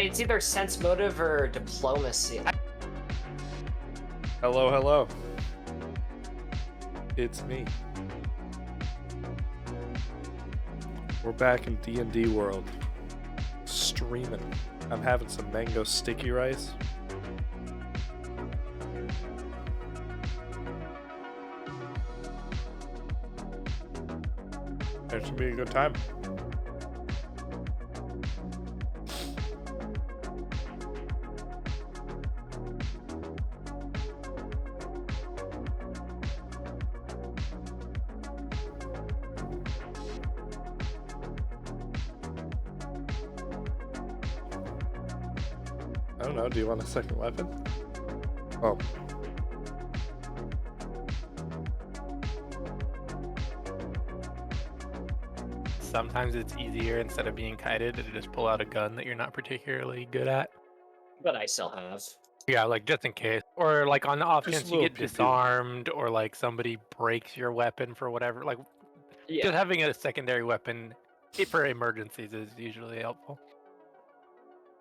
It's either sense motive or diplomacy. Hello, hello. It's me. We're back in D&D world. Streaming. I'm having some mango sticky rice. It should be a good time. I don't know, do you want a second weapon? Oh. Sometimes it's easier, instead of being kited, to just pull out a gun that you're not particularly good at. But I still have. Yeah, like just in case. Or like on the off Just a chance you little get pew-pew. disarmed, or like somebody breaks your weapon for whatever. Like Yeah. just having a secondary weapon for emergencies is usually helpful.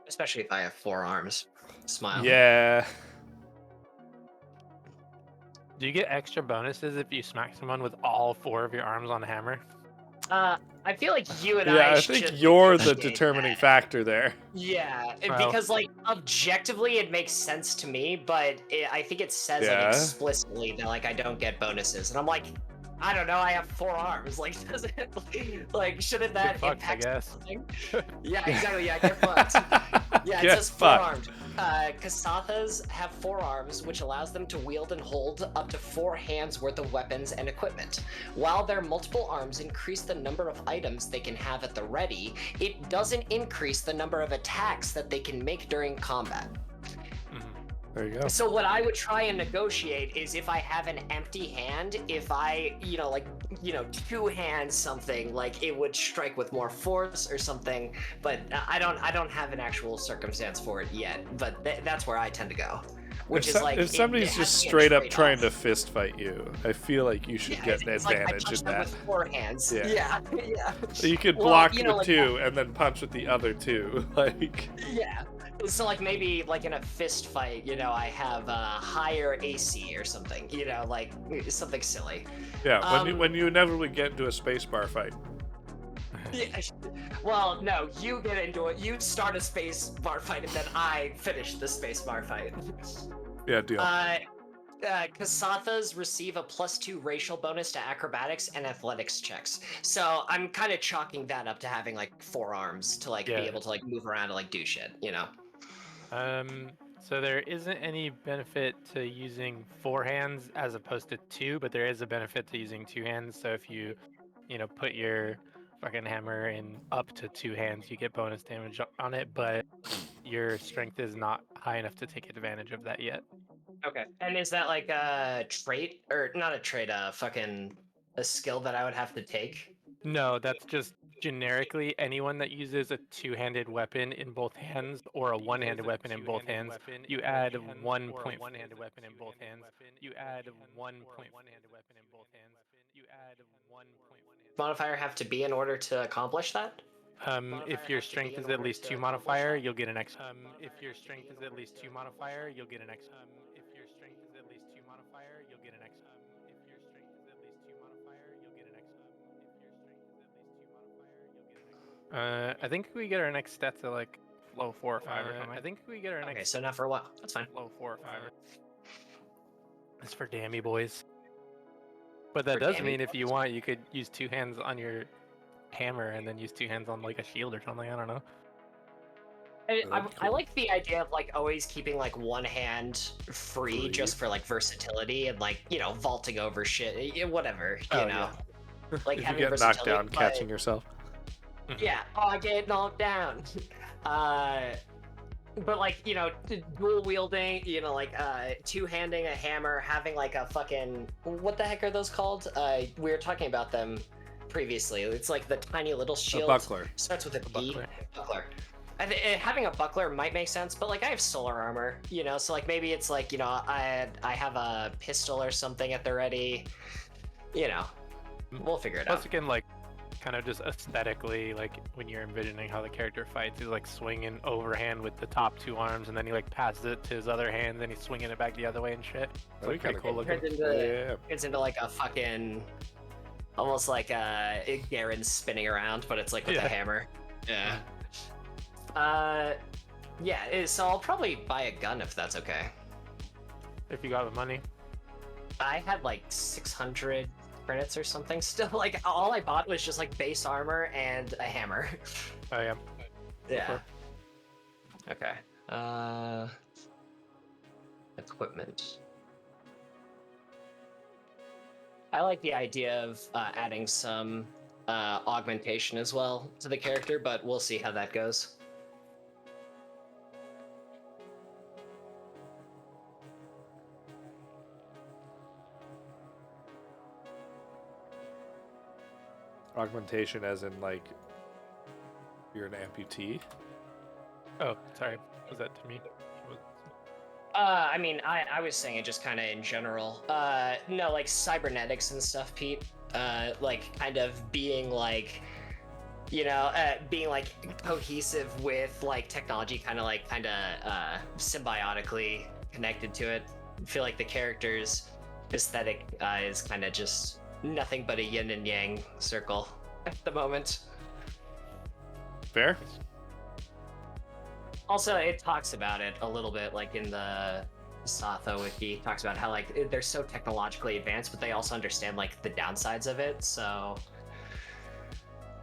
Especially if I have 4 arms. Smile. Yeah. Do you get extra bonuses if you smack someone with all 4 of your arms on a hammer? I feel like you and Yeah, I should think you're the negotiate determining that. factor there. Yeah, Well. because like objectively it makes sense to me, but I think it says like Yeah. explicitly that like I don't get bonuses, and I'm like, I don't know, I have 4 arms. Like, does it like shouldn't that Get fucked, I impact guess. something? Yeah, exactly. Yeah, get fucked. Yeah, it Get says fucked. 4 armed. Kasathas have 4 arms, which allows them to wield and hold up to 4 hands worth of weapons and equipment. While their multiple arms increase the number of items they can have at the ready, it doesn't increase the number of attacks that they can make during combat. There you go. So what I would try and negotiate is if I have an empty hand, if I, 2 hands something, like it would strike with more force or something, but I don't have an actual circumstance for it yet, but that's where I tend to go. Which is like, if somebody's it just has to be a straight up trade-off. trying to fist fight you, I feel like you should get an it's like I advantage punch in them that. with 4 hands. Yeah. Yeah. You could Well, block you know, with like 2 and then punch with the other 2. Like. Yeah. So like maybe like in a fist fight, I have a higher AC or something, like something silly. Yeah, when you inevitably get into a spacebar fight. Yeah. Well, no, you get into it. You start a space bar fight, and then I finish the space bar fight. Yeah, deal. Kasathas receive a +2 racial bonus to acrobatics and athletics checks. So I'm kind of chalking that up to having like 4 arms to like be Yeah. able to like move around and like do shit, you know? So there isn't any benefit to using 4 hands as opposed to 2, but there is a benefit to using 2 hands. So if you, put your fucking hammer in up to 2 hands, you get bonus damage on it, but your strength is not high enough to take advantage of that yet. Okay. And is that like a trait or not a trait, fucking a skill that I would have to take? No, that's just generically anyone that uses a two-handed weapon in both hands or a one-handed weapon in both hands, you add 1 point. Modifier have to be in order to accomplish that? If your strength is at least 2 modifier, you'll get an extra. I think we get our next stats at like low 4 or 5 or something. Okay, so not for a while. That's fine. Low 4 or 5. It's for dammy boys. But that For does dammy mean if you want, you could use 2 hands on your hammer and then use 2 hands on like a shield or something. I don't know. I like the idea of like always keeping like one hand free just for like versatility and like, you know, vaulting over shit, whatever, you Oh, know. yeah. Like If you having get knocked versatility, down, but- catching yourself. Yeah, oh, I get knocked down. But like, you know, dual wielding, you know, like two-handing a hammer, having like a fucking, what the heck are those called? We were talking about them previously. It's like the tiny little shield. A buckler. Starts with a P. buckler. Buckler. Having a buckler might make sense, but like I have solar armor, you know, so like maybe it's like, you know, I have a pistol or something at the ready, you know, we'll figure it Plus, out. again, like, kind of just aesthetically, like when you're envisioning how the character fights, he's like swinging overhand with the top 2 arms, and then he like passes it to his other hand, then he's swinging it back the other way and shit. It's like pretty cool looking. Turns into like a fucking, almost like Garen spinning around, but it's like with a hammer. Yeah. So I'll probably buy a gun if that's okay. If you got the money. I had like 600 credits or something. Still, like all I bought was just like base armor and a hammer. Oh yeah. Yeah. Okay. Equipment. I like the idea of adding some augmentation as well to the character, but we'll see how that goes. Augmentation as in like you're an amputee. Oh, sorry. Was that to me? I mean, I was saying it just kind of in general. No, like cybernetics and stuff, Pete. Like kind of being like, you know, being like cohesive with like technology, kind of symbiotically connected to it. I feel like the character's aesthetic is kind of just nothing but a yin and yang circle at the moment. Fair. Also, it talks about it a little bit, like in the Satho wiki, it talks about how like they're so technologically advanced, but they also understand like the downsides of it. So,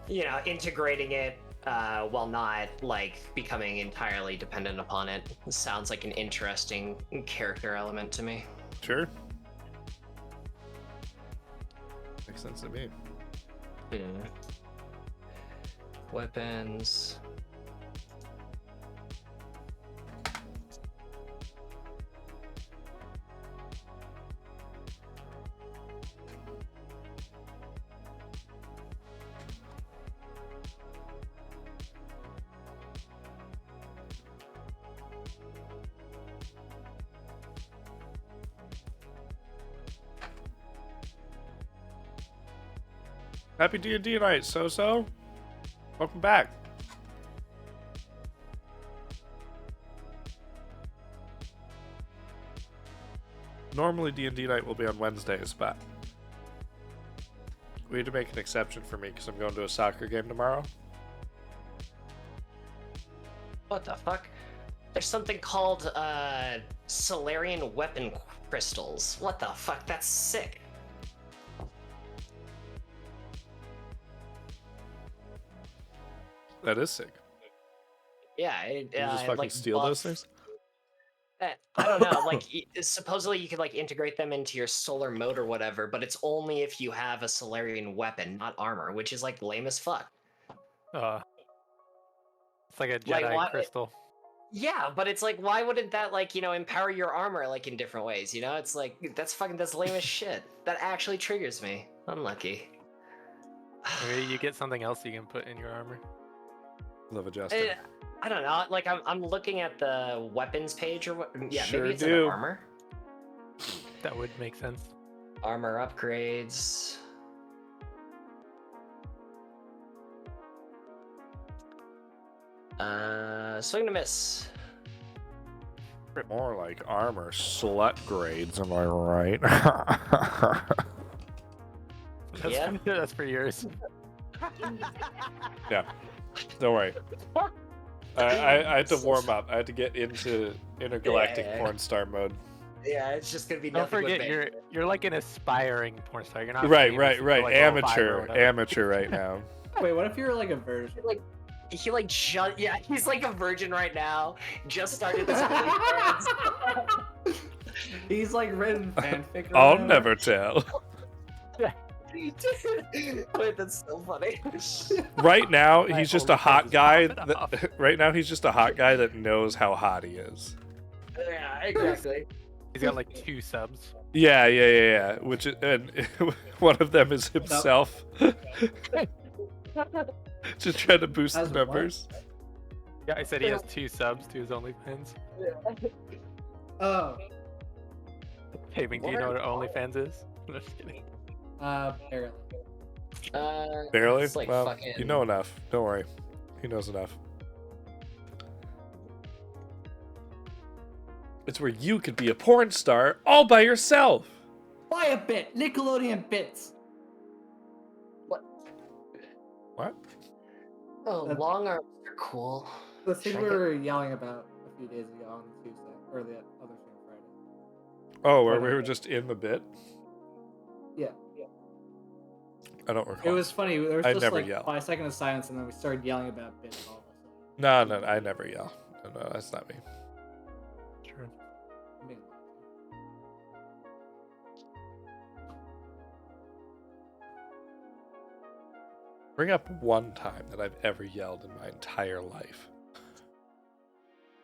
you know, integrating it while not like becoming entirely dependent upon it sounds like an interesting character element to me. Sure. Makes sense to me. Yeah. Weapons. Happy D&D night, so. Welcome back. Normally D&D night will be on Wednesdays, but we had to make an exception for me because I'm going to a soccer game tomorrow. What the fuck? There's something called Solarian weapon crystals. What the fuck? That's sick. That is sick. Yeah, it, You just fucking like steal those things? I don't know. Like, supposedly you could like integrate them into your solar mode or whatever, but it's only if you have a Solarian weapon, not armor, which is like lame as fuck. It's like a Like, Jedi why- crystal. Yeah, but it's like, why wouldn't that like empower your armor like in different ways? You know, it's like that's lame as shit. That actually triggers me. Unlucky. Maybe you get something else you can put in your armor. Love adjusting. I don't know. Like I'm looking at the weapons page or what? Yeah, Sure maybe it's do. an armor. That would make sense. Armor upgrades. Swing to miss. More like armor slut grades, am I right? That's, Yeah. that's for yours. Yeah. Don't worry. I had to warm up. I had to get into intergalactic Yeah. porn star mode. Yeah, it's just gonna be Don't nothing but forget, you're like an aspiring porn star. You're not Right, famous, right, you're right. like level 5 or whatever. Amateur right now. Wait, what if you're like a virgin? he's like a virgin right now. Just started this. He's like written fanfic. or I'll whatever. never tell. Wait, that's so funny. Right now, My he's just a OnlyFans hot is guy. popping off. Right now, he's just a hot guy that knows how hot he is. Yeah, exactly. He's got like 2 subs. Yeah. Which and one of them is himself. Just trying to boost the As what? numbers. Yeah, I said he has 2 subs to his OnlyFans. Oh, Taming, do you know what OnlyFans is? I'm just kidding. barely. Barely? It's like Well, fucking... you know enough. Don't worry. He knows enough. It's where you could be a porn star all by yourself. Buy a bit, Nickelodeon bits. What? Oh, That's- long arms are cool. The thing Check we it. were yelling about a few days ago on Tuesday, or the other thing on Friday. Oh, where we were just in the bit? Yeah. I don't recall. It was funny. There was I just never like yell. 5 seconds of silence, and then we started yelling about bits all of a sudden. No, I never yell. No, that's not me. True. I mean, Bring up one time that I've ever yelled in my entire life.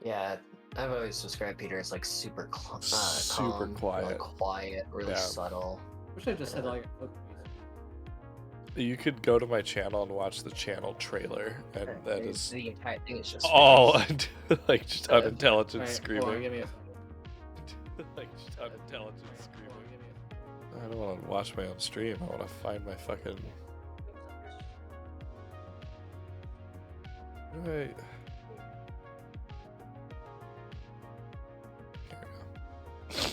Yeah, I've always described Peter as like super Super calm, quiet. like, quiet, really Yeah. subtle. wish I just had like a clip of music. You could go to my channel and watch the channel trailer, and that is The entire thing is just all like just unintelligent Alright, hold on, screaming. give me a second. Like just unintelligent Hold on, screaming. give me a second. I don't want to watch my own stream. I want to find my fucking. Right. Here we go.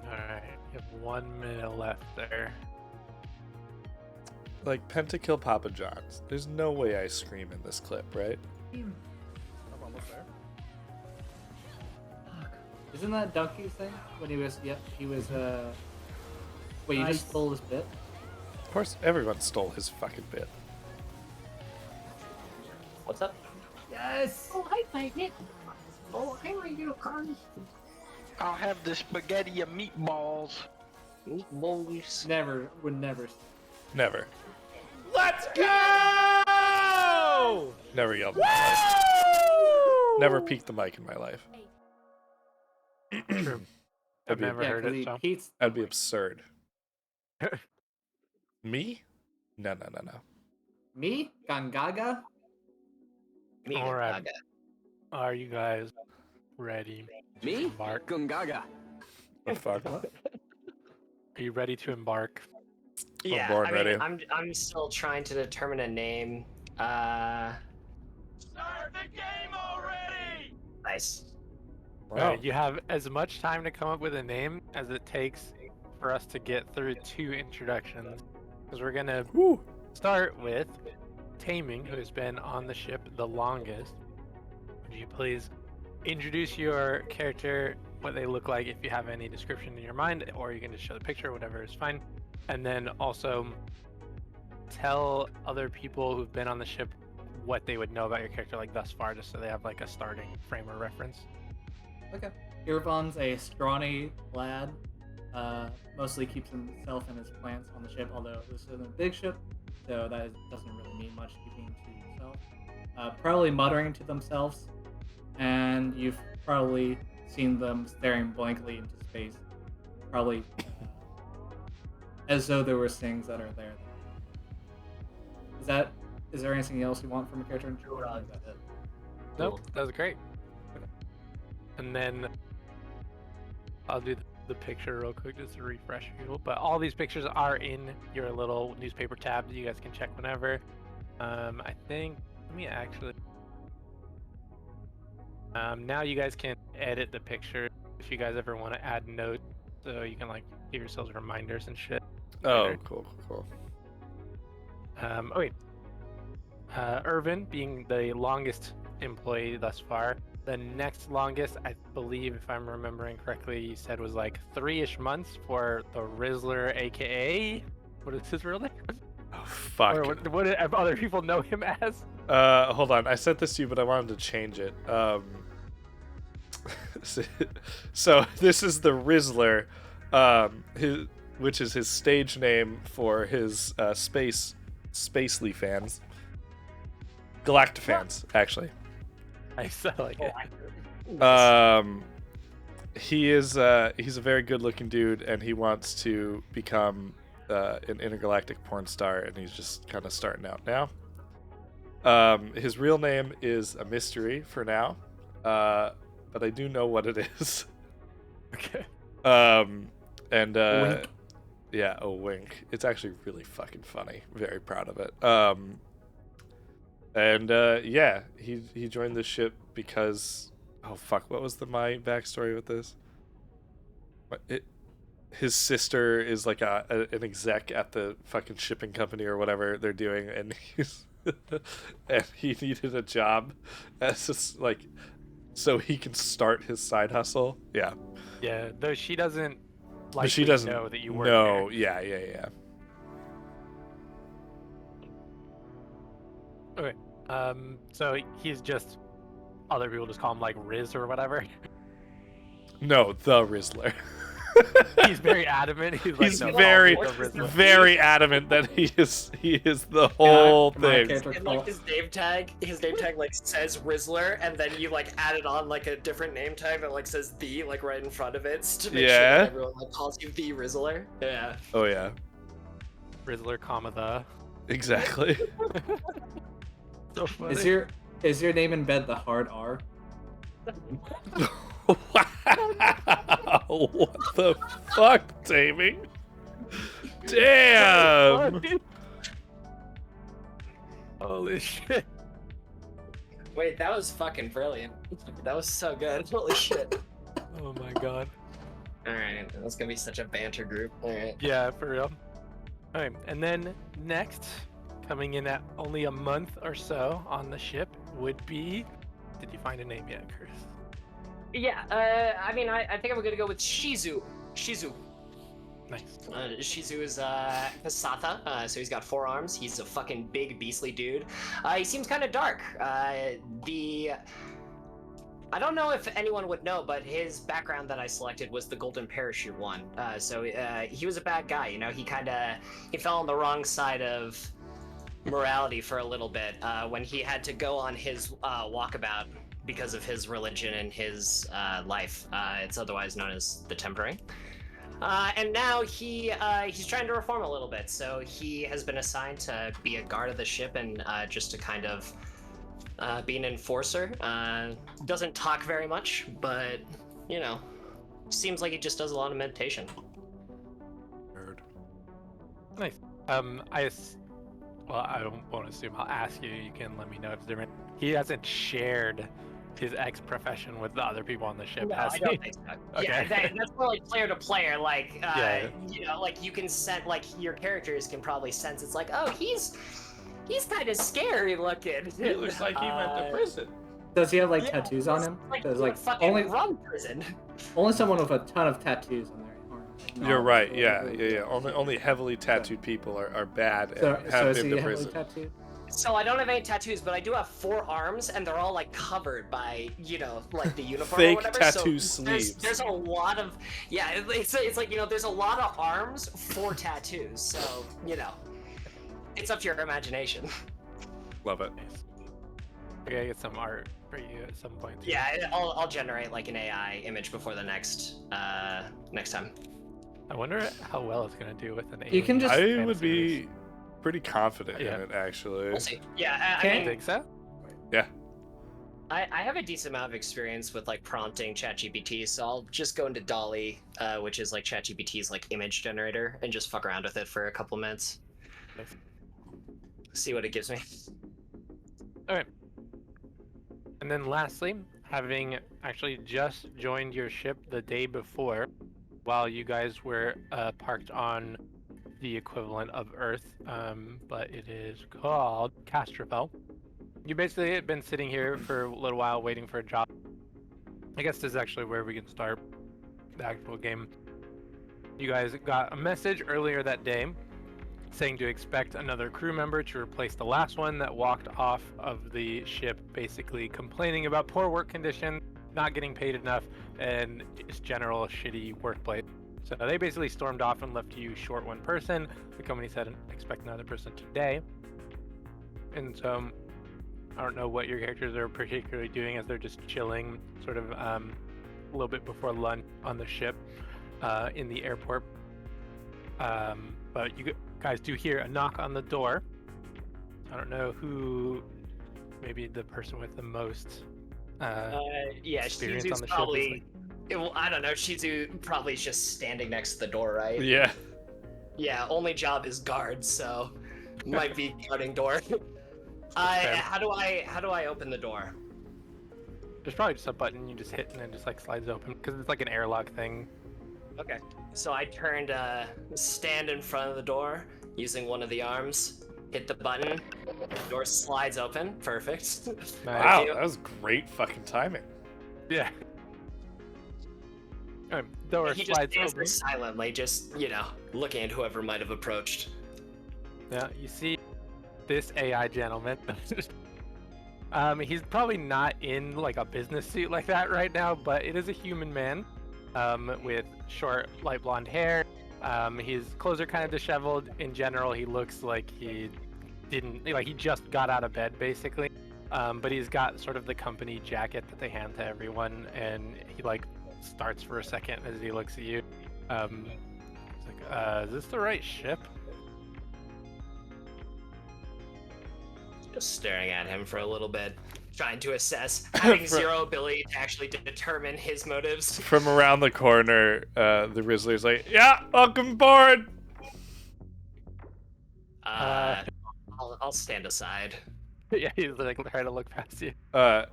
Alright, you have 1 minute left there. Like Pentakill Papa John's. There's no way I scream in this clip, right? I'm almost there. Isn't that Donkey's thing? When he was, yep, he was, wait, you just stole this bit? Of course, everyone stole his fucking bit. What's up? Yes! Oh, hi, Magnet. Oh, how are you, Carl? I'll have the spaghetti and meatballs. Meatballs. Never, would never. Never. Let's go! Never yelled in my life. Never peeked the mic in my life. True. I've That'd be, never Yeah, heard 'cause it, he so. Pete's that'd be absurd. Me? No. me? Gangaga? Me, Alright. Gaga. Are you guys ready to Me? embark? Gungaga. The fuck? Are you ready to embark? Yeah, born I mean, ready. I'm still trying to determine a name. Start the game already! Nice. Wow. Alright, you have as much time to come up with a name as it takes for us to get through 2 introductions. Because we're gonna Woo. start with Taming, who has been on the ship the longest, would you please introduce your character, what they look like, if you have any description in your mind, or you can just show the picture, whatever is fine. And then also tell other people who've been on the ship what they would know about your character, like thus far, just so they have like a starting frame of reference. Okay. Irvan's a scrawny lad. Mostly keeps himself and his plants on the ship, although this isn't a big ship, so that doesn't really mean much keeping to himself. Probably muttering to themselves, and you've probably seen them staring blankly into space, probably as though there were things that are there. Is there anything else you want from a character in general? Or is that it? Nope, that was great. Okay. And then I'll do the picture real quick just to refresh people. But all these pictures are in your little newspaper tab that you guys can check whenever. I think, let me actually... now you guys can edit the picture if you guys ever want to add notes, so you can like give yourselves reminders and shit. Oh, cool. Okay. Irvin being the longest employee thus far. The next longest, I believe, if I'm remembering correctly, you said was like 3-ish months for the Rizzler, aka, what is his real name? Oh, fuck. Or what do other people know him as? Hold on. I sent this to you, but I wanted to change it. So this is the Rizzler, which is his stage name for his Spacely fans. Galacta fans, actually. I so like it. He's a very good-looking dude, and he wants to become an intergalactic porn star, and he's just kind of starting out now. His real name is a mystery for now, but I do know what it is. Okay. Wink. Yeah, a wink. It's actually really fucking funny. Very proud of it. Yeah, he joined the ship because, oh fuck, what was my backstory with this? His sister is like an exec at the fucking shipping company or whatever they're doing, and he needed a job as just like so he can start his side hustle. Yeah. Yeah, though she doesn't like know that you work No, there. yeah. Okay. So he's just, other people just call him like Riz or whatever. No, the Rizzler. He's very adamant. He's like, very adamant that he is the whole thing. And like his name tag like says Rizzler, and then you like added on like a different name tag that like says the like right in front of it to make sure that everyone like calls you the Rizzler. Yeah. Oh yeah. Rizzler, the. Exactly. So funny. Is your name in bed the hard R? Wow! What the fuck, Taming? Damn! Holy shit! Wait, that was fucking brilliant. That was so good. Holy shit! Oh my god! All right, that's gonna be such a banter group. All right. Yeah, for real. All right, and then next, coming in at only a month or so on the ship, would be. Did you find a name yet, Chris? Yeah, I mean, I think I'm gonna go with Shizu. Nice. Shizu is Kasatha, so he's got 4 arms. He's a fucking big, beastly dude. He seems kind of dark. I don't know if anyone would know, but his background that I selected was the Golden Parachute one. So he was a bad guy, you know. He fell on the wrong side of morality for a little bit when he had to go on his walkabout because of his religion and his life. It's otherwise known as the Tempering. And now he's trying to reform a little bit, so he has been assigned to be a guard of the ship and just to kind of be an enforcer. Doesn't talk very much, but, you know, seems like he just does a lot of meditation. Nerd. Nice. I won't assume. I'll ask you. You can let me know if it's different. He hasn't shared his profession with the other people on the ship, No, has I he? don't think so. Okay. Yeah, that's more like player to player. Like, Yeah. you know, like you can sense, like your characters can probably sense. It's like, oh, he's He's kind of scary looking. He looks like he went to prison. Does he have like Yeah, tattoos on him? Like, Because he would like fucking only run prison. someone with a ton of tattoos on their arm. Like, You're not right. really Yeah. Only heavily tattooed people are bad and So have is been he to heavily prison. tattooed? So I don't have any tattoos, but I do have 4 arms, and they're all like covered by, like the uniform Fake or whatever. tattoo so sleeves. There's a lot of, it's like there's a lot of arms for tattoos. So it's up to your imagination. Love it. Okay, I get some art for you at some point. too. Yeah, I'll generate like an AI image before the next time. I wonder how well it's gonna do with an. You can alien just- I fan would series. be pretty confident Yeah. in it, actually. We'll see. Yeah, I Okay. You mean, think so? Yeah. I have a decent amount of experience with like prompting ChatGPT, so I'll just go into Dolly, which is like ChatGPT's like image generator, and just fuck around with it for a couple minutes. Nice. See what it gives me. All right. And then lastly, having actually just joined your ship the day before, while you guys were parked on the equivalent of Earth, but it is called Castrovel. You basically had been sitting here for a little while waiting for a job. I guess this is actually where we can start the actual game. You guys got a message earlier that day saying to expect another crew member to replace the last one that walked off of the ship, basically complaining about poor work conditions, not getting paid enough, and just general shitty workplace. So they basically stormed off and left you short one person. The company said expect another person today. And so I don't know what your characters are particularly doing as they're just chilling sort of a little bit before lunch on the ship in the airport. But you guys do hear a knock on the door. I don't know who, maybe the person with the most Yeah, experience Shizu's on the ship is probably. I don't know. Shizu probably is just standing next to the door, right? Yeah. Yeah. Only job is guard, so might be guarding door. Fair. How do I open the door? There's probably just a button you just hit and it just like slides open because it's like an airlock thing. Okay. So I turned stand in front of the door using one of the arms. Hit the button. Door slides open. Perfect. Wow, that was great fucking timing. Yeah. Door He just slides stands open. there silently, just looking at whoever might have approached. Yeah, you see this AI gentleman. He's probably not in like a business suit like that right now, but it is a human man with short, light blonde hair. His clothes are kind of disheveled. In general, he looks like he just got out of bed basically. But he's got sort of the company jacket that they hand to everyone, and he like starts for a second as he looks at you. He's like, is this the right ship? Just staring at him for a little bit, trying to assess, having zero ability to actually determine his motives. From around the corner, the Rizzler's like, "Yeah, welcome aboard." I'll stand aside. Yeah, he's like trying to look past you. The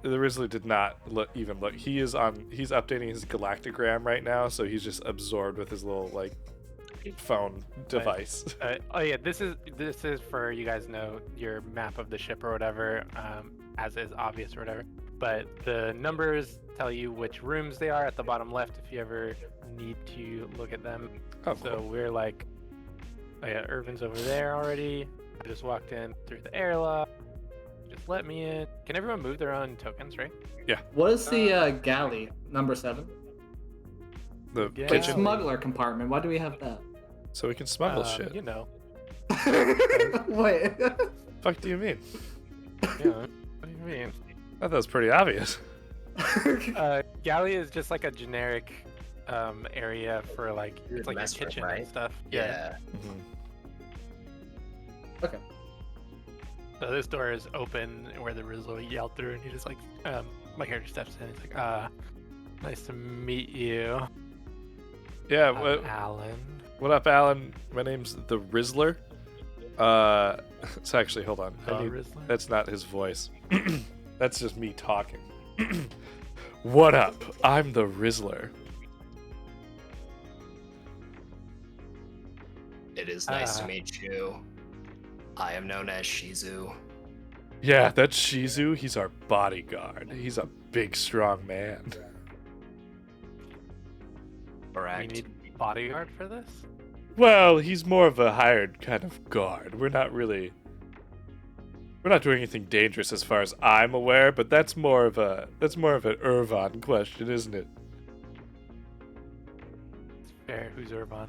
Rizzler did not even look. He's updating his galactogram right now, so he's just absorbed with his little like phone device. Oh yeah, this is for you guys know your map of the ship or whatever, as is obvious or whatever. But the numbers tell you which rooms they are at the bottom left if you ever need to look at them. Oh, So cool. we're like, oh yeah, Irvin's over there already. I just walked in through the airlock. Just let me in. Can everyone move their own tokens, right? What is the galley number 7? The Yeah. Like kitchen, smuggler compartment. Why do we have that? so we can smuggle shit. You know. Wait. Fuck do you mean? Yeah. What do you mean? I thought that was pretty obvious. Galley is just like a generic area for like Your it's like a mess room, kitchen right? and stuff. Mhm. Okay. So this door is open where the Rizzle yelled through, and he just like my character steps in. He's like, nice to meet you. Yeah. I'm Alan. What up, Alan? My name's the Rizzler. It's actually, hold on. Rizzler. That's not his voice. That's just me talking. What up? I'm the Rizzler. It is nice to meet you. I am known as Shizu. Yeah, that's Shizu. He's our bodyguard. He's a big, strong man. You Correct. need bodyguard for this? Well, he's more of a hired kind of guard. We're not doing anything dangerous as far as I'm aware, but that's more of an Irvon question, isn't it? Fair. Who's Irvon?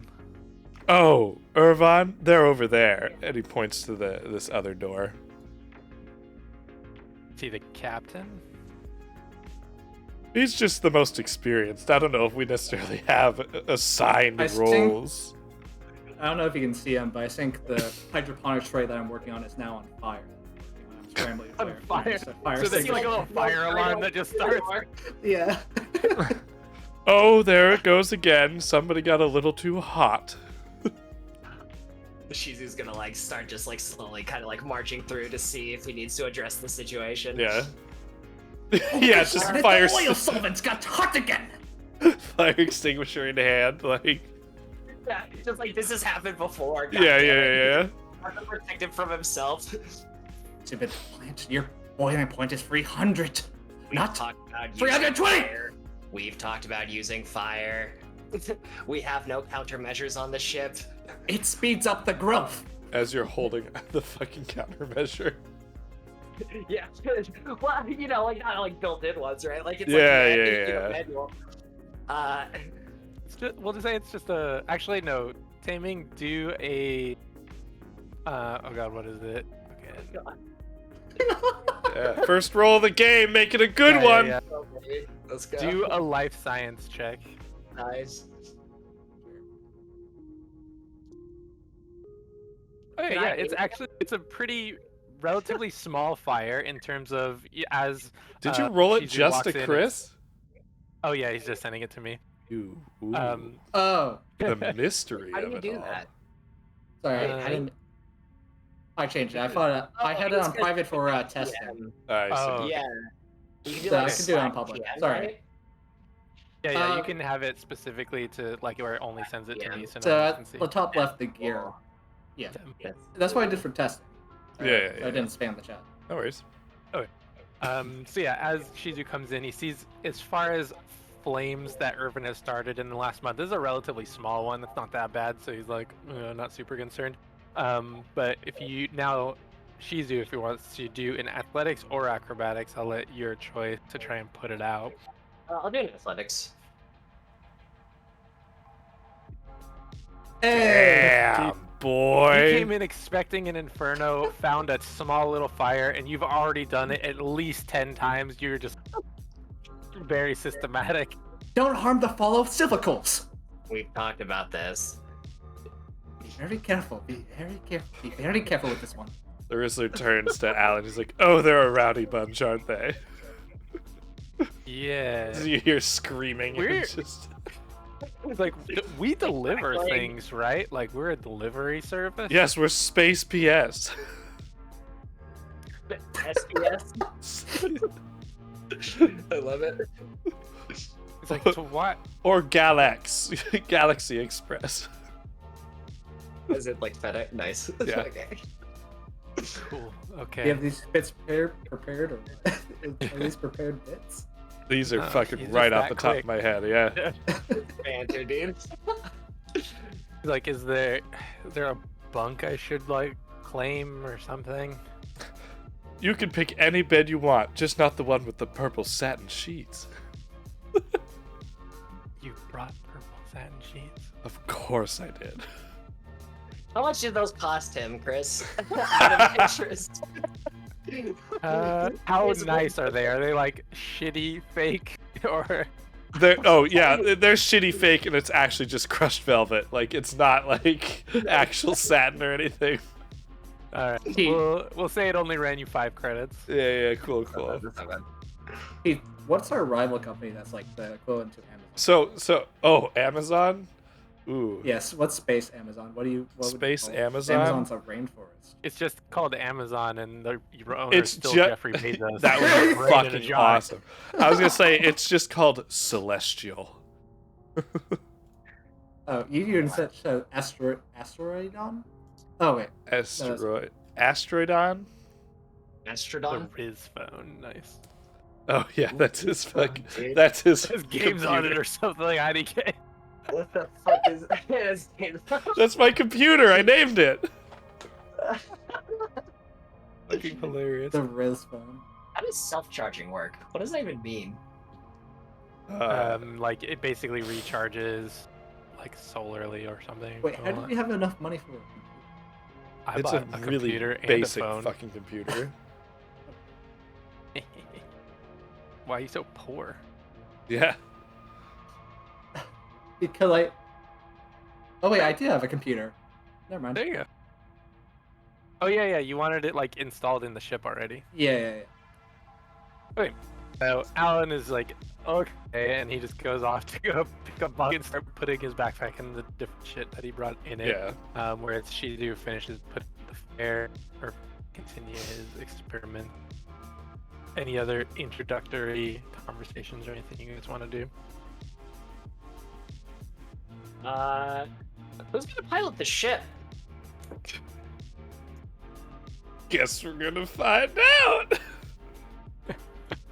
Oh, Irvon, they're over there, and he points to this other door. Is he the captain? He's just the most experienced. I don't know if we necessarily have assigned I think- roles. I don't know if you can see him, but I think the hydroponics tray that I'm working on is now on fire. I'm scrambling On fire? Just a fire So there's signal. like a little fire alarm that just starts. Yeah. Oh, there it goes again. Somebody got a little too hot. Shizu's gonna like start just like slowly kind of like marching through to see if he needs to address the situation. Yeah. Yeah, it's just Darn it, fire, the oil solvent's got hot again. fire extinguisher in hand. Like, Yeah, just like this has happened before. yeah. Not to protect him from himself. Stupid plant, your boiling point is 300. Not talked about 320! fire. We've talked about using fire. We have no countermeasures on the ship. It speeds up the growth. As you're holding the fucking countermeasure. Yeah. Well, you know, like not like built-in ones, right? Like it's Yeah, like yeah. manual. It's just, we'll just say it's just a. Actually, no. Taming, do a. Oh god, what is it? Okay. Yeah, first roll of the game, make it a good Yeah, one. yeah, Okay, let's go. yeah. Do a life science check. Nice. Okay, Can yeah, I- it's a pretty relatively small fire in terms of as. Did you roll it Shizu just walks to in, Chris? Oh yeah, he's just sending it to me. Ooh, Oh, the mystery How do of you it do all. that? sorry. Uh, I didn't. I changed it. I thought I had it on private for testing. I see. Oh. Yeah. You can do So like I can do it on Slack public. PM, Sorry. right? Yeah, you Uh, can have it specifically to like where it only sends it to me, so So no one can at see. the top left, the gear. Yeah, Yes. that's what I did for testing. Yeah. So I didn't spam the chat. No worries. So yeah, as Shizu comes in, he sees as far as flames that Irvin has started in the last month. This is a relatively small one. It's not that bad, so he's like not super concerned. But if you now, Shizu, if he wants to do in athletics or acrobatics, I'll let your choice to try and put it out. I'll do an athletics. Hey! Damn, You boy. came in expecting an inferno, found a small little fire, and you've already done it at least 10 times. You're just very systematic. Don't harm the follow civicals. We've talked about this. Be very careful. Be very careful. Be very careful with this one. The Rizzler turns to Alan. He's like, "Oh, they're a rowdy bunch, aren't they?" Yeah. You hear screaming. And We're- it's just... It's like we deliver things, right? Like we're a delivery service. Yes, we're Space PS. SPS. I love it. It's like to what? Or Galax. Galaxy Express. Is it like FedEx? Nice. Yeah. Okay. Cool. Do you Okay. have these bits prepared or are these prepared bits? These are Oh, fucking he's right just off the that top quick. of my head, yeah. Banter, dude. Like, is there a bunk I should like claim or something? You can pick any bed you want, just not the one with the purple satin sheets. You brought purple satin sheets. Of course I did. How much did those cost him, Chris? Out of interest. How nice are they? Are they like shitty, fake, or? They're shitty fake and it's actually just crushed velvet. Like, it's not like actual satin or anything. All right. We'll say it only ran you 5 credits. Yeah, cool. Hey, what's our rival company that's like the equivalent to Amazon? So, Amazon? Ooh. Yes, what's Space Amazon? What would you Space call it? Amazon? Amazon's a rainforest. It's just called Amazon, and your owner It's is still ju- Jeffrey Bezos. That would be Right in a fucking jar. awesome. I was gonna say, it's just called Celestial. Oh, you even said Asteroidon? Oh wait, Asteroid. Asteroidon. The Astrodon? Riz phone, nice. Oh yeah, that's his fuck. Dude. That's his. His game's on it computer. or something like IDK. What the fuck is his name? That's my computer. I named it. Fucking hilarious. The Riz phone. How does self-charging work? What does that even mean? Like it basically recharges like solarly or something. Wait, how did you have enough money for it? I it's bought a a really computer and a basic phone. fucking computer. Why are you so poor? Yeah. Because Oh wait, I do have a computer. Never mind. There you go. Oh yeah, you wanted it like installed in the ship already. Yeah. So Alan is like, okay, and he just goes off to go pick up bug and start putting his backpack in the different shit that he brought in it. Yeah. Whereas Shizu finishes putting the fare or continue his experiment. Any other introductory conversations or anything you guys want to do? Who's gonna pilot the ship? Guess we're gonna find out.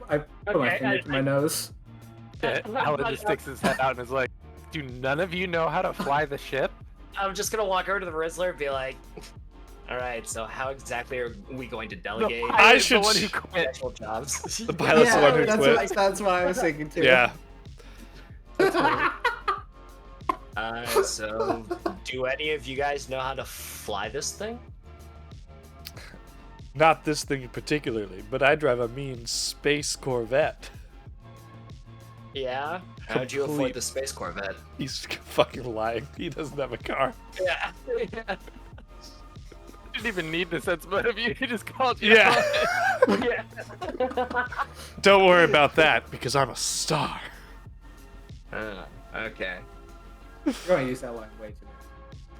I put my finger to my nose. Yeah, Alan just sticks his head out and is like, do none of you know how to fly the ship? I'm just gonna walk over to the Rizzler and be like, all right, so how exactly are we going to delegate The I pilot's should the one sh- who quit. actual jobs? The pilot's the one who quit. That's what I was thinking too. Yeah. So do any of you guys know how to fly this thing? Not this thing particularly, but I drive a mean space Corvette. Yeah. How'd you Complete- avoid the space Corvette? He's fucking lying. He doesn't have a car. Yeah. Didn't even need the sense out of you. He just called you. Yeah. out. Yeah. Don't worry about that because I'm a star. Okay. You're going to use that line way too much.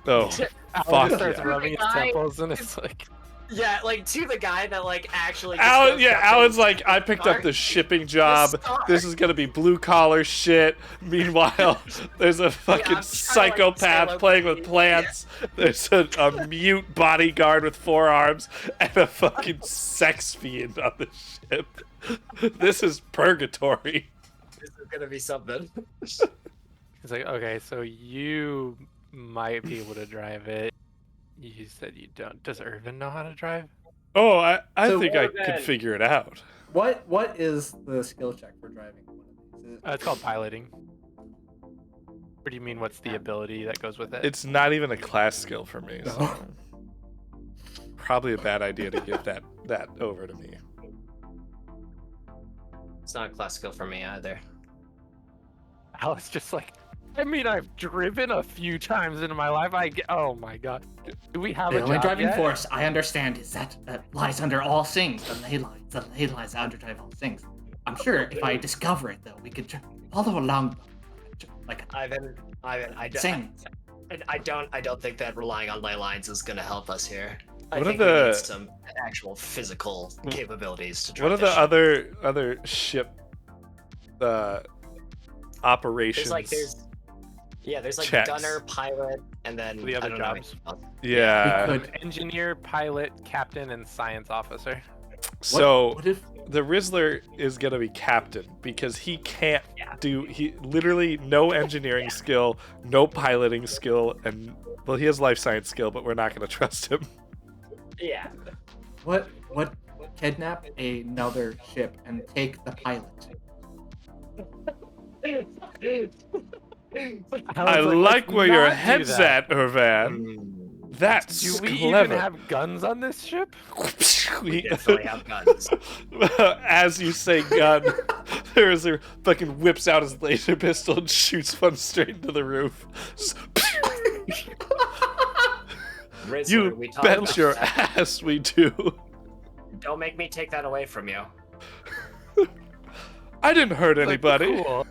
Oh, Alan fuck just starts yeah. rubbing his I- temples and it's like, Yeah, like to the guy that like actually. just Alan, goes yeah, back to Alan's the like, I picked up star. the shipping job. star. This is gonna be blue collar shit. Meanwhile, there's a fucking I'm trying to, like, psychopath stay playing low-key. with plants. There's a mute bodyguard with 4 arms and a fucking sex fiend on the ship. This is purgatory. This is gonna be something. it's like, okay, so you might be able to drive it. You said you don't. Does Irvin know how to drive? Oh, I So think I more could than- figure it out. What is the skill check for driving one of these? Is it- It's called piloting. Or do you mean what's the ability that goes with it? It's not even a class skill for me. So No. probably a bad idea to give that over to me. It's not a class skill for me either. Alan's just like, I mean, I've driven a few times in my life. Oh my god. Do we have The a only job driving yet? force I understand is that lies under all things. The ley lines. The ley lines under all things. I'm sure if I discover it, though, we could follow along. Like Ivan, I don't. sing. I don't think that relying on ley lines is gonna help us here. I What are think we the- need some actual physical capabilities to drive What are this the ship. other ship operations? There's like checks? gunner, pilot, and then The other I don't know jobs. anything else. Yeah. We could- Engineer, pilot, captain, and science officer. So What if the Rizzler is gonna be captain because he can't Yeah. he literally no engineering skill, no piloting skill, and well he has life science skill, but we're not gonna trust him. Yeah. What kidnap another ship and take the pilot? I like where your head's at, Irvan. That's Do we clever. even have guns on this ship? We definitely have guns. As you say gun, there is a fucking whips out his laser pistol and shoots one straight into the roof. Rizzler, You we talked bet about your that. ass we do. Don't make me take that away from you. I didn't hurt Like, anybody. cool.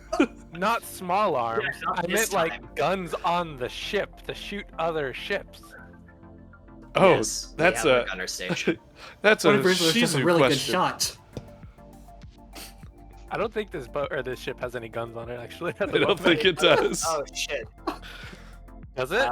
Not small arms. Yeah, not I this meant time. like guns on the ship to shoot other ships. Oh, Yes, we that's have a gunner station. that's What a if Rizzler's just a Shizu really good question. shot? I don't think this boat or this ship has any guns on it actually. at the I don't moment. think it does. Oh shit. Does it?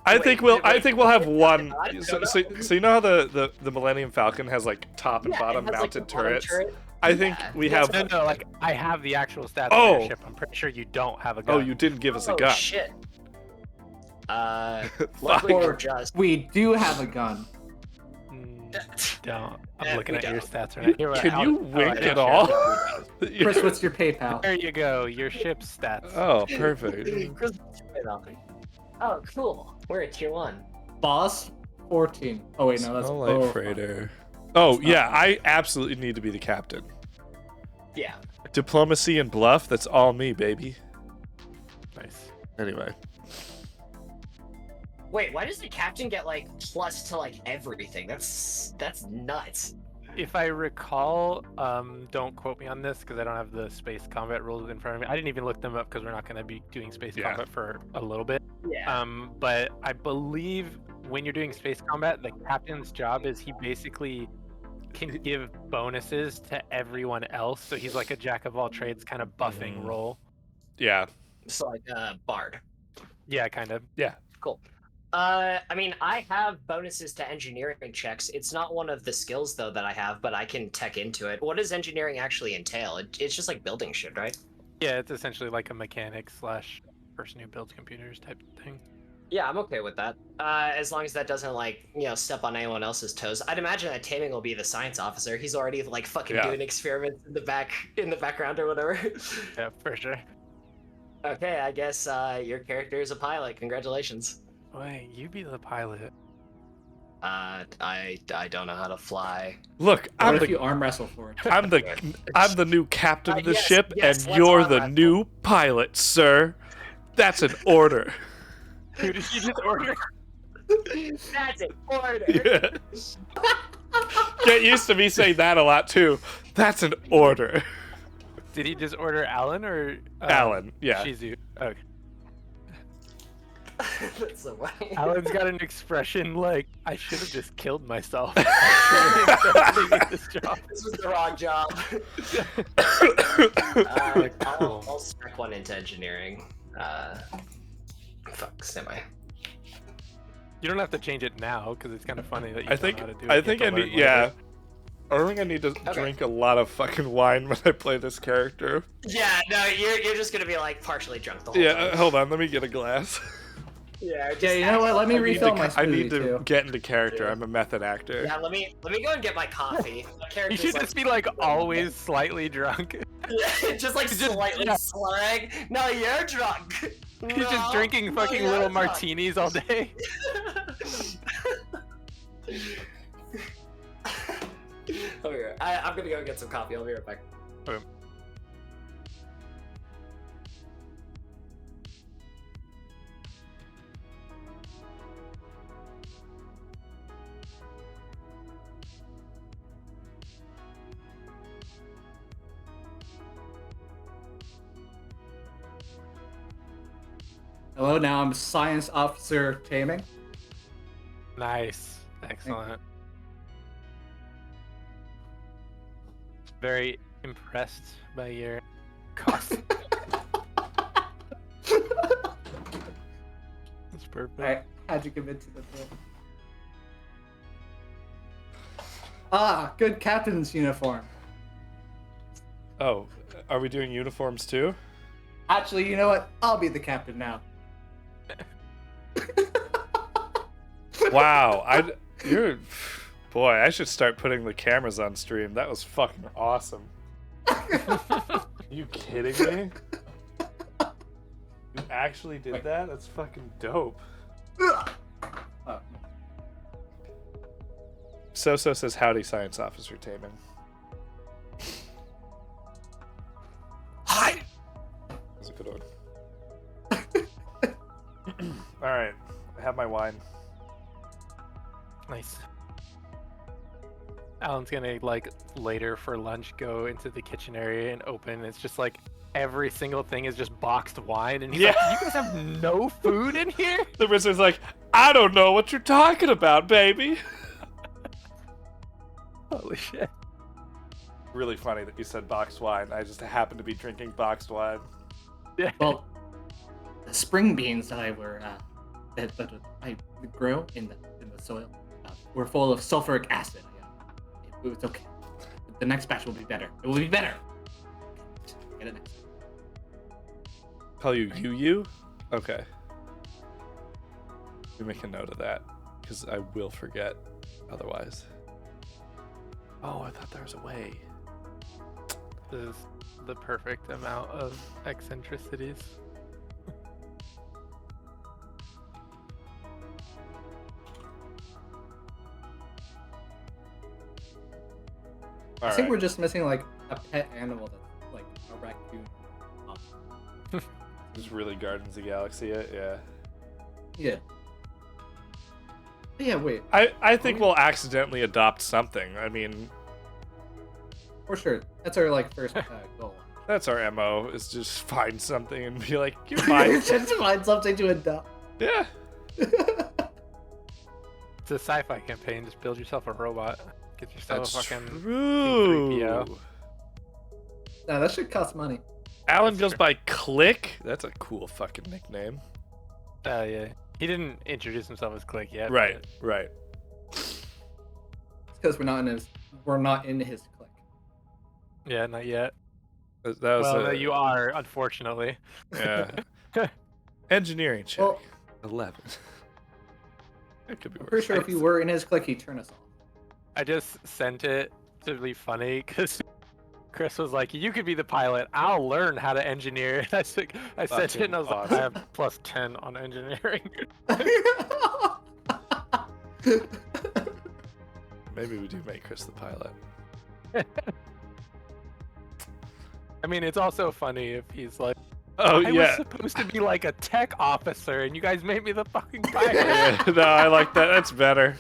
I Wait, think we'll wait, have one. I don't So, know. so you know how the Millennium Falcon has like top and Yeah, bottom it has, like, mounted the bottom turrets? turret. I think Yeah, we that's have. No, like I have the actual stats Oh! of your ship. I'm pretty sure you don't have a gun. Oh, you didn't give us a Oh gun. shit. Fuck. Luckily Or for just. we do have a gun. Don't. I'm Yeah, looking we at your don't. stats right now. Can you wink at all? Chris, what's your PayPal? There you go. Your ship's stats. Oh, perfect. Oh, cool. We're at tier 1. Boss 14. Oh wait, no, that's Snow oh, Light Freighter. Oh That's not yeah, fun. I absolutely need to be the captain. Yeah. Diplomacy and bluff, that's all me, baby. Nice. Anyway. Wait, why does the captain get like plus to like everything? That's nuts. If I recall, don't quote me on this because I don't have the space combat rules in front of me. I didn't even look them up because we're not going to be doing space Yeah. combat for a little bit. Yeah. But I believe when you're doing space combat, the captain's job is he basically can give bonuses to everyone else. So he's like a jack of all trades kind of buffing role. Yeah. So like bard. Yeah, kind of. Cool. I mean, I have bonuses to engineering checks. It's not one of the skills though that I have, but I can tech into it. What does engineering actually entail? It's just like building shit, right? Yeah, it's essentially like a mechanic / person who builds computers type thing. Yeah, I'm okay with that. As long as that doesn't like, step on anyone else's toes. I'd imagine that Taming will be the science officer. He's already like fucking Yeah. doing experiments in the background or whatever. Yeah, for sure. Okay, I guess your character is a pilot. Congratulations. Wait, you be the pilot. I don't know how to fly. Look, What I'm if the you arm wrestle for it? I'm the new captain of the Yes, ship, yes, and let's you're arm the wrestle. new pilot, sir. That's an order. Who did you just order? That's an order. Yeah. Get used to me saying that a lot too. That's an order. Did he just order Alan or Alan, yeah. Shizu? Okay. That's so funny. Alan's got an expression like, I should have just killed myself. This job. This was the wrong job. I'll spec one into engineering. Fuck, semi. You don't have to change it now because it's kind of funny that you I think know how to do it. I You think have I to need learn yeah. later. I think I need to drink a lot of fucking wine when I play this character. Yeah, no, you're just gonna be like partially drunk the whole Yeah, time. hold on, let me get a glass. Yeah, Yeah, you know what? Let me refill my I smoothie need to too. get into character. I'm a method actor. Yeah, let me go and get my coffee. My You character's should like, just be like always slightly drunk. just like slightly slurring. No, you're drunk. He's just drinking fucking little martinis all day. Okay, I'm gonna go get some coffee. I'll be right back. Okay. Hello, now I'm Science Officer Taming. Nice. Excellent. Very impressed by your costume. That's perfect. I had to commit to the thing. Ah, good captain's uniform. Oh, are we doing uniforms too? Actually, you know what? I'll be the captain now. Wow, you're boy. I should start putting the cameras on stream. That was fucking awesome. You kidding me? You actually did that? That's fucking dope. Oh. So says howdy, Science Officer Taming. Hi. That's a good one. All right, I have my wine. Nice. Alan's gonna like later for lunch go into the kitchen area and open. It's just like every single thing is just boxed wine, and he's like, "You guys have no food in here?" The wizard's like, I don't know what you're talking about, baby. Holy shit! Really funny that you said boxed wine. I just happened to be drinking boxed wine. Yeah. Well, the spring beans that I were I grow in the soil. We're full of sulfuric acid. It's okay. The next batch will be better. It will be better. Get it next. Call you Yu? Okay. We make a note of that, because I will forget otherwise. Oh, I thought there was a way. This is the perfect amount of eccentricities. I think we're just missing like a pet animal that's like a raccoon. Just really Guardians of the Galaxy it, yeah. Yeah. Yeah, wait. I think we'll accidentally adopt something. I mean, For sure. That's our like first goal. that's our MO, is just find something and be like, you're mine. Just find something to adopt. Yeah. It's a sci-fi campaign. Just build yourself a robot. Get yourself That's a fucking true. C-3PO. Nah, that shit costs money. Alan goes by Click. That's a cool fucking nickname. Yeah. He didn't introduce himself as Click yet. Right, right. It's because we're not in his clique. Yeah, not yet. That was Well, no, you are, unfortunately. yeah. Engineering check. Well, 11. That could be I'm worse. pretty sure if you were in his clique, he'd turn us off. I just sent it to be funny because Chris was like, "You could be the pilot. I'll learn how to engineer." I sent it and I was like, "I have plus 10 on engineering." Maybe we do make Chris the pilot. I mean, it's also funny if he's like, Oh, I was supposed to be like a tech officer, and you guys made me the fucking pilot." Yeah, no, I like that. That's better.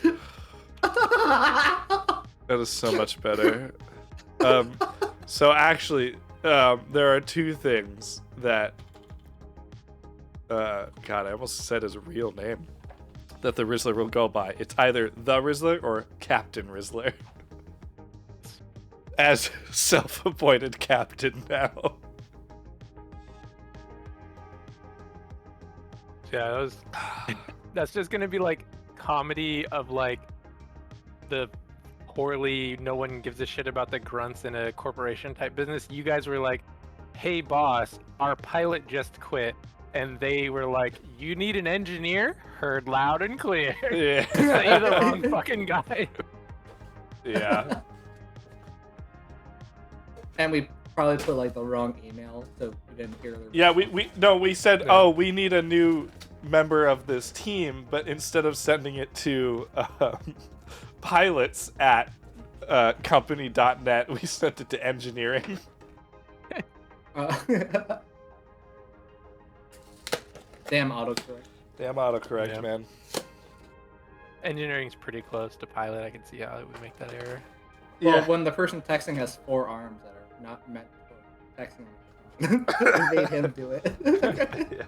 That is so much better. So actually, there are two things that, God, I almost said his real name, that the Rizzler will go by. It's either the Rizzler or Captain Rizzler. As self-appointed captain now. Yeah, that's just gonna be like comedy of like the poorly, no one gives a shit about the grunts in a corporation type business. You guys were like, "Hey boss, our pilot just quit," and they were like, "You need an engineer?" Heard loud and clear. Yeah. You're the wrong fucking guy. Yeah. And we probably put like the wrong email, so we didn't hear the. Yeah, we said, oh, we need a new member of this team, but instead of sending it to pilots at company.net, we sent it to engineering. Damn autocorrect. Damn autocorrect, Yeah. man. Engineering's pretty close to pilot. I can see how we make that error. Well, Yeah. when the person texting has 4 arms that are not meant for texting, we made him do it. Yeah.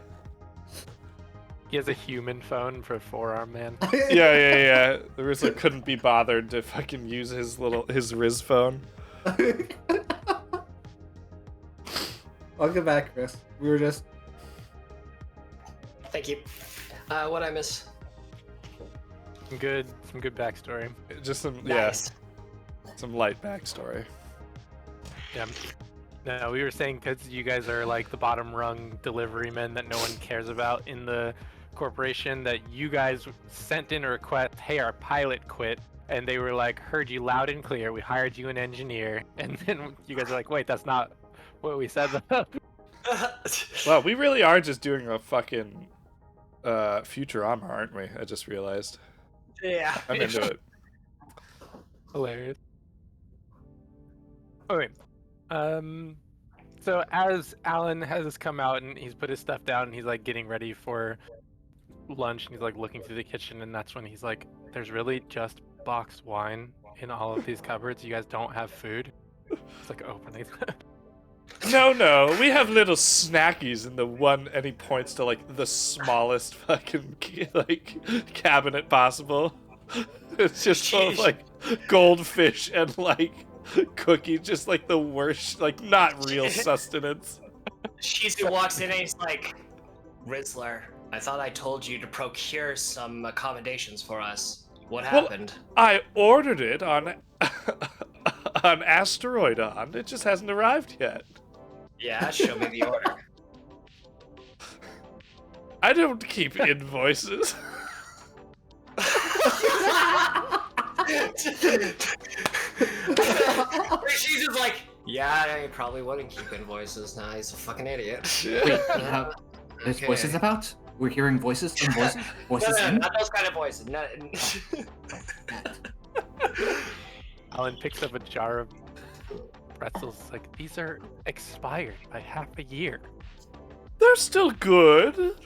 He has a human phone for forearm man. Yeah. The Rizzler couldn't be bothered to fucking use his Riz phone. Welcome back, Chris. We were just. Thank you. What'd I miss? Some good backstory. Just some, Nice. some light backstory. Yeah. No, we were saying because you guys are like the bottom rung delivery men that no one cares about in the corporation, that you guys sent in a request, "Hey, our pilot quit," and they were like, "Heard you loud and clear. We hired you an engineer," and then you guys are like, "Wait, that's not what we said." Well, we really are just doing a fucking Futurama, aren't we? I just realized. Yeah. I'm into it. Hilarious. Okay. So as Alan has come out and he's put his stuff down and he's like getting ready for lunch and he's like looking through the kitchen, and that's when he's like, "There's really just boxed wine in all of these cupboards. You guys don't have food." It's like opening. No, we have little snackies in the one, and he points to like the smallest fucking like cabinet possible. It's just full of like goldfish and like cookies, just like the worst, like not real sustenance. Shizu walks in and he's like, "Rizzler, I thought I told you to procure some accommodations for us. What Well- happened? I ordered it on on Asteroidon. It just hasn't arrived yet. Yeah, show me the order. I don't keep invoices. She's just like, yeah, I probably wouldn't keep invoices. Nah, he's a fucking idiot. Wait, there's voices about? We're hearing voices and voices? No, Voices no, in? not those kind of voices. No, Alan picks up a jar of pretzels. Like, these are expired by half a year. They're still good.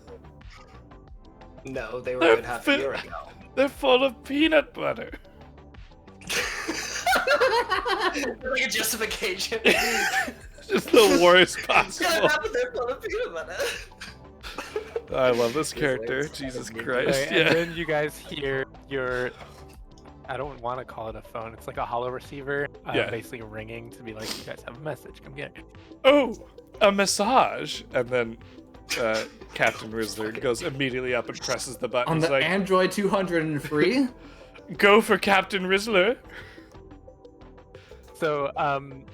no, they were They're good half a year ago. They're full of peanut butter. Like a justification. Just the worst Yeah, possible. they're full of peanut butter. I love this character. It's Jesus kind of Christ. Okay, Yeah. and then you guys hear your, I don't want to call it a phone. It's like a hollow receiver, Yeah. basically ringing to be like, you guys have a message. Come get it. Oh, a massage. And then Captain Rizzler goes immediately up and presses the button. On He's the like, Android 203? go for Captain Rizzler. So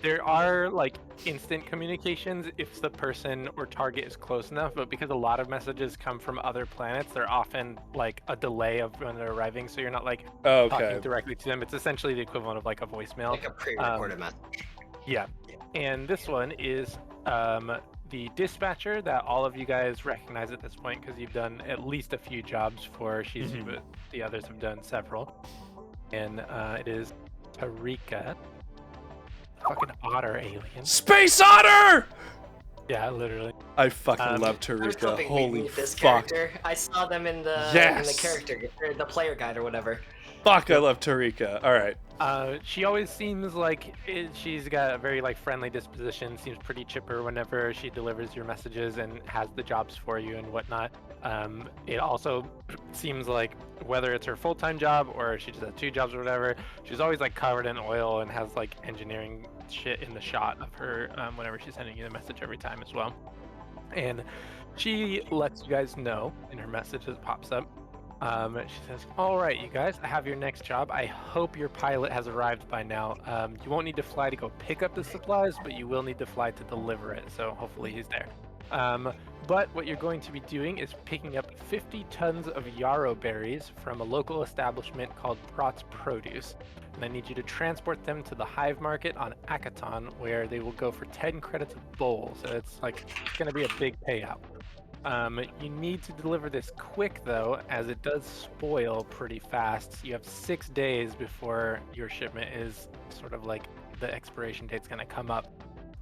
there are like instant communications if the person or target is close enough, but because a lot of messages come from other planets, they're often like a delay of when they're arriving, so you're not like Okay. talking directly to them. It's essentially the equivalent of like a voicemail. Like a pre-recorded message. Yeah. And this one is the dispatcher that all of you guys recognize at this point because you've done at least a few jobs for. Mhm. But the others have done several. And it is Tarika. Fucking otter alien. Space Otter! Yeah, literally. I fucking love I was Tarika. hoping we'd Holy meet this fuck. character. I saw them in the Yes! character or the player guide or whatever. Fuck, I love Tarika. Alright. She always seems like she's got a very like friendly disposition. Seems pretty chipper whenever she delivers your messages and has the jobs for you and whatnot. It also seems like whether it's her full-time job or she just has two jobs or whatever, she's always like covered in oil and has like engineering shit in the shot of her whenever she's sending you the message every time as well. And she lets you guys know in her message as it pops up. She says, all right, you guys, I have your next job. I hope your pilot has arrived by now. You won't need to fly to go pick up the supplies, but you will need to fly to deliver it. So hopefully he's there. But what you're going to be doing is picking up 50 tons of yarrow berries from a local establishment called Prot's Produce. And I need you to transport them to the hive market on Akaton, where they will go for 10 credits a bowl. So it's going to be a big payout. You need to deliver this quick though, as it does spoil pretty fast. You have 6 days before your shipment is sort of like the expiration date's going to come up.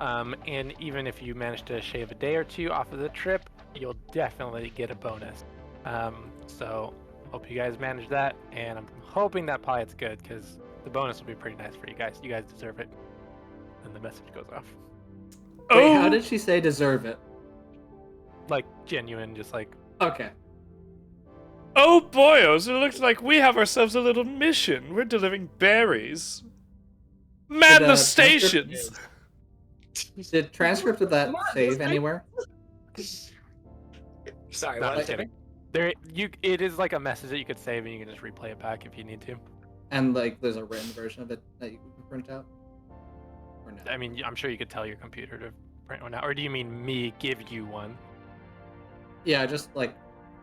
And even if you manage to shave a day or two off of the trip, you'll definitely get a bonus. So hope you guys manage that, and I'm hoping that pilot's good because the bonus will be pretty nice for you guys. You guys deserve it. And the message goes off. Wait, Oh! how did she say deserve it? Like genuine, just like Okay. Oh boyos, it looks like we have ourselves a little mission. We're delivering berries. Man Did, the transcript- stations! Did transcript of that save anywhere? Sorry, Not what? kidding. It is like a message that you could save and you can just replay it back if you need to. And like, there's a written version of it that you can print out? Or no? I mean, I'm sure you could tell your computer to print one out. Or do you mean me give you one? Yeah, just like,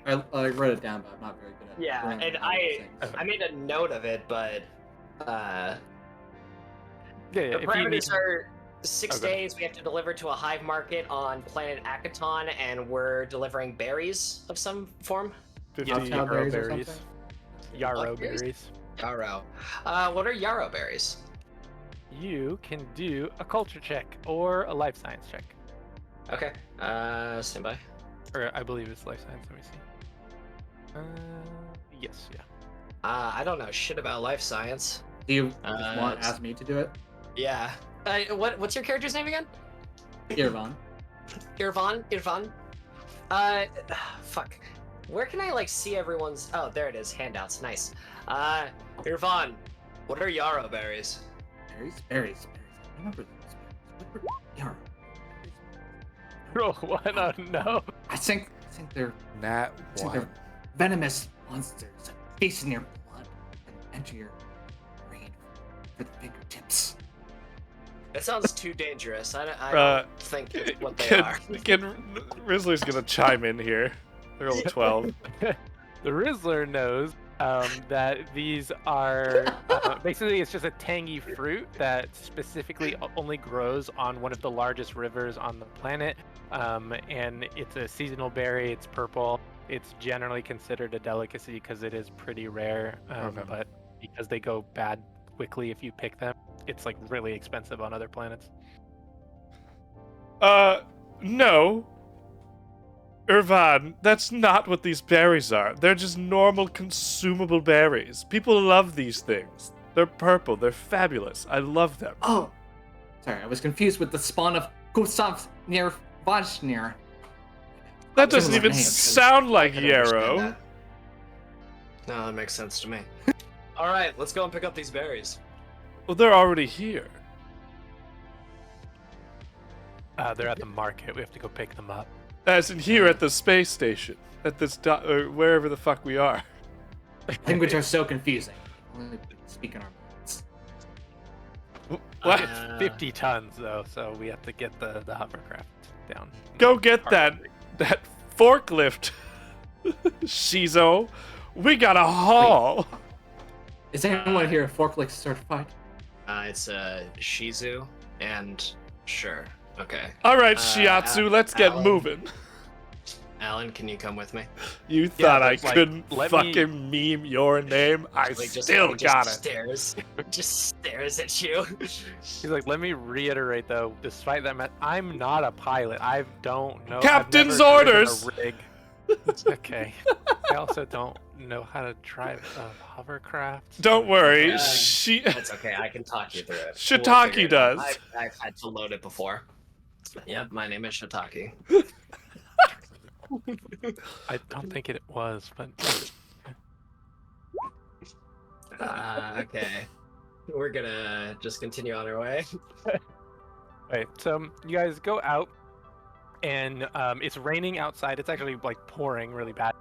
I wrote it down, but I'm not very good at Yeah, remembering and all these things. I made a note of it, but Yeah, the if you need, parameters are 6 Okay. days. We have to deliver to a hive market on planet Akaton, and we're delivering berries of some form. 50 Uptown yarrow berries or berries. something? Yarrow Berries? berries. Yarrow. What are yarrow berries? You can do a culture check or a life science check. Okay. Stand by. Or I believe it's life science. Let me see. Yes, yeah. I don't know shit about life science. Do you just want ask me to do it? Yeah. What's your character's name again? Irvan. Irvan. Fuck. Where can I like see everyone's? Oh, there it is. Handouts. Nice. Irvan, what are yarrow berries? Berries. I remember those. What were yarrow? Roll one. Oh no. I think think they're Nat I think 1. they're venomous monsters that feast on your blood and enter your brain for the fingertips. That sounds too dangerous. I Uh, don't think it's what they Can, are. Rizzler's gonna chime in here. Roll a 12. The Rizzler knows that these are basically it's just a tangy fruit that specifically only grows on one of the largest rivers on the planet, and it's a seasonal berry. It's purple. It's generally considered a delicacy because it is pretty rare, Okay. but because they go bad quickly if you pick them, it's like really expensive on other planets. No. Irvan, that's not what these berries are. They're just normal consumable berries. People love these things. They're purple. They're fabulous. I love them. Oh, sorry, I was confused with the spawn of Gustav near Vajnir. That doesn't Similar even name. sound like I can understand yarrow. that. No, that makes sense to me. All right, let's go and pick up these berries. Well, they're already here. They're at the market. We have to go pick them up. As in here at the space station. At this or wherever the fuck we are. Language are so confusing. Only speak in our minds. What? It's 50 tons though, so we have to get the hovercraft down. Go get that forklift, Shizo. We got a haul. Is anyone here forklift certified? It's Shizu, and sure, okay. All right, Shiatsu, let's get Alan. moving. Alan, can you come with me? You thought I but, like, couldn't let me- fucking meme your name? I Like, still he got just it. just stares at you. He's like, let me reiterate though, despite that, I'm not a pilot. I don't know. Captain's I've never driven orders! a rig. Okay. I also don't know how to drive a hovercraft. Don't worry, Yeah. she That's okay. I can talk you through it. Shiitake We'll figure it out. does. I've had to load it before. Yep, my name is Shiitake. I don't think it was, but Okay. We're gonna just continue on our way. right. So you guys go out, and it's raining outside. It's actually like pouring really bad.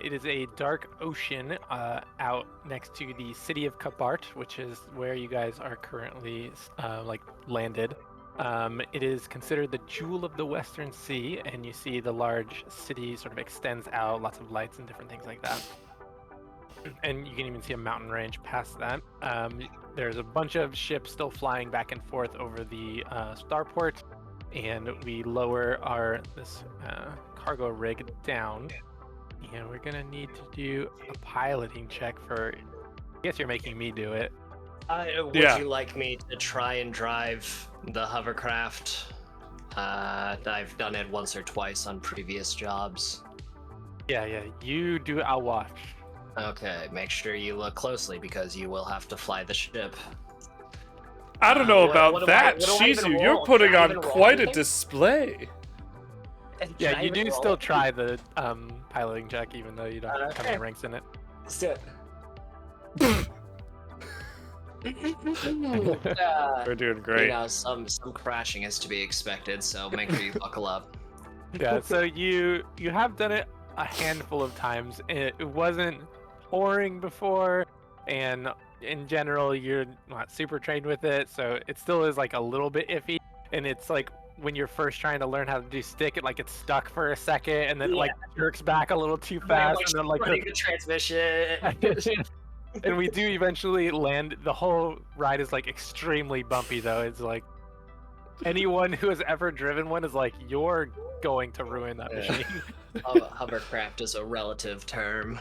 It is a dark ocean out next to the city of Kabart, which is where you guys are currently like landed. It is considered the jewel of the Western Sea, and you see the large city sort of extends out, lots of lights and different things like that. And you can even see a mountain range past that. There's a bunch of ships still flying back and forth over the starport, and we lower this cargo rig down. And we're gonna need to do a piloting check for. I guess you're making me do it. Would Yeah. you like me to try and drive the hovercraft? I've done it once or twice on previous jobs. Yeah. You do it. I'll watch. Okay, make sure you look closely because you will have to fly the ship. I don't know what- about what do I- that, what do I even Shizu. You're roll? putting Can I on even roll quite a anything? display. Yeah, Can I you even do roll still it? try the piloting check, even though you don't have Okay. any ranks in it. Let's do it. We're doing You great. know, some crashing is to be expected, so make sure you buckle up. Yeah, so you have done it a handful of times. It wasn't pouring before, and in general, you're not super trained with it, so it still is like a little bit iffy. And it's like when you're first trying to learn how to do stick, it like gets stuck for a second, and then it, like jerks back a little too fast, and then like running the transmission. and we do eventually land. The whole ride is like extremely bumpy though. It's like anyone who has ever driven one is like, you're going to ruin that Yeah. machine. Hovercraft is a relative term.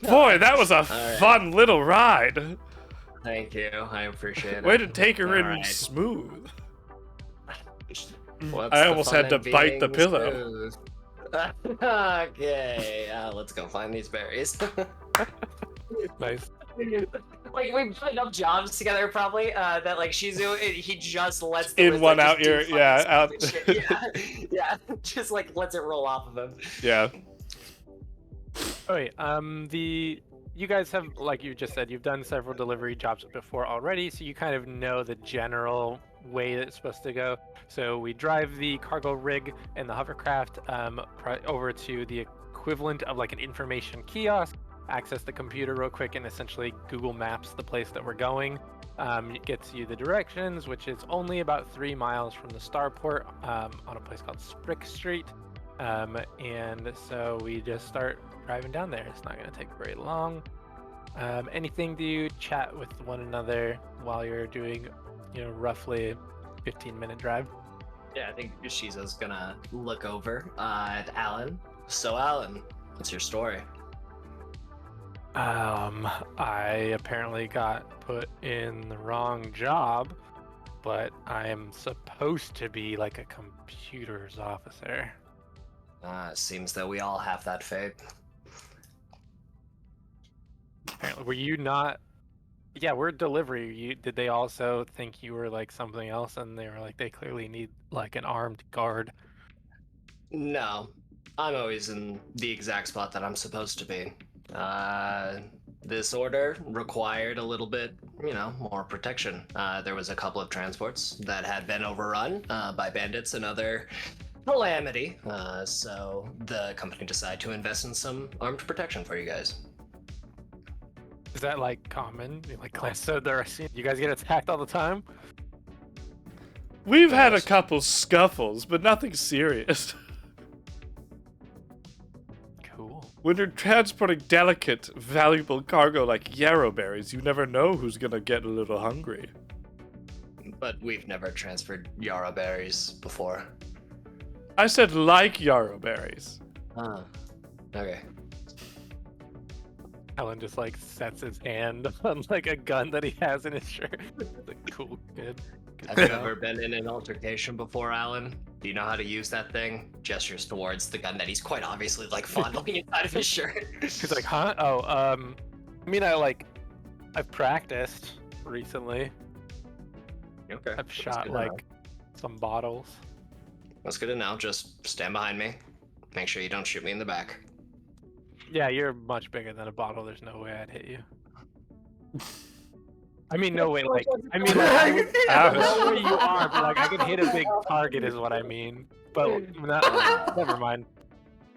Boy, that was a right. fun little ride. Thank you, I appreciate it. Way to take her in Alright. smooth. What's I the almost fun had to in bite the being pillow. smooth? Okay, let's go find these berries. Nice. Like we put enough jobs together, probably. That like Shizu, he just lets the In lizard one just out, do you're- fucking yeah, out. stupid shit. Yeah, just like lets it roll off of him. Yeah. Oh wait, you guys have, like you just said, you've done several delivery jobs before already, so you kind of know the general way that it's supposed to go. So we drive the cargo rig and the hovercraft over to the equivalent of like an information kiosk, access the computer real quick, and essentially Google Maps the place that we're going. It gets you the directions, which is only about 3 miles from the starport on a place called Sprick Street. And so we just start driving down there. It's not going to take very long. Anything to you chat with one another while you're doing, roughly 15-minute drive? Yeah, I think Shiza's gonna look over at Alan. So, Alan, what's your story? I apparently got put in the wrong job, but I am supposed to be like a computers officer. It seems that we all have that fate. Apparently, were you not? Yeah, we're delivery. Did they also think you were like something else, and they were like, they clearly need like an armed guard? No, I'm always in the exact spot that I'm supposed to be. This order required a little bit, more protection. There was a couple of transports that had been overrun by bandits and other calamity, so the company decided to invest in some armed protection for you guys. Is that like common? Like so you guys get attacked all the time? We've had a couple scuffles, but nothing serious. Cool. When you're transporting delicate, valuable cargo like yarrow berries, you never know who's gonna get a little hungry. But we've never transferred yarrow berries before. I said like yarrow berries. Okay. Alan just like sets his hand on like a gun that he has in his shirt. Like, cool, good. Have you ever been in an altercation before, Alan? Do you know how to use that thing? Gestures towards the gun that he's quite obviously like fondling inside of his shirt. He's like, huh? Oh, I mean, I've practiced recently. Okay. I've shot like some bottles. That's good to know. Just stand behind me. Make sure you don't shoot me in the back. Yeah, you're much bigger than a bottle. There's no way I'd hit you. I mean, no way. Like, I mean, like, I know where you are, but like, I could hit a big target, is what I mean. But never mind.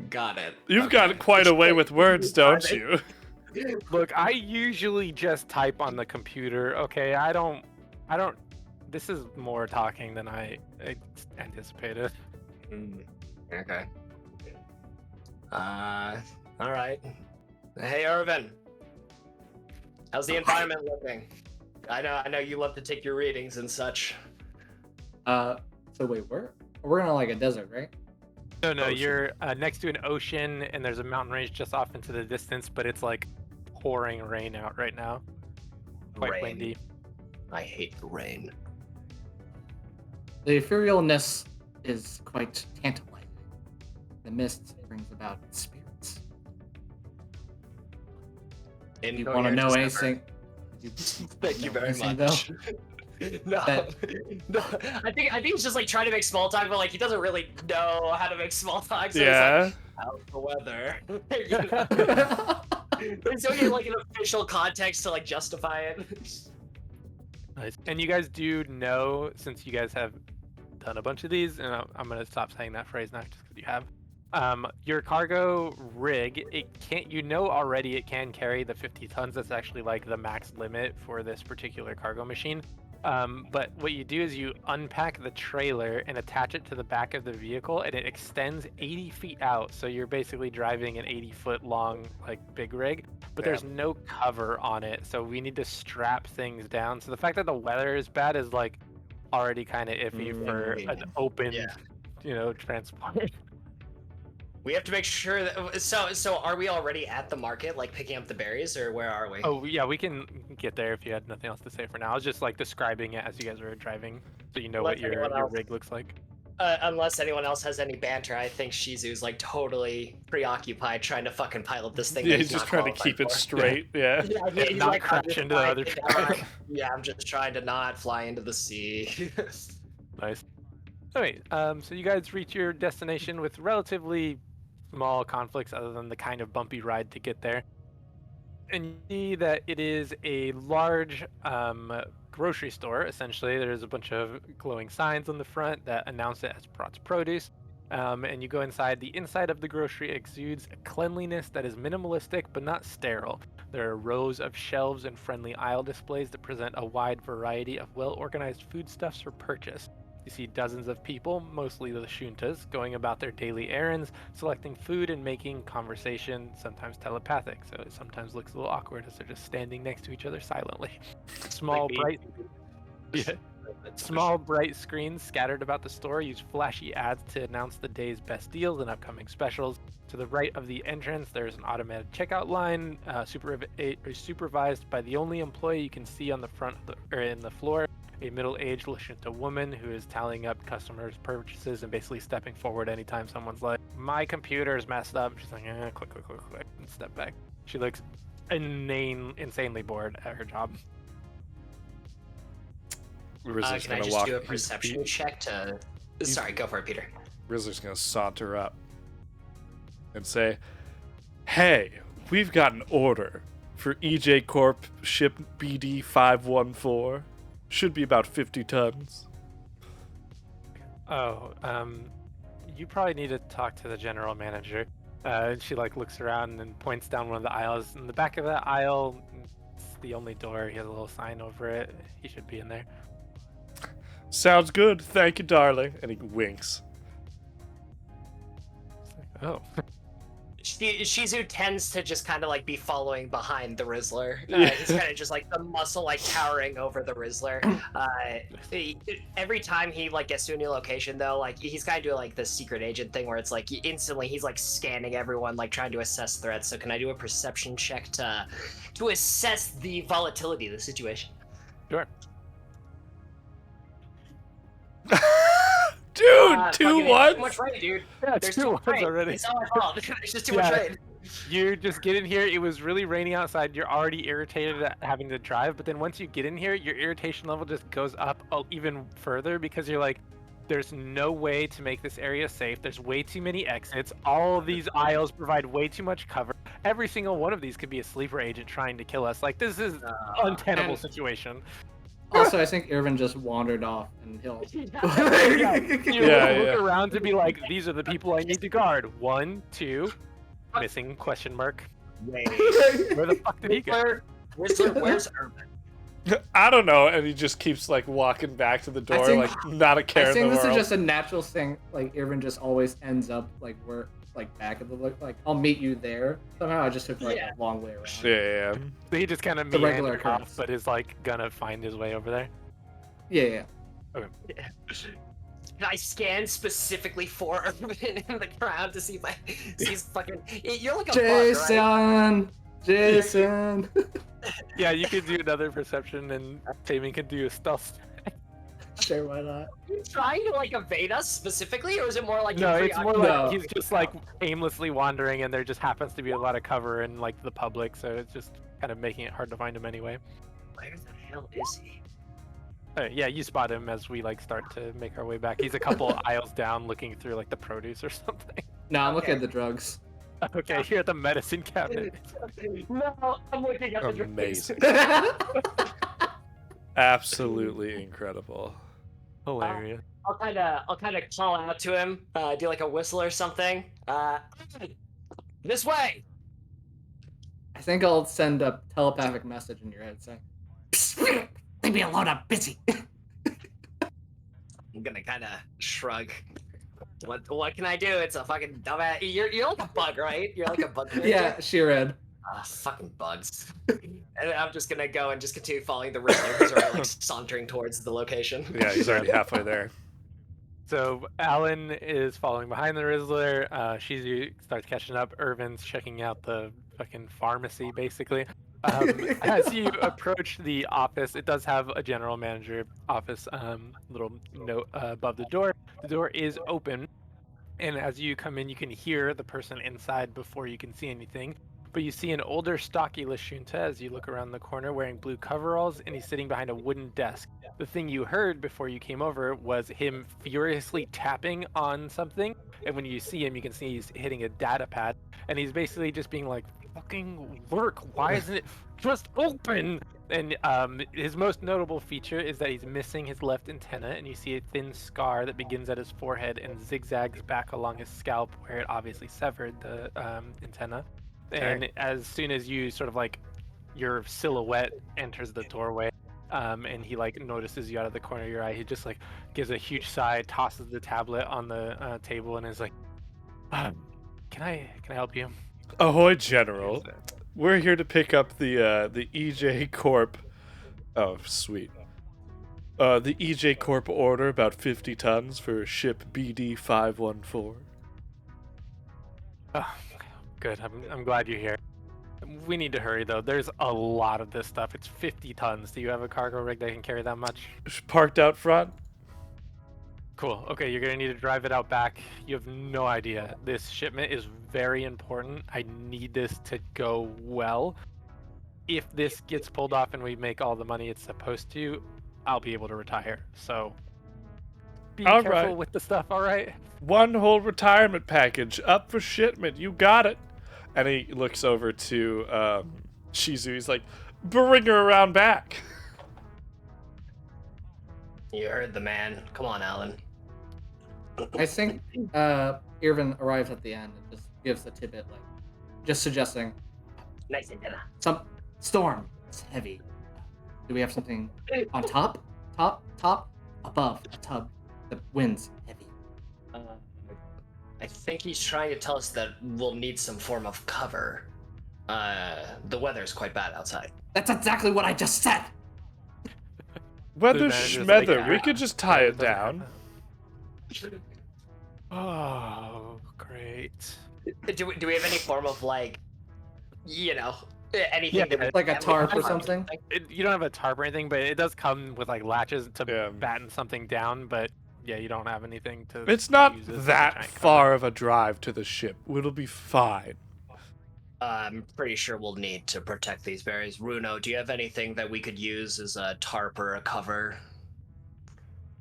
Got it. You've got quite a way with words, don't you? Look, I usually just type on the computer. Okay, I don't. This is more talking than I anticipated. Okay. All right. Hey, Irvin. How's the environment looking? I know you love to take your readings and such. So wait, we're in like a desert, right? No, Ocean. you're next to an ocean, and there's a mountain range just off into the distance, but it's like pouring rain out right now. Quite Rain. windy. I hate the rain. The etherealness is quite tantalizing. The mist brings about spirits. You want to know anything? Thank you very anything, much. No, That- no. I think he's just like trying to make small talk, but like he doesn't really know how to make small talk. So Yeah. he's like, how's the weather? So you need like an official context to like justify it. Nice. And you guys do know, since you guys have done a bunch of these, and I'm gonna stop saying that phrase now just because you have. Your cargo rig, already it can carry the 50 tons. That's actually like the max limit for this particular cargo machine. But what you do is you unpack the trailer and attach it to the back of the vehicle, and it extends 80 feet out. So you're basically driving an 80-foot long, like, big rig, but there's no cover on it. So we need to strap things down. So the fact that the weather is bad is like already kind of iffy for an open, transport. We have to make sure that. So are we already at the market, like picking up the berries, or where are we? Oh yeah, we can get there if you had nothing else to say for now. I was just like describing it as you guys were driving, so you know what your rig looks like. Unless anyone else has any banter, I think Shizu's like totally preoccupied trying to fucking pilot this thing. Yeah, that he's just not trying to keep it qualified for. straight. Yeah. He's not like, I'm crash just into the trying other to truck. not- Yeah, I'm just trying to not fly into the sea. Nice. Alright, so you guys reach your destination with relatively small conflicts other than the kind of bumpy ride to get there. And you see that it is a large grocery store. Essentially, there's a bunch of glowing signs on the front that announce it as Prot's Produce. And you go inside. The inside of the grocery exudes a cleanliness that is minimalistic but not sterile. There are rows of shelves and friendly aisle displays that present a wide variety of well-organized foodstuffs for purchase. You see dozens of people, mostly the Shuntas, going about their daily errands, selecting food and making conversation, sometimes telepathic, so it sometimes looks a little awkward as they're just standing next to each other silently. Small, bright, yeah, small, bright screens scattered about the store use flashy ads to announce the day's best deals and upcoming specials. To the right of the entrance, there's an automated checkout line, supervised by the only employee you can see on the front of or in the floor, a middle-aged Lashunta woman who is tallying up customers' purchases and basically stepping forward anytime someone's like, "My computer's messed up." She's like, "Quick," and step back. She looks insanely bored at her job. Rizzler's Can I gonna just walk. do a perception check to? Sorry, go for it, Peter. Rizzler's gonna saunter up and say, "Hey, we've got an order for EJ Corp ship BD 514. Should be about 50 tons." Oh, you probably need to talk to the general manager. She like looks around and points down one of the aisles. In the back of that aisle, it's the only door. He has a little sign over it. He should be in there. Sounds good. Thank you, darling. And he winks. Oh. Shizu tends to just kind of like be following behind the Rizzler. He's kind of just like the muscle like towering over the Rizzler. Every time he like gets to a new location though, like he's kind of doing like the secret agent thing where it's like instantly he's like scanning everyone, like trying to assess threats. So can I do a perception check to assess the volatility of the situation? Sure. Dude, 2 Too ones? much rain, dude. Yeah, There's 2 too much ones rain. already. It's not my fault. There's just too much Yeah. rain. You just get in here. It was really raining outside. You're already irritated at having to drive, but then once you get in here, your irritation level just goes up even further because you're like, there's no way to make this area safe. There's way too many exits. All of these aisles provide way too much cover. Every single one of these could be a sleeper agent trying to kill us. Like, this is untenable and- situation. Also, I think Irvin just wandered off, and he'll. You Yeah, look yeah. around to be like, these are the people I need to guard. 1, 2, missing question mark. Wait. Where the fuck did he go? Where's Urban? I don't know. And he just keeps like walking back to the door, think- like not a care I in think the this world. is just a natural thing. Like Irvin just always ends up like we're like back at the like I'll meet you there. Somehow I just took like Yeah. a long way around. Yeah. So he just kind of It's a regular meandered off, occurrence. but is like gonna find his way over there. Yeah. Can I scan specifically for Urban in the crowd to see if I see his fucking? You're like a bug, right? Jason. Yeah, you could do another perception, and Taming can do a stealth. Sure, why not? Are you trying to like evade us specifically, or is it more like No, you're it's more like No. he's just like aimlessly wandering, and there just happens to be a lot of cover in like the public, so it's just kind of making it hard to find him anyway. Where the hell is he? Yeah, you spot him as we like start to make our way back. He's a couple aisles down, looking through like the produce or something. No, I'm looking Okay. at the drugs. Okay, here at the medicine cabinet. No, I'm looking at the drinks. Amazing. Absolutely incredible. Hilarious. I'll kind of call out to him, do like a whistle or something. This way. I think I'll send a telepathic message in your head saying, "Psst, leave me alone, I'm busy." I'm gonna kind of shrug. What can I do? It's a fucking dumbass. You're like a bug, right? You're like a bug. Yeah, Sheeran. Fucking bugs. And I'm just gonna go and just continue following the Riddler, who's already like sauntering towards the location. Yeah, he's already halfway there. So Alan is following behind the Rizzler. Shizu starts catching up. Irvin's checking out the fucking pharmacy, basically. As you approach the office, it does have a general manager office little note above the door. The door is open, and as you come in, you can hear the person inside before you can see anything. But you see an older, stocky Lashunta as you look around the corner wearing blue coveralls, and he's sitting behind a wooden desk. The thing you heard before you came over was him furiously tapping on something, and when you see him, you can see he's hitting a data pad, and he's basically just being like, fucking work? Why isn't it just open? And his most notable feature is that he's missing his left antenna, and you see a thin scar that begins at his forehead and zigzags back along his scalp, where it obviously severed the antenna. And as soon as you sort of like your silhouette enters the doorway, and he like notices you out of the corner of your eye, he just like gives a huge sigh, tosses the tablet on the table, and is like, "Can I help you?" Ahoy, General. We're here to pick up the EJ Corp. Oh, sweet. The EJ Corp order about 50 tons for ship BD 514. Oh, good. I'm glad you're here. We need to hurry though. There's a lot of this stuff. It's 50 tons. Do you have a cargo rig that can carry that much? Parked out front. Cool. Okay, you're gonna need to drive it out back. You have no idea. This shipment is very important. I need this to go well. If this gets pulled off and we make all the money it's supposed to, I'll be able to retire. So be All careful right. with the stuff, all right? One whole retirement package up for shipment. You got it. And he looks over to Shizu. He's like, bring her around back. You heard the man. Come on, Alan. I think Irvin arrives at the end and just gives a tidbit, like, just suggesting Nice antenna. some storm. It's heavy. Do we have something on top? Top? Above a tub. The wind's heavy. I think he's trying to tell us that we'll need some form of cover. The weather's quite bad outside. That's exactly what I just said. Weather manager's like, schmether. We could just tie it down. Oh, great. Do we have any form of like, anything Yeah, that we like a that we tarp or have? something? You don't have a tarp or anything, but it does come with like latches to Yeah. batten something down. But yeah, you don't have anything to. It's not use as a that giant cover. far of a drive to the ship. It'll be fine. I'm pretty sure we'll need to protect these berries. Runo, do you have anything that we could use as a tarp or a cover?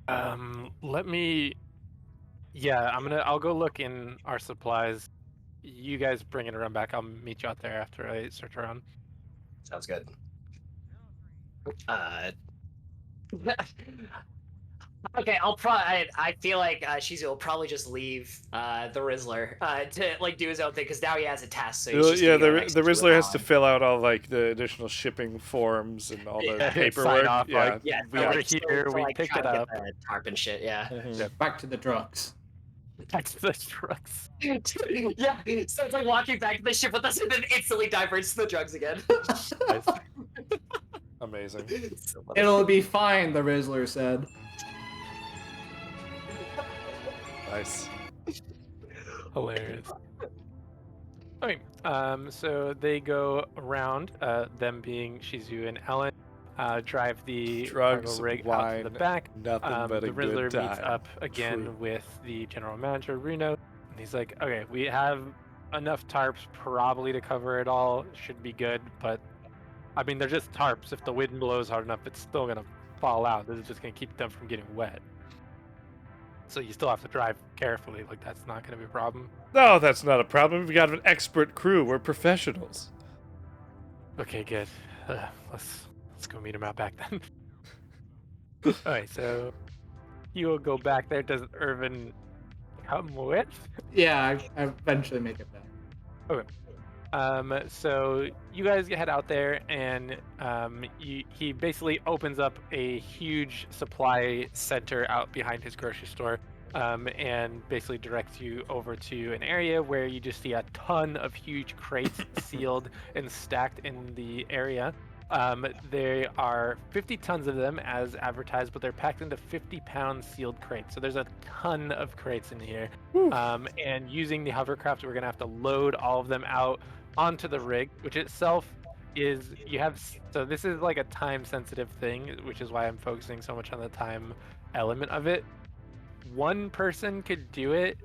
Let me. Yeah, I'll go look in our supplies. You guys bring it around back. I'll meet you out there after I search around. Sounds good. Okay, I feel like Shizu will probably just leave the Rizzler to like do his own thing because now he has a task. So he's just Yeah, gonna go the next to Rizzler has to Alan. fill out all like the additional shipping forms and all the Yeah, paperwork. sign off, Yeah. like, Yeah, we so, were like, here, we picked try it to get up. the tarp and shit. Yeah. Mhm. Back to the drugs. Back to the trucks. Yeah, so it's like walking back to the ship with us and then instantly diverts to the drugs again. Nice. Amazing. So funny. It'll be fine, the Rizzler said. Nice. Hilarious. Okay, so they go around, them being Shizu and Ellen, drive the Drugs, cargo rig out wine, to the back. nothing but The a Rizzler good meets time. up again True. with the general manager, Runo, and he's like, okay, we have enough tarps probably to cover it all. Should be good, but I mean, they're just tarps. If the wind blows hard enough, it's still going to fall out. This is just going to keep them from getting wet. So you still have to drive carefully. Like, that's not going to be a problem. No, that's not a problem. We've got an expert crew. We're professionals. Okay, good. Let's go meet him out back then. All right, so you will go back there. Does Irvin come with? Yeah, I eventually make it back. So you guys head out there, and he basically opens up a huge supply center out behind his grocery store, and basically directs you over to an area where you just see a ton of huge crates sealed and stacked in the area. There are 50 tons of them as advertised, but they're packed into 50-pound sealed crates. So there's a ton of crates in here. And using the hovercraft, we're going to have to load all of them out onto the rig, which itself is, so this is like a time sensitive thing, which is why I'm focusing so much on the time element of it. One person could do it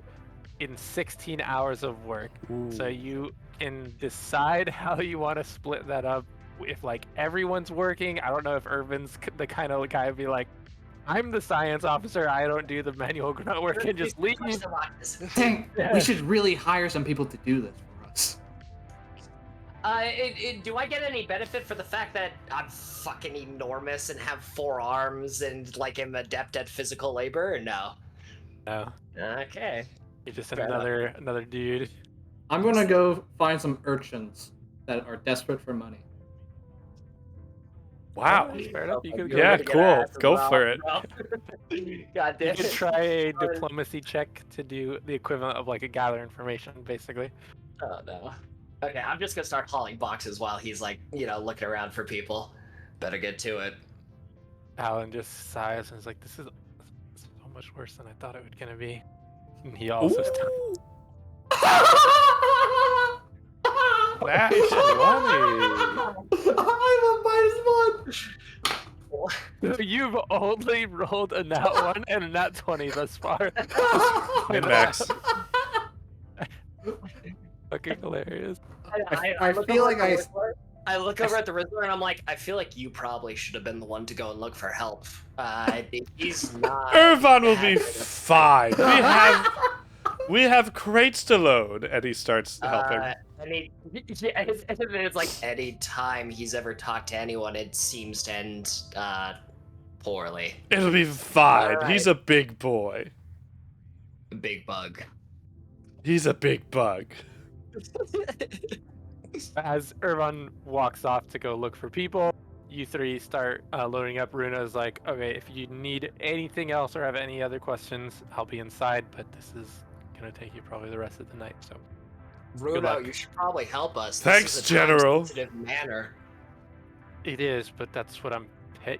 in 16 hours of work. So you can decide how you want to split that up. If like everyone's working, I don't know if Irvin's the kind of guy would be like, I'm the science officer, I don't do the manual grunt work, and just leave me. Dang, we should really hire some people to do this for us. Do I get any benefit for the fact that I'm fucking enormous and have 4 arms and like am adept at physical labor? Or no. No, Okay. you're just Fair enough. another dude. I'm gonna go find some urchins that are desperate for money. Wow. Alright, fair enough. You could go. Yeah, Get cool. ass as Go well, for it. bro. God You damn could it. try a diplomacy check to do the equivalent of like a gather information, basically. Oh no. Okay, I'm just gonna start hauling boxes while he's like, looking around for people. Better get to it. Alan just sighs and is like, "This is so much worse than I thought it was gonna be." And he also Ooh, I'm Nat 20. a So you've only rolled a nat 1 and a nat 20 thus far. Min-max. Fucking hilarious. I look feel over like at the Rizzler- I look over at the Rizzler and I'm like, I feel like you probably should have been the one to go and look for help. He's not. Irvine will be that- fine. We have crates to load, and he starts helping. And it's like any time he's ever talked to anyone, it seems to end poorly. It'll be fine. Alright. He's a big boy. Big bug. He's a big bug. As Irvine walks off to go look for people, you three start loading up. Runa's like, "Okay, if you need anything else or have any other questions, I'll be inside, but this is gonna take you probably the rest of the night, so." Bruno, luck. you should probably help us. Thanks, this is a General. time-sensitive manner. It is, but that's what I'm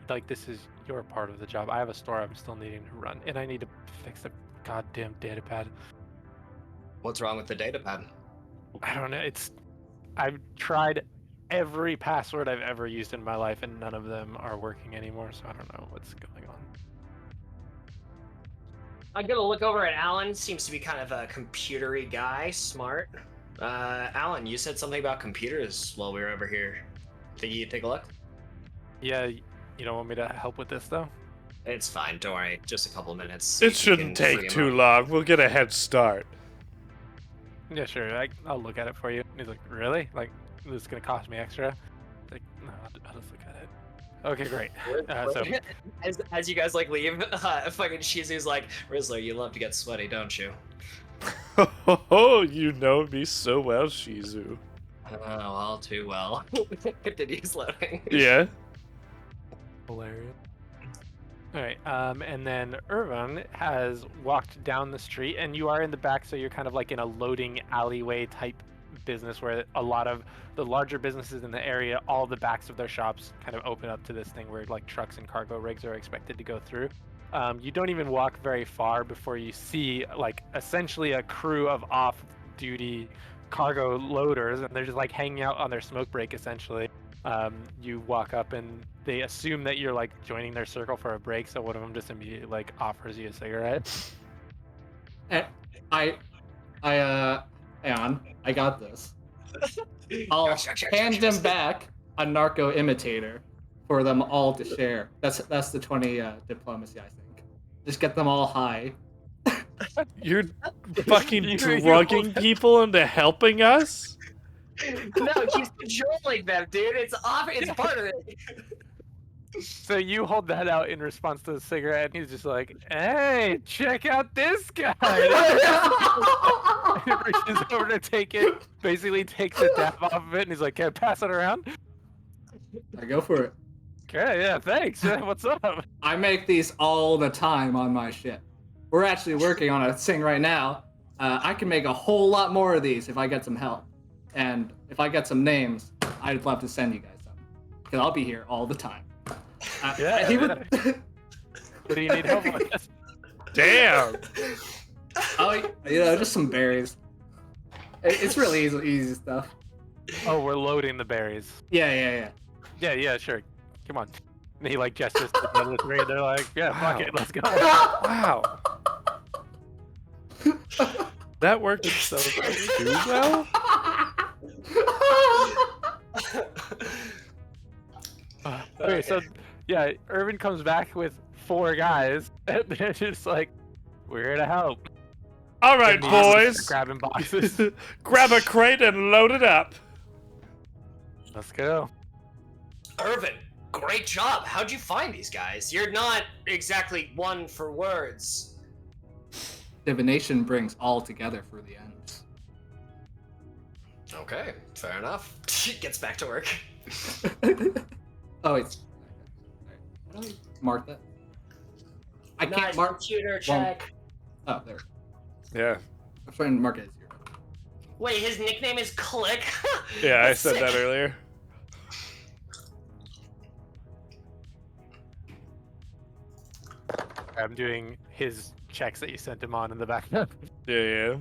like. This is your part of the job. I have a store I'm still needing to run, and I need to fix the goddamn data pad. What's wrong with the data pad? I don't know. I've tried every password I've ever used in my life, and none of them are working anymore. So I don't know what's going on. I'm gonna look over at Alan. Seems to be kind of a computery guy, smart. Alan, you said something about computers while we were over here. Think you take a look? Yeah, you don't want me to help with this though? It's fine. Don't worry. Just a couple minutes. It See if you shouldn't can free take him too up. long. We'll get a head start. Yeah, sure. I'll look at it for you. And he's like, "Really? Like, this is gonna cost me extra?" Like, no, I'll just look at it. Okay, great. So as you guys like leave, fucking Shizu's like, Rizzler, you love to get sweaty, don't you? Oh, you know me so well, Shizu. Oh, all too well. Continues loading. Yeah. hilarious. All right, and then Irvin has walked down the street, and you are in the back, so you're kind of like in a loading alleyway type business where a lot of the larger businesses in the area, all the backs of their shops kind of open up to this thing where like trucks and cargo rigs are expected to go through. You don't even walk very far before you see like essentially a crew of off-duty cargo loaders, and they're just like hanging out on their smoke break essentially. You walk up and they assume that you're like joining their circle for a break, so one of them just immediately like offers you a cigarette. hang on, I got this. I'll hand them back a narco imitator for them all to share. That's the 20 diplomacy, I think. Just get them all high. You're fucking drugging people into helping us? No, he's controlling them, dude. It's part of it. So you hold that out in response to the cigarette, and he's just like, "Hey, check out this guy!" He reaches over to take it, basically takes the dab off of it, and he's like, "Can I pass it around?" I go for it. Okay, yeah, thanks. What's up? I make these all the time on my ship. We're actually working on a thing right now. I can make a whole lot more of these if I get some help. And if I get some names, I'd love to send you guys some. Because I'll be here all the time. Yeah, he would. What do you need help with? Damn. Oh, just some berries. It's really easy stuff. Oh, we're loading the berries. Yeah. Yeah, sure. Come on. And he like gestures to the other three, and they're like, "Yeah, fuck it, let's go." Wow. That worked so too well. Okay, so yeah, Irvin comes back with 4 guys, and they're just like, "We're here to help." All right, And they just boys. start grabbing boxes. Grab a crate and load it up. Let's go. Irvin, great job. How'd you find these guys? You're not exactly one for words. Divination brings all together for the ends. Okay, fair enough. Gets back to work. Oh, wait. How do I mark that? I can't Nice mark. computer Wrong. check. Oh, there. Yeah. I'm trying to mark it as 0. Wait, his nickname is Click? Yeah, I That's said sick. that earlier. I'm doing his checks that you sent him on in the backup. Yeah.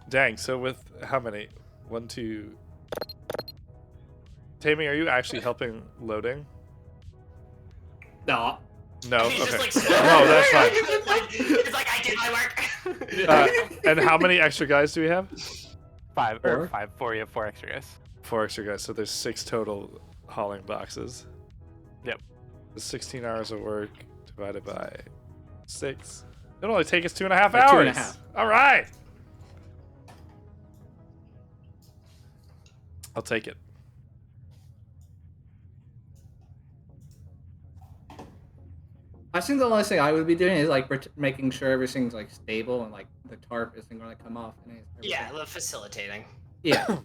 Dang, so with how many? 1, 2. Taming, are you actually helping loading? No. No? He's Okay. just like, Oh, that's fine. It's like, I did my work. And how many extra guys do we have? 5 4? or 5 for you, 4 extra guys. 4 extra guys, so there's 6 total hauling boxes. Yep. The 16 hours of work divided by 6. It'll only take us 2.5 Like hours. 2.5. All right. I'll take it. I think the only thing I would be doing is like making sure everything's like stable and like the tarp isn't going to come off. And Yeah, the facilitating. Yeah.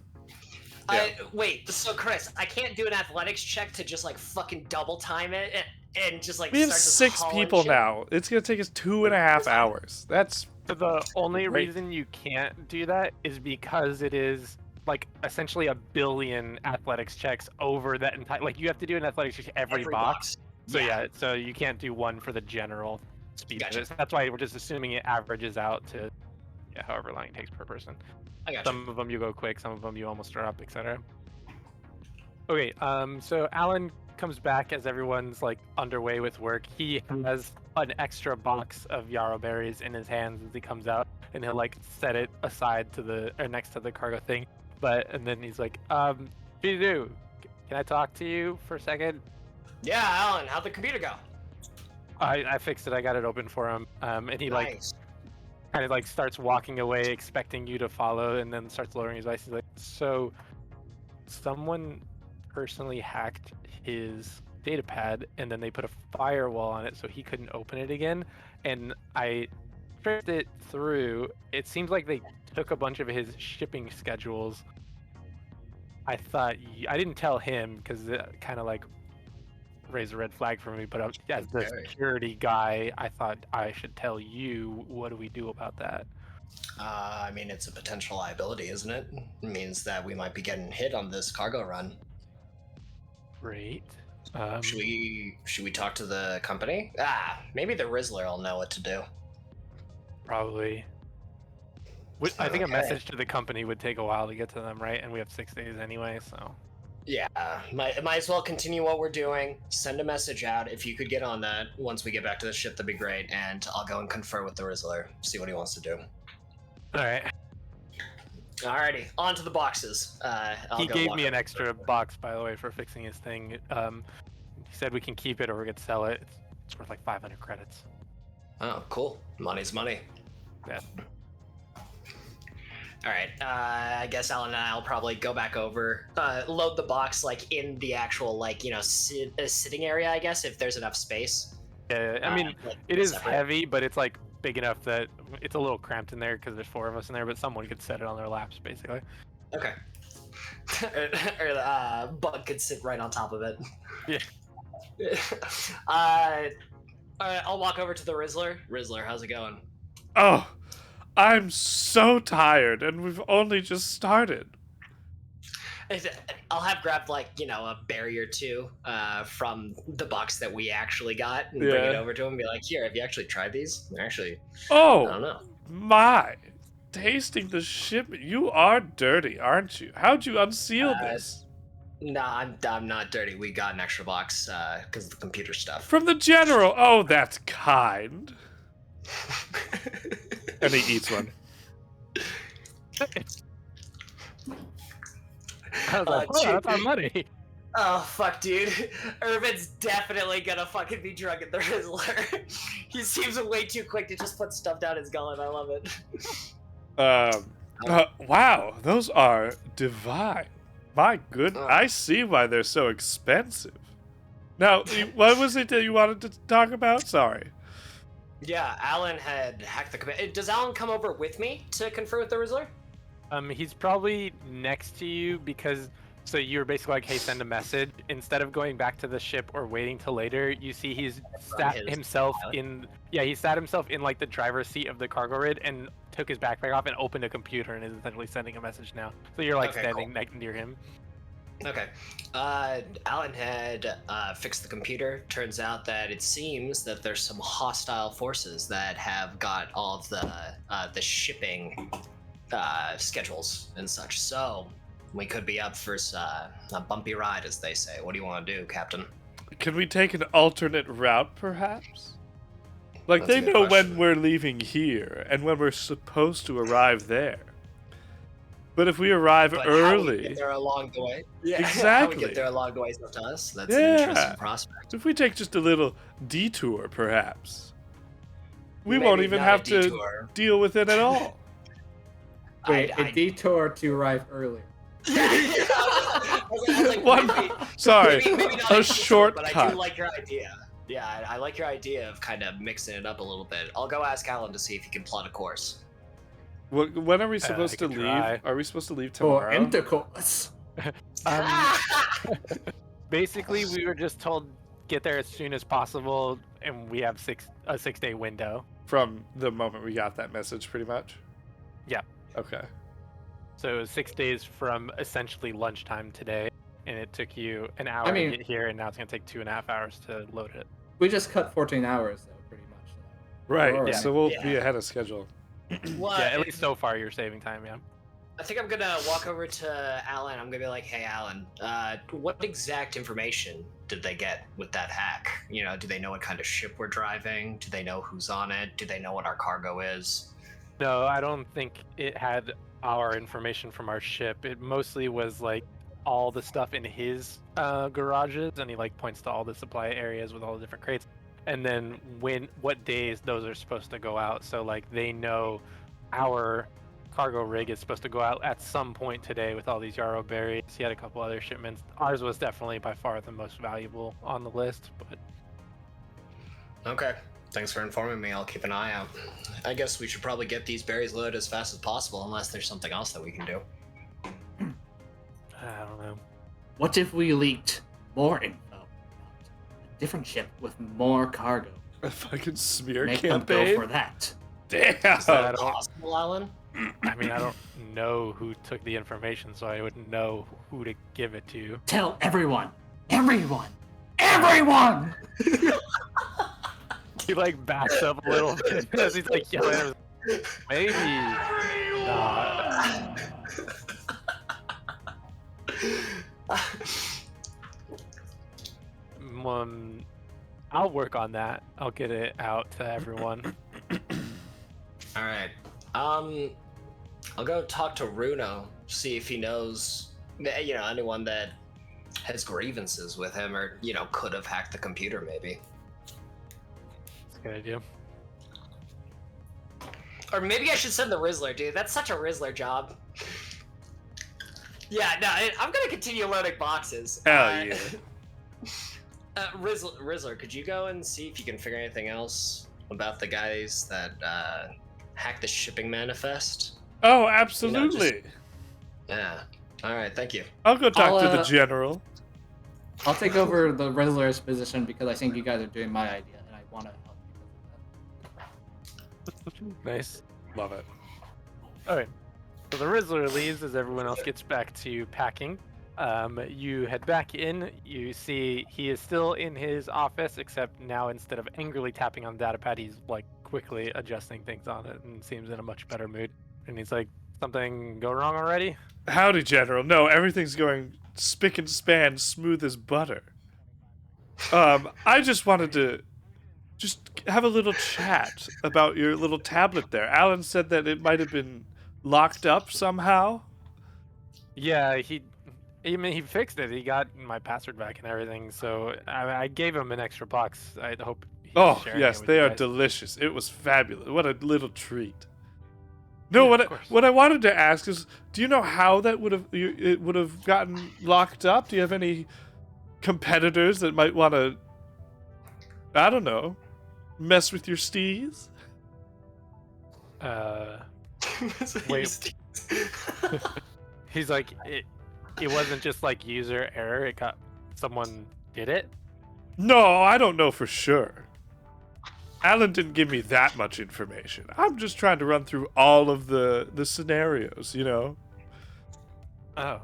Wait, so Chris, I can't do an athletics check to just like fucking double time it and just like We have start just 6 hauling people shit? now. It's gonna take us 2.5 hours. That's So the only Great. reason you can't do that is because it is like essentially 1 billion athletics checks over that entire. Like you have to do an athletics check every box. So yeah, so you can't do one for the general speed. Gotcha. That's why we're just assuming it averages out to however long it takes per person. I got you. Some of them you go quick, some of them you almost are up, etc. Okay, so Alan comes back as everyone's like underway with work. He has an extra box of yarrow berries in his hands as he comes out, and he'll like set it aside to the or next to the cargo thing. And then he's like, Bidu, can I talk to you for a second? Yeah, Alan, how'd the computer go? I fixed it. I got it open for him. And he like Nice. kind of like starts walking away, expecting you to follow, and then starts lowering his voice. He's like, "So, someone personally hacked his data pad, and then they put a firewall on it so he couldn't open it again. And I tripped it through. It seems like they took a bunch of his shipping schedules. I thought I didn't tell him because it kind of like raised a red flag for me. But as the Okay. security guy, I thought I should tell you. What do we do about that?" I mean, it's a potential liability, isn't it? It means that we might be getting hit on this cargo run. Great. Should we talk to the company? Maybe the Rizzler will know what to do. Probably. I think a Okay. message to the company would take a while to get to them, right? And we have 6 days anyway, so. Yeah, might as well continue what we're doing. Send a message out. If you could get on that once we get back to the ship, that'd be great. And I'll go and confer with the Rizzler, see what he wants to do. All right. Alrighty, on to the boxes. He gave me an extra box, by the way, for fixing his thing. He said we can keep it or we could sell it. It's worth like 500 credits. Oh, cool. Money's money. Yeah. All right. I guess Alan and I'll probably go back over, load the box like in the actual like sitting area. I guess if there's enough space. Yeah, I mean, like, it is separate. heavy, but it's like big enough that it's a little cramped in there because there's 4 of us in there, but someone could set it on their laps, basically. Okay. or Bug could sit right on top of it. Yeah. Alright, I'll walk over to the Rizzler. Rizzler, how's it going? Oh, I'm so tired, and we've only just started. I'll have grabbed like a berry or two from the box that we actually got and bring it Yeah. over to him and be like, here, have you actually tried these? Actually, I Oh, don't know. my. Tasting the shipment. You are dirty, aren't you? How'd you unseal this? Nah, I'm not dirty. We got an extra box because of the computer stuff. From the general. Oh, that's kind. And he eats one. I was like, oh, that's our money. Oh, fuck, dude. Irvin's definitely gonna fucking be drunk at the Rizzler. He seems way too quick to just put stuff down his gullet. I love it. Wow, those are divine. My good, Oh. I see why they're so expensive. Now, what was it that you wanted to talk about? Sorry. Yeah, Alan had hacked the computer. Does Alan come over with me to confer with the Rizzler? He's probably next to you because so you're basically like, hey, send a message. Instead of going back to the ship or waiting till later, you see he's sat his himself pilot? in he sat himself in like the driver's seat of the cargo rig and took his backpack off and opened a computer and is essentially sending a message now. So you're like Okay, standing near him. Okay. Alan had fixed the computer. Turns out that it seems that there's some hostile forces that have got all of the shipping schedules and such. So we could be up for a bumpy ride, as they say. What do you want to do, Captain? Can we take an alternate route, perhaps? Like, That's a they good know question. when we're leaving here and when we're supposed to arrive there. But if we arrive But how we early, get there along the way? Yeah, how we Exactly. get there along the way is up to us. That's an Yeah. interesting prospect. if we take just a little detour, perhaps, we Maybe won't even not a have to detour. deal with it at all. Wait, a detour to arrive earlier. I was like, One- maybe- Sorry, maybe not a detour, But I shortcut. do like your idea. Yeah, I like your idea of kind of mixing it up a little bit. I'll go ask Alan to see if he can plot a course. When are we supposed I to could leave? try. Are we supposed to leave For tomorrow? intercourse. Basically, we were just told get there as soon as possible, and we have a 6-day window. From the moment we got that message, pretty much? Yeah. Okay. So it was 6 days from essentially lunchtime today, and it took you an hour I mean- to get here, and now it's gonna take 2.5 hours to load it. We just cut 14 hours, though, pretty much. Right, Alright. so we'll Yeah. be ahead of schedule. Well, Yeah, at least so far you're saving time, yeah. I think I'm gonna walk over to Alan. I'm gonna be like, "Hey, Alan, what exact information did they get with that hack? You know, do they know what kind of ship we're driving? Do they know who's on it? Do they know what our cargo is?" No, I don't think it had our information from our ship. It mostly was like all the stuff in his garages, and he like points to all the supply areas with all the different crates, and then what days those are supposed to go out. So like they know our cargo rig is supposed to go out at some point today with all these yarrow berries. He had a couple other shipments. Ours was definitely by far the most valuable on the list, but Okay. Thanks for informing me. I'll keep an eye out. I guess we should probably get these berries loaded as fast as possible, unless there's something else that we can do. I don't know. What if we leaked more info about a different ship with more cargo? A fucking smear Make them campaign? go for that. Damn! Is that possible, Alan? I mean, I don't know who took the information, so I wouldn't know who to give it to. Tell everyone. Everyone. Everyone! He like backs up a little bit as he's like yelling. Maybe not. I'll work on that. I'll get it out to everyone. All right. I'll go talk to Runo, see if he knows, you know, anyone that has grievances with him, or you know, could have hacked the computer, maybe. That's a good idea. Or maybe I should send the Rizzler, dude. That's such a Rizzler job. Yeah, no, I'm gonna continue loading boxes. Hell yeah. Rizzler, could you go and see if you can figure anything else about the guys that hacked the shipping manifest? Oh, absolutely. Yeah. All right, thank you. I'll go talk to the I'll, general. I'll take over the Rizzler's position because I think you guys are doing my idea and I want to help you with Nice. Love it. Okay. So the Rizzler leaves as everyone else gets back to packing. You head back in. You see he is still in his office, except now instead of angrily tapping on the data pad, he's like quickly adjusting things on it and seems in a much better mood. And he's like, "Something go wrong already?" Howdy, General. No, everything's going spick and span, smooth as butter. I just wanted to have a little chat about your little tablet there. Alan said that it might have been locked up somehow. Yeah, he fixed it. He got my password back and everything. So I gave him an extra box. I hope. He's Oh, sharing yes, it with they you are guys. delicious. It was fabulous. What a little treat. No, Yeah, of course. what I wanted to ask is, do you know how that it would have gotten locked up? Do you have any competitors that might want to, I don't know, mess with your steez? Wait. He's like, it wasn't just like user error. It got someone did it. No, I don't know for sure. Alan didn't give me that much information. I'm just trying to run through all of the scenarios, you know? Oh,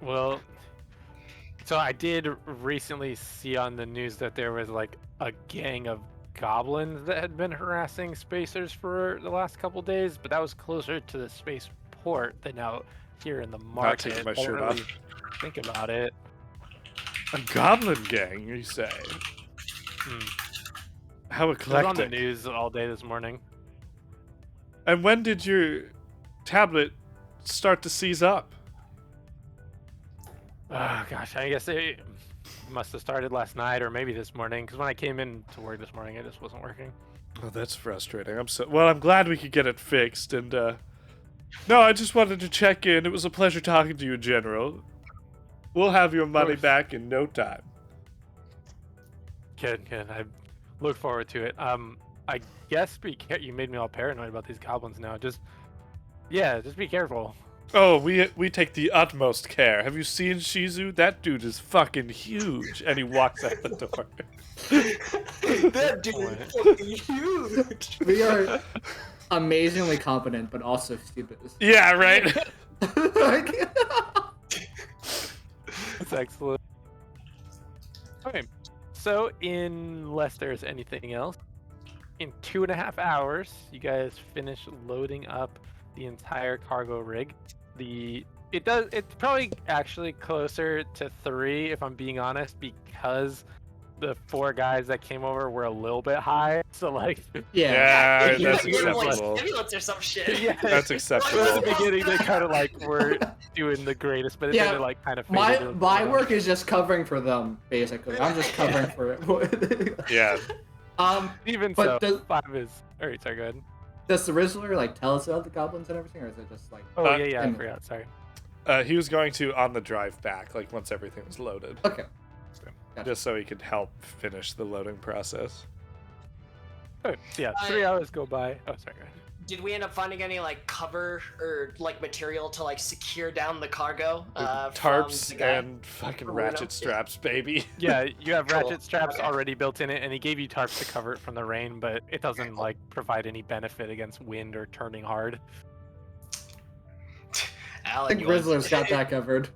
well, so I did recently see on the news that there was like a gang of goblins that had been harassing spacers for the last couple days, but that was closer to the spaceport than out here in the market. taking my I don't shirt really off. think about it. A goblin gang, you say? How It was on the eclectic. news all day this morning. And when did your tablet start to seize up? Oh gosh, I guess it must have started last night or maybe this morning, because when I came in to work this morning, it just wasn't working. Oh, that's frustrating. I'm glad we could get it fixed. And no, I just wanted to check in. It was a pleasure talking to you, General. We'll have your money course. back in no time. Good. I look forward to it. I guess you made me all paranoid about these goblins now. Just be careful. Oh, we take the utmost care. Have you seen Shizu? That dude is fucking huge. And he walks out the door. That dude is fucking huge. We are amazingly competent, but also stupid. Yeah, right? Like- That's excellent. Okay, so unless there's anything else, in 2.5 hours, you guys finish loading up the entire cargo rig. It's probably actually closer to 3 if I'm being honest, because the 4 guys that came over were a little bit high. So like, Yeah, You that's give him, like, acceptable. stimulants or some shit. yeah, That's at the acceptable. beginning they kind of like were doing the greatest, but Yeah, then it like kind of my work is just covering for them, basically. I'm just covering for it. Yeah. Even but so, 5 is. Alright, sorry, go ahead. Does the Rizzler like tell us about the goblins and everything, or is it just like? Oh Uh, yeah, I and- forgot. Sorry. He was going to on the drive back, like once everything was loaded. Okay. Gotcha. Just so he could help finish the loading process. Oh, yeah, 3 hours go by. Oh, sorry. Go ahead. Did we end up finding any like cover or like material to like secure down the cargo? Tarps from the guy? and fucking from ratchet Reno? straps, baby. Yeah, you have Cool. ratchet straps Okay. already built in it, and he gave you tarps to cover it from the rain, but it doesn't like provide any benefit against wind or turning hard. I Alan, think you want- Rizzler's got that covered.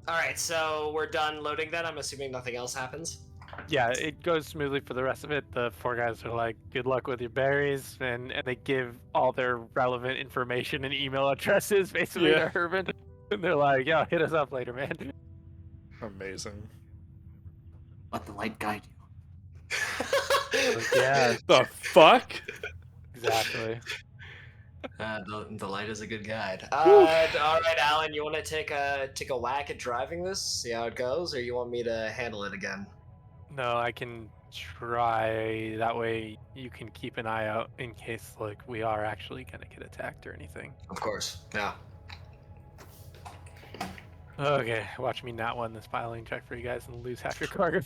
All right, so we're done loading that. I'm assuming nothing else happens. Yeah, it goes smoothly for the rest of it. The 4 guys are like, "Good luck with your berries," and they give all their relevant information and email addresses basically Yeah. to Herman, and they're like, "Yo, hit us up later, man." Amazing. Let the light guide you. Yeah, The fuck? exactly. The light is a good guide. All right, Alan, you want to take a whack at driving this, see how it goes, or you want me to handle it again? No, I can try. That way you can keep an eye out in case like we are actually gonna get attacked or anything. Of course. Yeah. Okay, watch me not win this piloting check for you guys and lose half your cargo.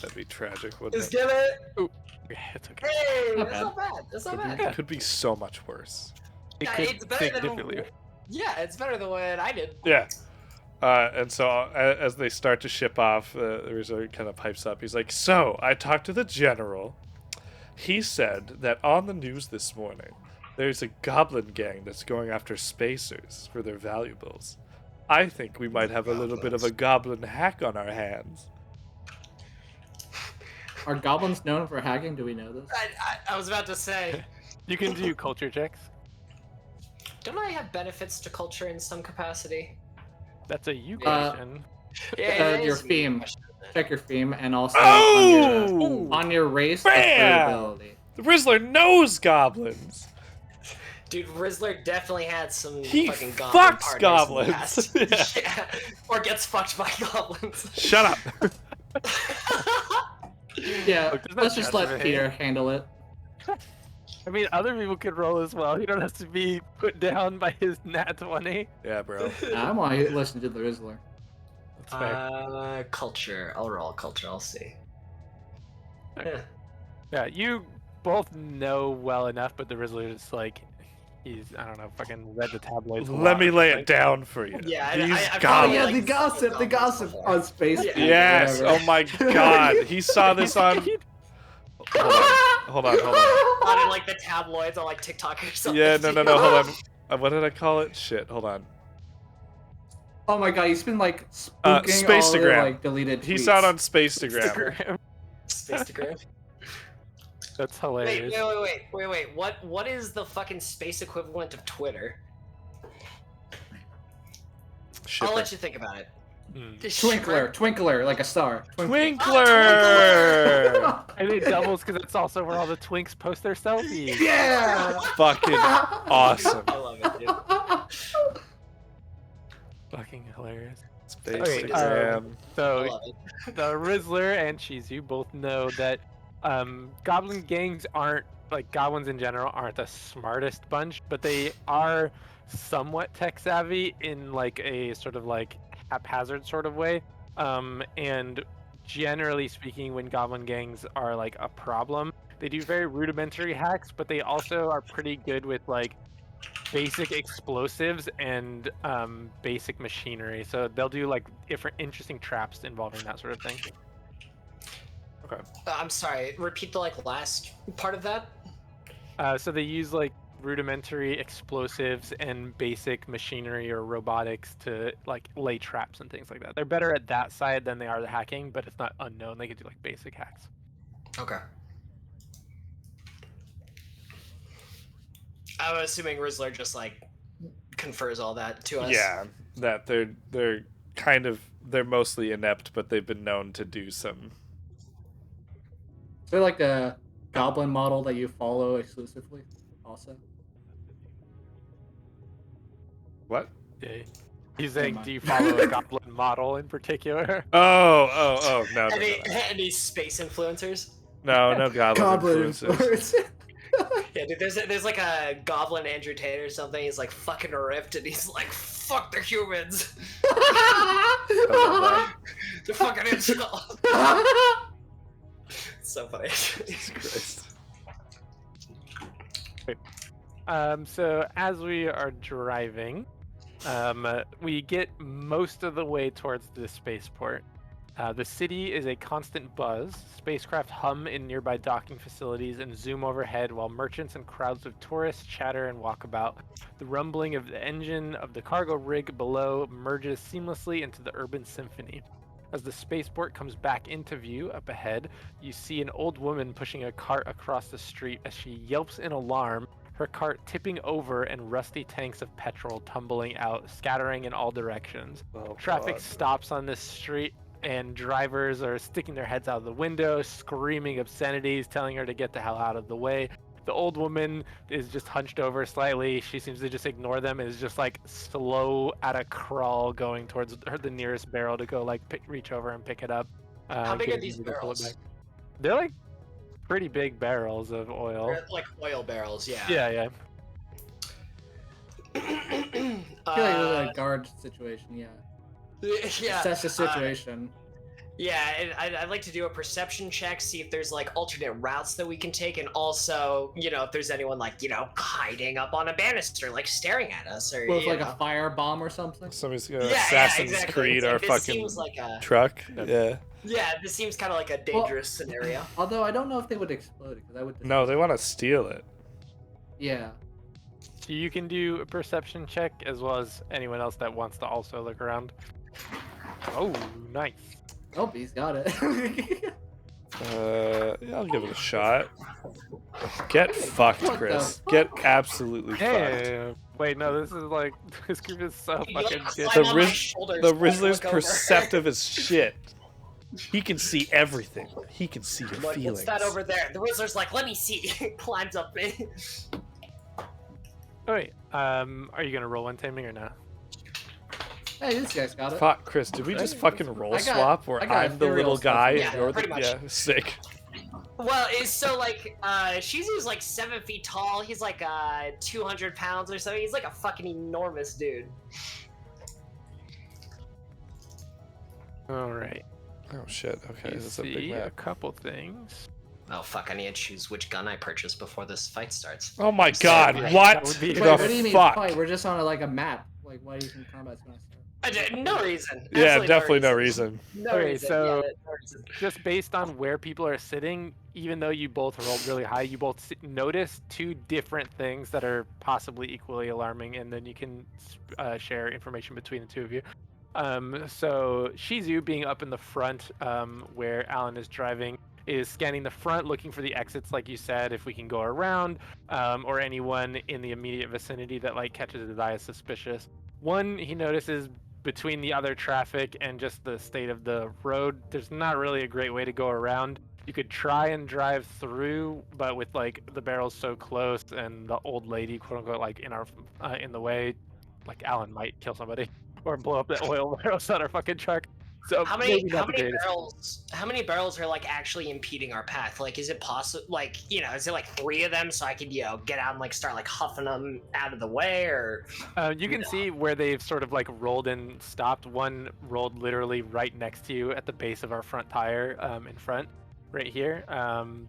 That'd be tragic, wouldn't Just it? get it. Okay, it's okay. Hey, Not that's bad. not bad. That's not Could bad. It could be so much worse. It Yeah, could it's better than significantly. Yeah, it's better than what I did. Yeah. And so as they start to ship off, the Rizzo kind of pipes up. He's like, "So I talked to the general. He said that on the news this morning, there's a goblin gang that's going after spacers for their valuables. I think we might have a little bit of a goblin hack on our hands." Are goblins known for hacking? Do we know this? I was about to say, You can do culture checks. don't I have benefits to culture in some capacity? That's a you Uh, question. it Your is a theme. question. Check your theme and also Oh! on your race Bam! ability. The Rizzler knows goblins. Dude, Rizzler definitely had some He fucking goblin fucks partners in the goblins. past. Yeah. Or gets fucked by goblins. Shut up. Yeah, Look, there's no let's just let judgment Peter here. handle it. I mean, other people could roll as well. You don't have to be put down by his nat 20. Yeah, bro. Nah, I want to listen to the Rizzler. That's fair. Culture. I'll roll culture. I'll see. Yeah. Yeah, you both know well enough, but the Rizzler is like, he's, I don't know, fucking read the tabloids. a Let lot me or lay something. it down for you. Yeah, These I Oh goblins. yeah, like, the gossip on space. Yeah. Yes. whatever. Oh my god. He saw this on. Hold on. Not in like the tabloids on like TikTok or something. Yeah, no. Hold on. What did I call it? Shit. Hold on. Oh my god, he's been like spooking all the Spaceagram. like deleted tweets. He saw it on Spaceagram. Instagram. Spaceagram. That's Wait, hilarious. wait. What is the fucking space equivalent of Twitter? I'll let you think about it. Twinkler, like a star. Twinkler. And it doubles because it's also where all the twinks post their selfies. Yeah. Fucking awesome. I love it, dude. Fucking hilarious. Spaceagram. I So love it. the Rizzler and Shizu both know that goblin gangs aren't, like, goblins in general aren't the smartest bunch, but they are somewhat tech savvy in like a sort of like haphazard sort of way. And generally speaking, when goblin gangs are like a problem, they do very rudimentary hacks, but they also are pretty good with like basic explosives and basic machinery. So they'll do like different interesting traps involving that sort of thing. I'm sorry. Repeat the like last part of that. So they use like rudimentary explosives and basic machinery or robotics to like lay traps and things like that. They're better at that side than they are the hacking, but it's not unknown. They could do like basic hacks. Okay. I'm assuming Rizzler just like confers all that to us. Yeah, that they're mostly inept, but they've been known to do some. Is there like a goblin model that you follow exclusively? Also. What? Yeah. He's saying, do you follow a goblin model in particular? Oh, no. Any space influencers? No goblin influencers. Yeah, dude, there's like a goblin Andrew Tate or something. He's like fucking ripped, and he's like, "Fuck the humans." They're fucking incels. So funny. Jesus Christ. So as we are driving, we get most of the way towards the spaceport. The city is a constant buzz. Spacecraft hum in nearby docking facilities and zoom overhead while merchants and crowds of tourists chatter and walk about. The rumbling of the engine of the cargo rig below merges seamlessly into the urban symphony. As the spaceport comes back into view up ahead, you see an old woman pushing a cart across the street as she yelps in alarm, her cart tipping over and rusty tanks of petrol tumbling out, scattering in all directions. Oh, Traffic God. stops on this street, and drivers are sticking their heads out of the window, screaming obscenities, telling her to get the hell out of the way. The old woman is just hunched over slightly. She seems to just ignore them and is just like slow at a crawl going towards the nearest barrel to go like reach over and pick it up. How big get are these to pull it barrels? back. They're like pretty big barrels of oil. They're like oil barrels, yeah. Yeah. I feel like it was a guard situation, yeah. Yeah. Assess the situation. Yeah, and I'd like to do a perception check, see if there's like alternate routes that we can take, and also, if there's anyone like, hiding up on a banister, like staring at us, or With like a fire bomb or something. Somebody's got Yeah, Assassin's exactly. Creed or This fucking seems like a truck. Yeah. this seems kind of like a dangerous scenario. Although I don't know if they would explode because I would. No, they want to steal it. Yeah. So you can do a perception check as well as anyone else that wants to also look around. Oh, nice. Oh, he's got it. Yeah, I'll give it a shot. Get fucked, What the Chris. fuck? Get absolutely fucked. Hey, wait, no, this is like this group is so You, fucking like, good. climb The on my Riz- shoulders The while I Rizzler's look over. perceptive as shit. He can see everything. He can see your What- feelings. What's that over there? The Rizzler's like, let me see. Climbs up me. Oh, wait, are you gonna roll one taming or not? Hey, this guy's got it. Fuck, Chris, did we just fucking roll I got- swap where I got I'm the ethereal little stuff. guy Yeah, and you're the pretty much. sick. Well, it's so like Shizu's like 7 feet tall. He's like 200 pounds or so. He's like a fucking enormous dude. All right. Oh shit. Okay, You that's a big see a map. couple things. Oh fuck! I need to choose which gun I purchase before this fight starts. Oh my god! yeah, What that would be- the Wait, what do you mean fuck? fight? We're just on a map. Like, why do you think combat's gonna start? No reason. Yeah, Absolutely definitely no reason. No Okay, reason. so- yeah, no reason. Just based on where people are sitting, even though you both rolled really high, you both notice two different things that are possibly equally alarming, and then you can share information between the two of you. So Shizu, being up in the front, where Alan is driving, is scanning the front, looking for the exits, like you said, if we can go around, or anyone in the immediate vicinity that like catches his eye as suspicious. One, he notices between the other traffic and just the state of the road, there's not really a great way to go around. You could try and drive through, but with like the barrels so close and the old lady, quote unquote, like in the way, like Alan might kill somebody or blow up the oil barrels on our fucking truck. So How maybe many not the greatest. barrels? How many barrels are like actually impeding our path? Like, is it possible? Like, is it like 3 of them so I could get out and like start like huffing them out of the way, or? You can see where they've sort of like rolled and stopped. One rolled literally right next to you at the base of our front tire, in front, right here.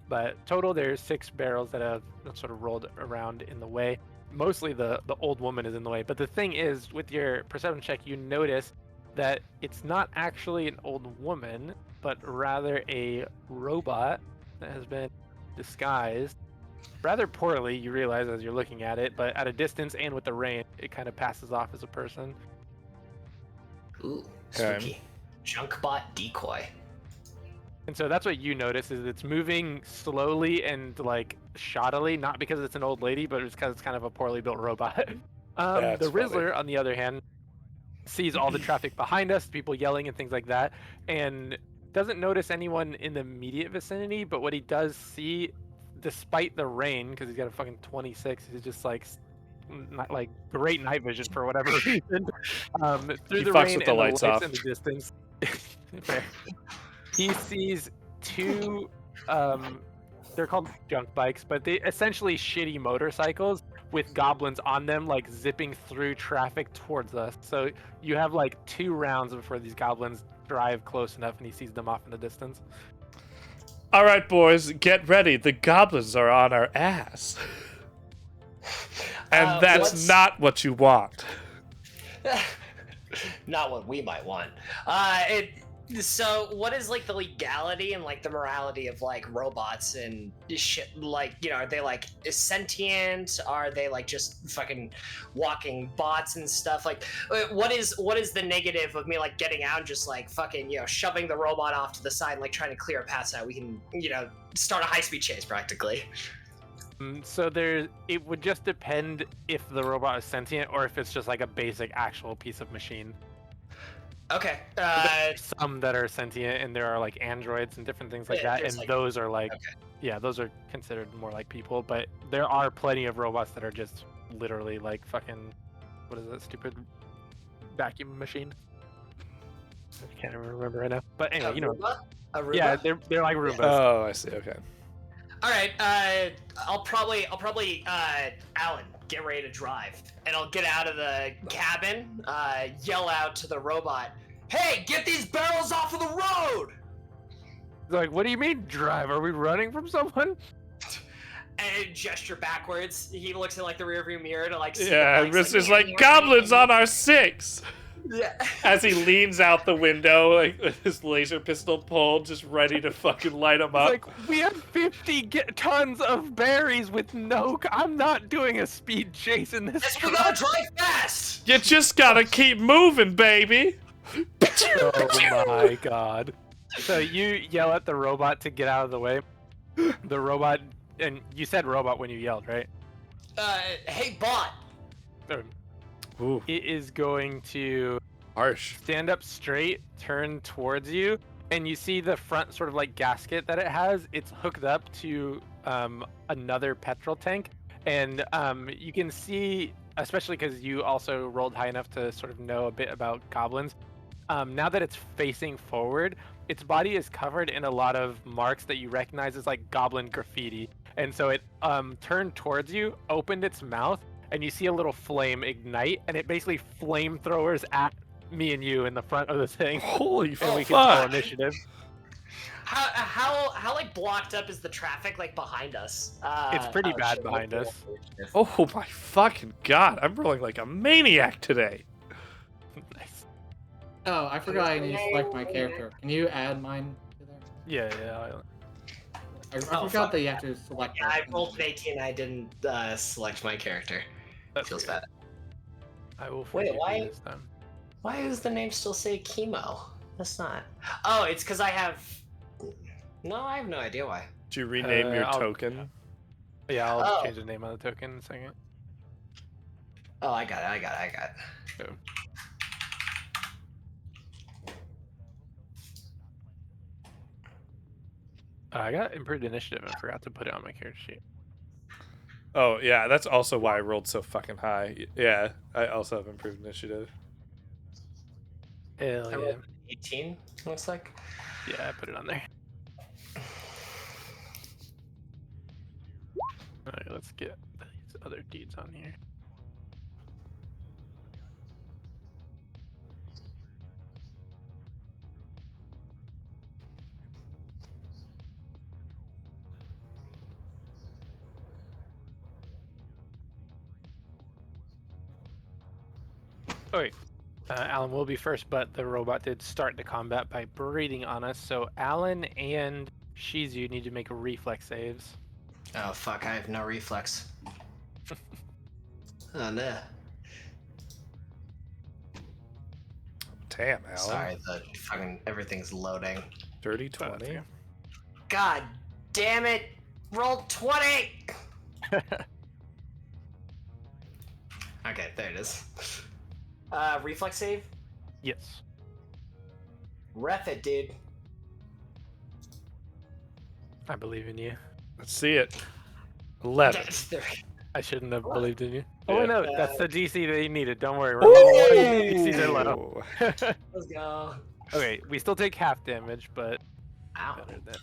But total, there's 6 barrels that have sort of rolled around in the way. Mostly the old woman is in the way. But the thing is, with your perception check, you notice that it's not actually an old woman, but rather a robot that has been disguised rather poorly, you realize as you're looking at it, but at a distance and with the rain, it kind of passes off as a person. Ooh, Okay. spooky. Junkbot decoy. And so that's what you notice, is it's moving slowly and like shoddily, not because it's an old lady, but it's because it's kind of a poorly built robot. That's The funny. Rizzler, on the other hand, sees all the traffic behind us, people yelling and things like that, and doesn't notice anyone in the immediate vicinity. But what he does see, despite the rain, because he's got a fucking 26, he's just like not like great night vision for whatever reason. Through He the fucks rain with the and lights the lights off. in the distance, fair. He sees 2 they're called junk bikes, but they essentially shitty motorcycles with goblins on them, like zipping through traffic towards us. So you have like 2 rounds before these goblins drive close enough and he sees them off in the distance. All right, boys, get ready. The goblins are on our ass. And that's not what you want. Not what we might want. So what is like the legality and like the morality of like robots and shit? Like, are they like sentient? Are they like just fucking walking bots and stuff? Like, what is the negative of me like getting out and just like fucking shoving the robot off to the side and like trying to clear a path so that we can start a high-speed chase practically? So it would just depend if the robot is sentient or if it's just like a basic actual piece of machine. Okay. Some that are sentient, and there are like androids and different things like Yeah, that, there's, and like- those are like, okay. yeah, those are considered more like people. But there are plenty of robots that are just literally like fucking, what is that stupid vacuum machine? I can't even remember right now. But anyway, Aruba? Aruba? yeah, they're like Roombas. Oh, I see. Okay. All right. I'll probably Alan, get ready to drive, and I'll get out of the cabin, yell out to the robot, "Hey, get these barrels off of the road!" Like, what do you mean drive? Are we running from someone? And gesture backwards. He looks in like the rearview mirror to like see Yeah, the and bikes, Riz is like, goblins on our 6! Yeah. As he leans out the window, like with his laser pistol pulled, just ready to fucking light him It's up. like, we have 50 tons of berries with no. I'm not doing a speed chase in this. Yes, we gotta drive fast. You just gotta keep moving, baby! Oh my god. So you yell at the robot to get out of the way. The robot, and you said robot when you yelled, right? Hey, bot. Ooh, It is going to harsh. stand up straight, turn towards you, and you see the front sort of like gasket that it has. It's hooked up to another petrol tank, and you can see, especially because you also rolled high enough to sort of know a bit about goblins, now that it's facing forward, its body is covered in a lot of marks that you recognize as like goblin graffiti. And so it turned towards you, opened its mouth, and you see a little flame ignite, and it basically flamethrowers at me and you in the front of the thing. Holy And we can roll fuck! initiative. How like blocked up is the traffic like behind us? It's pretty oh, bad shit, behind let's us. roll initiative. Oh my fucking god! I'm rolling like a maniac today. Nice. Oh, I forgot I need to select my character. Can you add mine to there? Yeah. I Oh, forgot fuck. that you have to select. Yeah, I that. rolled an 18. I didn't select my character. That's Feels weird. bad. I will Wait, forgive why- you this time. Why does the name still say chemo? That's not. Oh, it's because I have. No, I have no idea why. Did you rename your I'll- token? Yeah, I'll Oh. change the name on the token in a second. Oh, I got it. So, I got improved initiative and forgot to put it on my character sheet. Oh yeah, that's also why I rolled so fucking high. Yeah, I also have improved initiative. Hell I yeah. rolled 18. Looks like. Yeah, I put it on there. Alright, let's get these other deeds on here. Okay. Alan will be first, but the robot did start the combat by breathing on us. So Alan and Shizu need to make reflex saves. Oh fuck! I have no reflex. Oh no. Damn, Alan. Sorry, the fucking everything's loading. Dirty Oh, that's 20. okay. God damn it! Roll 20. Okay, there it is. Reflex save. Yes. Ref it, dude. I believe in you. Let's see it. 11. I shouldn't have What? believed in you. Yeah. Oh no, that's the DC that you needed. Don't worry. We're level 1. DCs are low. Let's go. Okay, we still take half damage, but Ow. better than.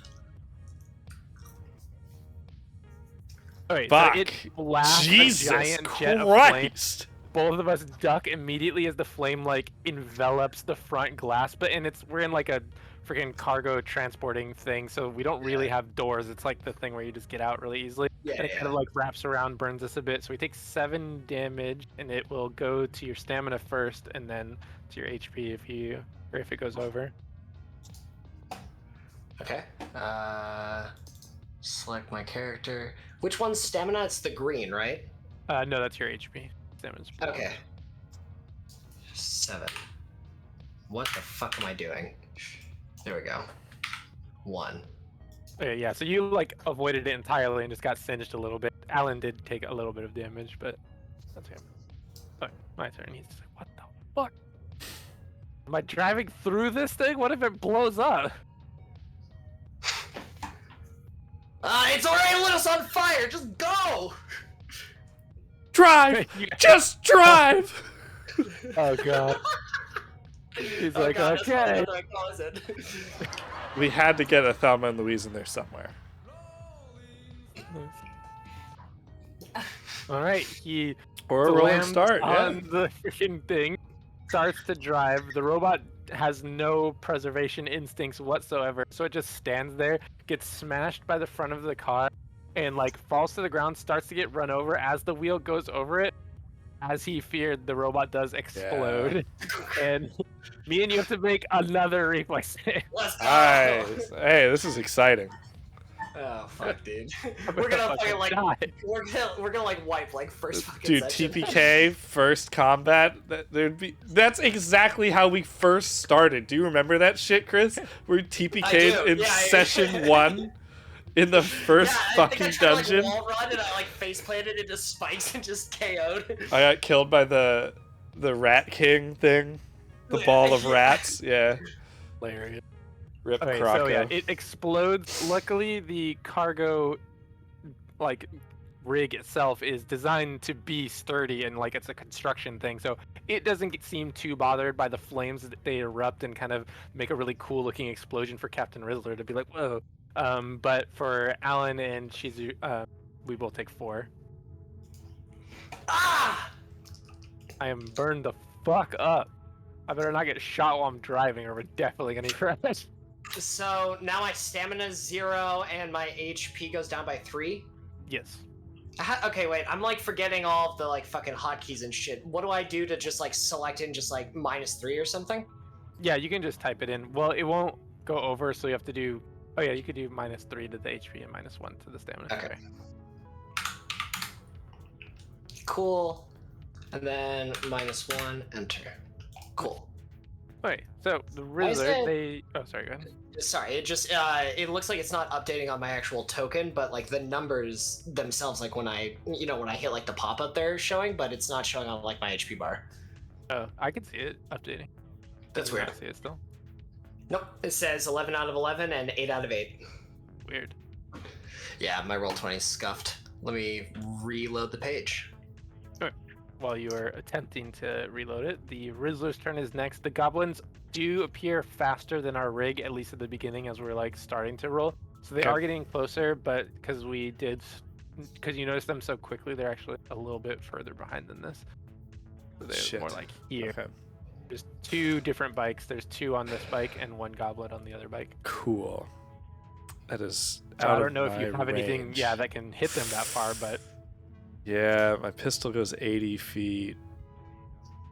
Okay, Fuck. so it blasts a Jesus giant jet of flame. Christ. Both of us duck immediately as the flame like envelops the front glass, but we're in like a freaking cargo transporting thing, so we don't really have doors. It's like the thing where you just get out really easily. Yeah, And it kind of like wraps around, burns us a bit. So we take 7 damage, and it will go to your stamina first, and then to your HP if it goes over. Okay. Select my character. Which one's stamina? It's the green, right? No, that's your HP. Stamina's below. Okay. 7. What the fuck am I doing? There we go. 1. Okay, yeah, so you like avoided it entirely and just got singed a little bit. Alan did take a little bit of damage, but that's him. Alright, my turn. He's like, what the fuck? Am I driving through this thing? What if it blows up? It's already lit us on fire! Just go! Drive! Just drive! Oh god. He's Oh like, God, that's okay. what I call it. We had to get a Thelma and Louise in there somewhere. All right, he Or a rolling slams start, yeah. on the freaking thing, starts to drive. The robot has no preservation instincts whatsoever, so it just stands there, gets smashed by the front of the car, and like falls to the ground, starts to get run over. As the wheel goes over it, as he feared, the robot does explode, and me and you have to make another reflex save. Let's go! Nice. Hey, this is exciting. Oh fuck, dude. I'm We're gonna fucking fucking like die. we're gonna like wipe like first fucking Dude, session. TPK first combat. That's exactly how we first started. Do you remember that shit, Chris? We TPK'd do, in yeah, session 1 in the first I think I fucking tried, dungeon. Like, wall run and I like face planted into spikes and just KO'd. I got killed by the Rat King thing, the ball of rats. Yeah, Hilarious. rip Okay, Croco. so yeah, it explodes. Luckily, the cargo like rig itself is designed to be sturdy and like it's a construction thing, so it doesn't seem too bothered by the flames that they erupt and kind of make a really cool looking explosion for Captain Rizzler to be like, whoa. But for Alan and Shizu, we both take 4. Ah! I am burned the fuck up. I better not get shot while I'm driving, or we're definitely gonna crash. So now my stamina's 0 and my HP goes down by 3. Yes. Okay, wait. I'm like forgetting all of the like fucking hotkeys and shit. What do I do to just like select in just like -3 or something? Yeah, you can just type it in. Well, it won't go over, so you have to do. Oh yeah, you could do -3 to the HP and -1 to the stamina. Okay. Cool. And then -1, enter. Cool. Okay, so the Why is Rizzler, it- they. Oh, sorry, go ahead. Sorry, it just it looks like it's not updating on my actual token, but like the numbers themselves, like when I when I hit like the pop-up there showing, but it's not showing on like my HP bar. Oh, I can see it updating. That's Do you weird. not see it still. Nope, it says 11 out of 11 and 8 out of 8. Weird. Yeah, my roll 20 is scuffed. Let me reload the page. While you are attempting to reload it, the Rizzler's turn is next. The goblins do appear faster than our rig, at least at the beginning, as we're like starting to roll. So they Okay. are getting closer, but because you noticed them so quickly, they're actually a little bit further behind than this. So they're Shit. more like here. Okay. There's 2 different bikes. There's 2 on this bike and 1 goblin on the other bike. Cool. That is So out I don't of know if you my have anything, range. yeah, that can hit them that far, but Yeah, my pistol goes 80 feet.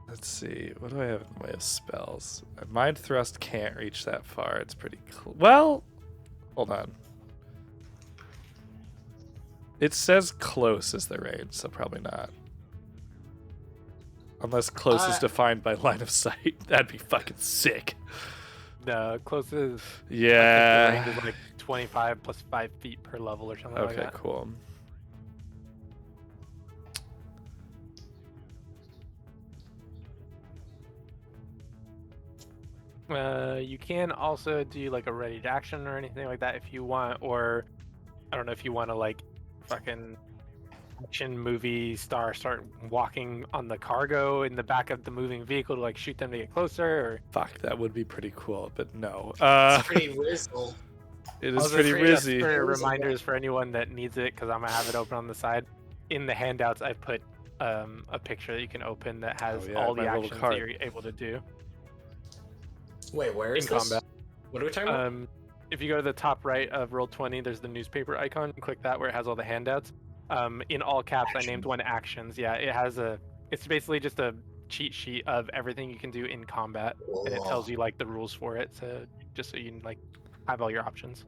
Let's see. What do I have in the way of spells? Mind Thrust can't reach that far. It's pretty well, hold on. It says close is the range, so probably not. Unless close is defined by line of sight. That'd be fucking sick. the closest Yeah. range is like 25 plus 5 feet per level or something like Okay, that. cool. You can also do like a ready to action or anything like that if you want, or I don't know if you want to like fucking action movie star start walking on the cargo in the back of the moving vehicle to like shoot them to get closer, or Fuck, that would be pretty cool, but no. It's pretty rizzle. It I is was pretty afraid of rizzy. for reminders for anyone that needs it, because I'm gonna have it open on the side. In the handouts, I put a picture that you can open that has Oh, yeah, all the my little actions card. that you're able to do Wait, where in is this? combat. What are we talking about? If you go to the top right of Roll20, there's the newspaper icon. Click that where it has all the handouts. In all caps, I named one actions. Yeah, it's basically just a cheat sheet of everything you can do in combat, and it tells you like the rules for it, so just so you can like have all your options.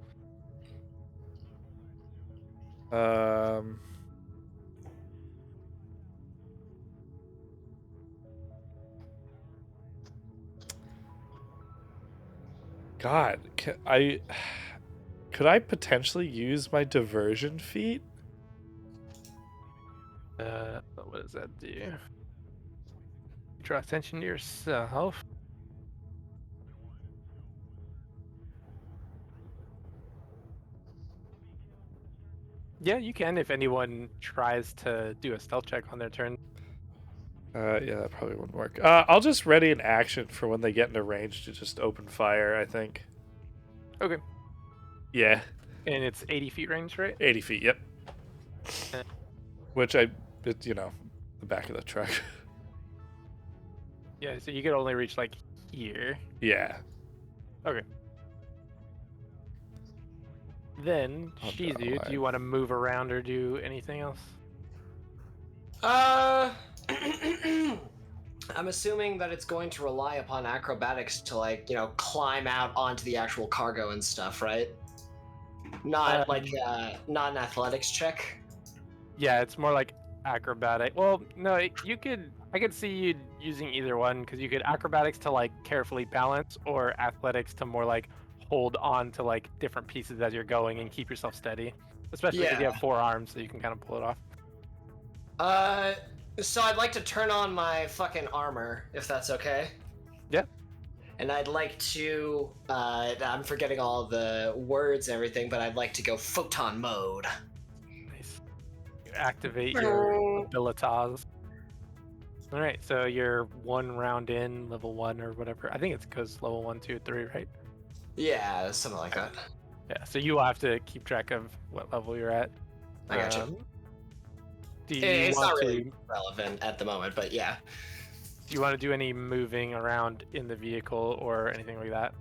God, could I potentially use my diversion feat? What does that do? Draw attention to yourself. Yeah, you can if anyone tries to do a stealth check on their turn. Yeah, that probably wouldn't work. I'll just ready an action for when they get into range to just open fire, I think. Okay. Yeah, And it's 80 feet range, right? 80 feet, yep. Yeah. Which the back of the truck. Yeah, so you could only reach like here. Yeah. Okay. Then, I'll draw a Shizu, line. do you want to move around or do anything else? I'm assuming that it's going to rely upon acrobatics to like, climb out onto the actual cargo and stuff, right? Not not an athletics check. Yeah, it's more like acrobatic. Well, no, I could see you using either one, because you could acrobatics to like carefully balance, or athletics to more like hold on to like different pieces as you're going and keep yourself steady. Especially if you Yeah. have 4 arms, so you can kind of pull it off. So I'd like to turn on my fucking armor, if that's okay. Yeah. And I'd like to, I'm forgetting all the words and everything, but I'd like to go photon mode. Nice. activate your abilitas. All right, so you're 1 round in, level 1 or whatever. I think it goes level 1, 2, 3, right? Yeah, something like that. Yeah, so you will have to keep track of what level you're at. I gotcha. Do you It's want not to really relevant at the moment, but yeah. do you want to do any moving around in the vehicle or anything like that?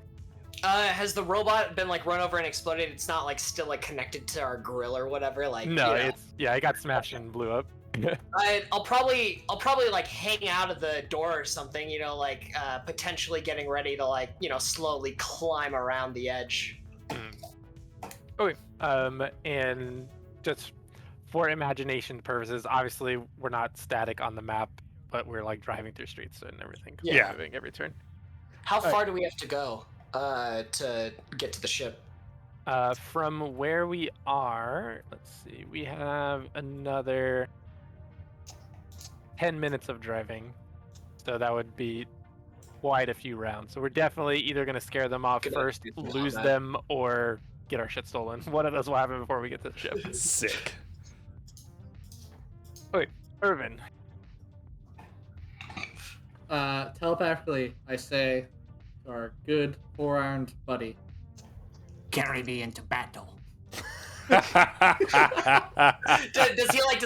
Has the robot been like run over and exploded? It's not like still like connected to our grill or whatever. Like No, you know. it got smashed and blew up. I'll probably like hang out of the door or something. You know, like potentially getting ready to like slowly climb around the edge. Okay. And just for imagination purposes, obviously we're not static on the map, but we're like driving through streets and everything. Yeah. Moving every turn. How far do we have to go to get to the ship? From where we are, let's see, we have another 10 minutes of driving. So that would be quite a few rounds. So we're definitely either going to scare them off first, lose them, or get our shit stolen. One of those will happen before we get to the ship. Sick. Okay, Irvin. Telepathically, I say to our good 4-armed buddy, Carry me into battle. Does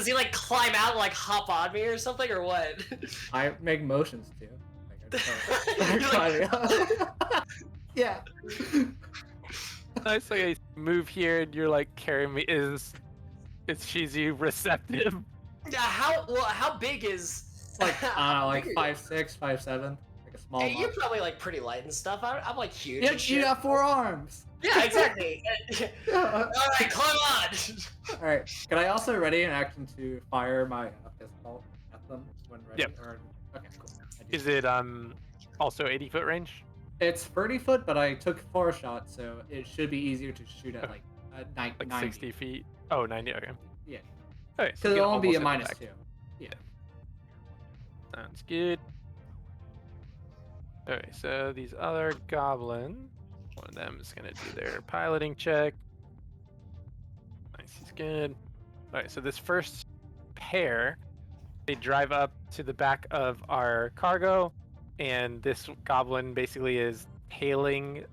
he like climb out and like hop on me or something or what? I make motions too. Yeah. Nice, like I move here and you're like carrying me. Is Shizu receptive? Yeah, how big is Like I don't know, like 5'6", 5'7", like a small. Hey, you're monster. probably like pretty light and stuff. I'm like huge. Yeah, and shit. you got 4 arms. Yeah, exactly. All right, climb on. All right. Can I also ready an action to fire my pistol at them when ready? Yep. Or, okay, cool. Is it also 80-foot range? It's 30 foot, but I took 4 shots, so it should be easier to shoot at like Like 90. 60 feet? Oh, 90. Okay. Yeah. Okay, so Because you it can won't be a almost hit -2. back. Yeah. Sounds good. Okay, so these other goblins, one of them is gonna do their piloting check. Nice, he's good. Alright, so this first pair, they drive up to the back of our cargo, and this goblin basically is tailing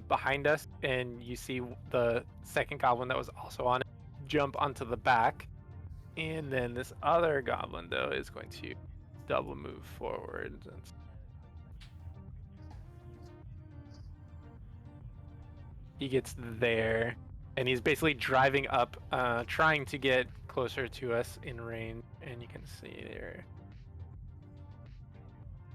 behind us, and you see the second goblin that was also on it jump onto the back, and then this other goblin though is going to double move forward. He gets there, and he's basically driving up, trying to get closer to us in range. And you can see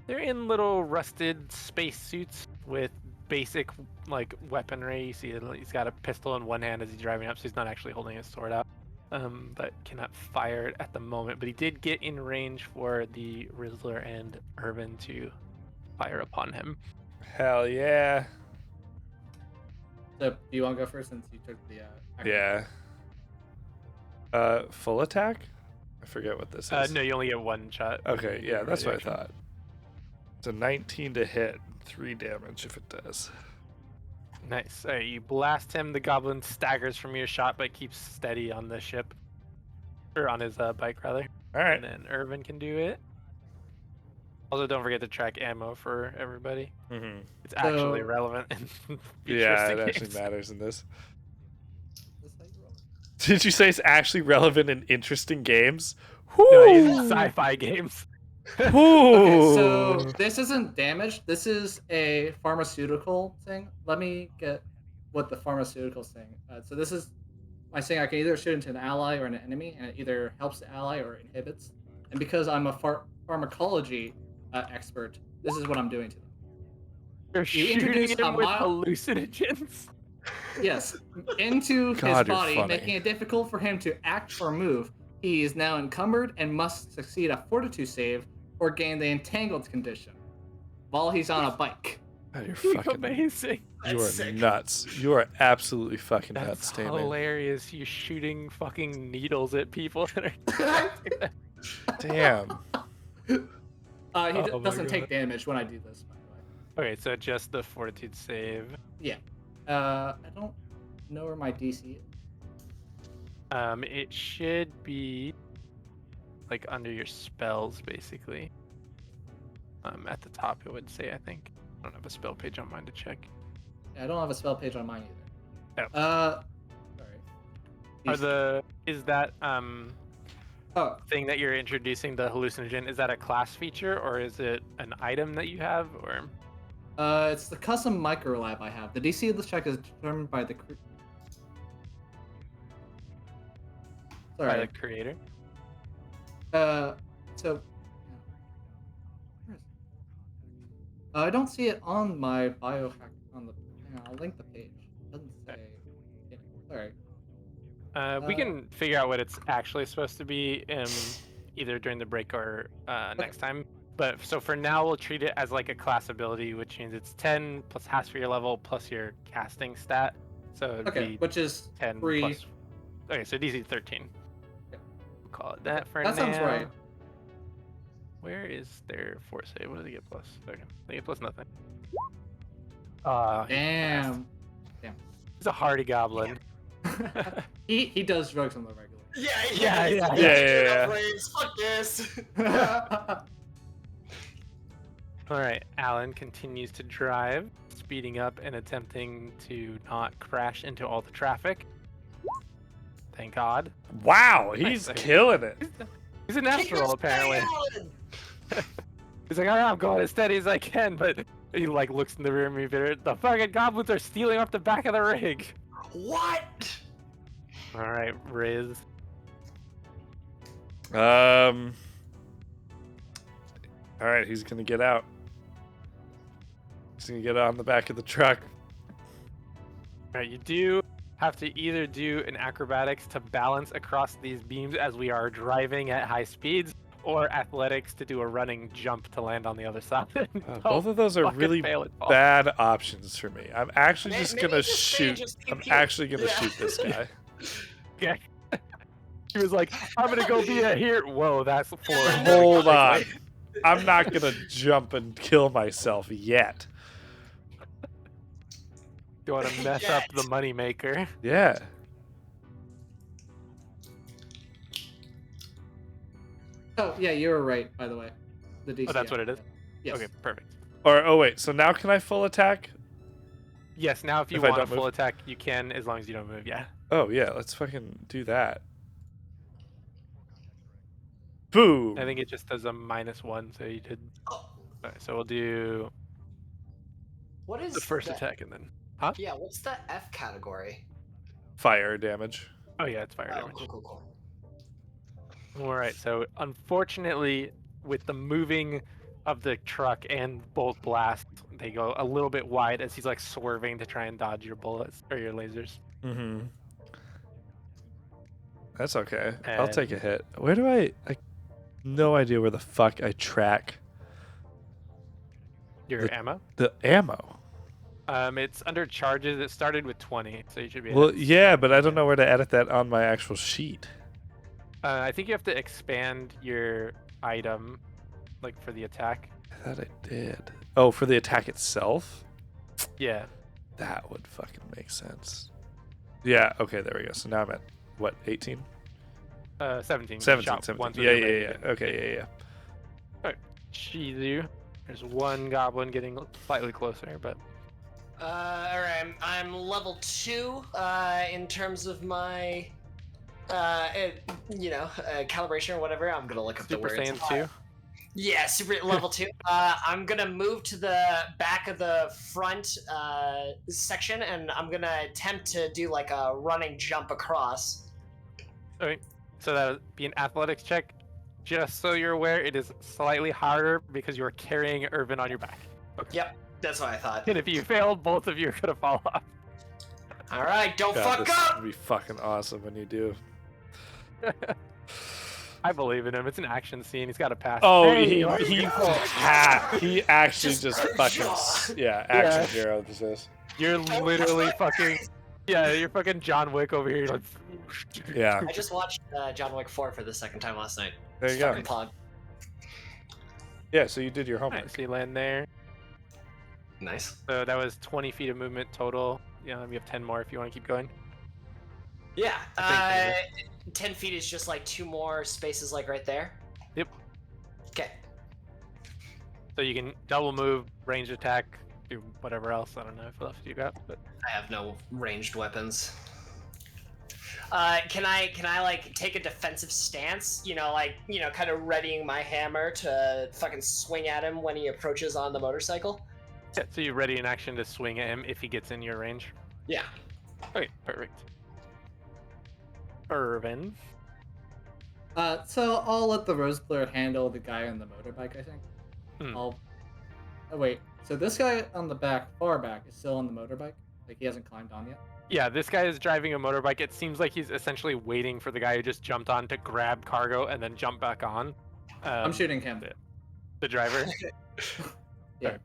they're in little rusted space suits with basic like weaponry. You see he's got a pistol in one hand as he's driving up, so he's not actually holding his sword out. But cannot fire it at the moment. But he did get in range for the Rizzler and Irvin to fire upon him. Hell yeah. So, do you want to go first since you took the? Yeah. Full attack? I forget what this is. No, you only get 1 shot. Okay, yeah, that's what I Reaction. thought. It's a 19 to hit, 3 damage if it does. Nice. All right, you blast him. The goblin staggers from your shot, but keeps steady on the ship, or on his bike rather. All right. And then Irvin can do it. Also, don't forget to track ammo for everybody. Mm-hmm. It's actually So- relevant. In Yeah, it futuristic actually games. matters in this. That's how you roll. Did you say it's actually relevant in interesting games? No, he's in Whoo! sci-fi games. Okay, Whoo! so this isn't damage. This is a pharmaceutical thing. Let me get what the pharmaceutical thing. So this is my saying I can either shoot into an ally or an enemy, and it either helps the ally or inhibits. And because I'm a pharmacology expert, this is what I'm doing to them. You're shooting introduce him a with mild- hallucinogens. Yes, into God, his you're body, funny. making it difficult for him to act or move. He is now encumbered and must succeed a fortitude save or gain the entangled condition while he's on a bike. God, you're fucking. Amazing. You That's are sick. nuts. You are absolutely fucking That's nuts, Taming. hilarious. You're shooting fucking needles at people that are. Damn. He Oh my doesn't God. take damage when I do this, by the way. Okay, so just the fortitude save. I don't know where my DC is. It should be like under your spells, basically. At the top, it would say, I think. I don't have a spell page on mine to check. Yeah, I don't have a spell page on mine either. Oh. Sorry. Is that Oh, thing that you're introducing, the hallucinogen, is that a class feature or is it an item that you have, or? it's the custom micro lab I have. The DC of this check is determined by the. By Sorry. the creator? So. Where is it? I don't see it on my biohack on the. Hang on, I'll link the page. It doesn't say. Sorry. We can figure out what it's actually supposed to be either during the break or next time. But so for now, we'll treat it as like a class ability, which means it's 10 plus half for your level plus your casting stat. So it'd Okay, be which is 10 free. plus. Okay, so DC 13. Yep. We'll call it that for That now. sounds right. Where is their force save? What do they get plus? Okay, they get plus nothing. Damn. He's a hardy goblin. he does drugs on the regular. Yeah. Fuck this. All right, Alan continues to drive, speeding up and attempting to not crash into all the traffic. Thank God. Wow, he's Nice. killing it. He's a natural, apparently. He's like, I'm going as steady as I can, but he like looks in the rear mirror. The fucking goblins are stealing up the back of the rig. What? All right, Riz. All right, he's gonna get out. He's gonna get on the back of the truck. All right, you do have to either do an acrobatics to balance across these beams as we are driving at high speeds, or athletics to do a running jump to land on the other side. Both of those are fucking really fail at all. bad options for me. I'm actually just Maybe gonna just say shoot. just I'm pew. actually gonna Yeah. shoot this guy. Okay. He was like, I'm gonna go be a hero. Whoa, that's 4. Hold on. I'm not gonna jump and kill myself yet. You want to mess up the moneymaker? Yeah. Oh yeah, you were right. By the way, the DC. Oh, that's what it is? Yes. Okay, perfect. Or oh wait, so now can I full attack? Yes, now if you If I want a don't full move? attack, you can, as long as you don't move, yeah. Oh yeah, let's fucking do that. Boom. I think it just does a -1, so you did. Alright, so we'll do What is the first the- attack and then. Yeah, what's the F category? Fire damage. Oh, yeah, it's fire Oh, damage. cool. Alright, so unfortunately, with the moving of the truck and bolt blast, they go a little bit wide as he's like swerving to try and dodge your bullets or your lasers. Mm-hmm. That's okay. I'll And- take a hit. Where do I no idea where the fuck I track Your ammo? the ammo. It's under charges. It started with 20, so you should be. Well, at yeah, but I don't know where to edit that on my actual sheet. I think you have to expand your item, like for the attack. I thought I did. Oh, for the attack itself? Yeah. That would fucking make sense. Yeah, okay, there we go. So now I'm at, what, 18? 17. You 17, shot 17. once with Yeah, your yeah, leg, yeah. you didn't Okay, hit. yeah, yeah. Shizu. There's one goblin getting slightly closer, but All right, I'm level 2 in terms of my, calibration or whatever. I'm gonna look up Super the words. Saiyan 2. Yeah, super level 2. I'm gonna move to the back of the front section, and I'm gonna attempt to do like a running jump across. Okay, so that would be an athletics check. Just so you're aware, it is slightly harder because you're carrying Irvin on your back. Yep, that's what I thought. And if you failed, both of you are gonna fall off. All right, don't God, fuck this up. would be fucking awesome when you do. I believe in him. It's an action scene. He's got a pass. Oh, Hey, he let's go. he actually just fucking action Yeah. hero this is. You're literally fucking. Yeah, you're fucking John Wick over here. You're like. Yeah. I just watched John Wick 4 for the second time last night. There you It's go. fucking pog. Yeah, so you did your homework. Alright, so you land there. Nice. So that was 20 feet of movement total. Yeah, you have 10 more if you want to keep going. Yeah, I 10 feet is just like 2 more spaces like right there. Yep. Okay. So you can double move, range attack, do whatever else. I don't know if else you got, but I have no ranged weapons. Can I like take a defensive stance? Kind of readying my hammer to fucking swing at him when he approaches on the motorcycle. yeah. So you're ready in action to swing at him if he gets in your range. Yeah. Okay, perfect. Irvin. So I'll let the Rose player handle the guy on the motorbike, I think. Oh, wait. So this guy on the back, far back, is still on the motorbike? Like, he hasn't climbed on yet? Yeah, this guy is driving a motorbike. It seems like he's essentially waiting for the guy who just jumped on to grab cargo and then jump back on. I'm shooting him. The driver. Yeah.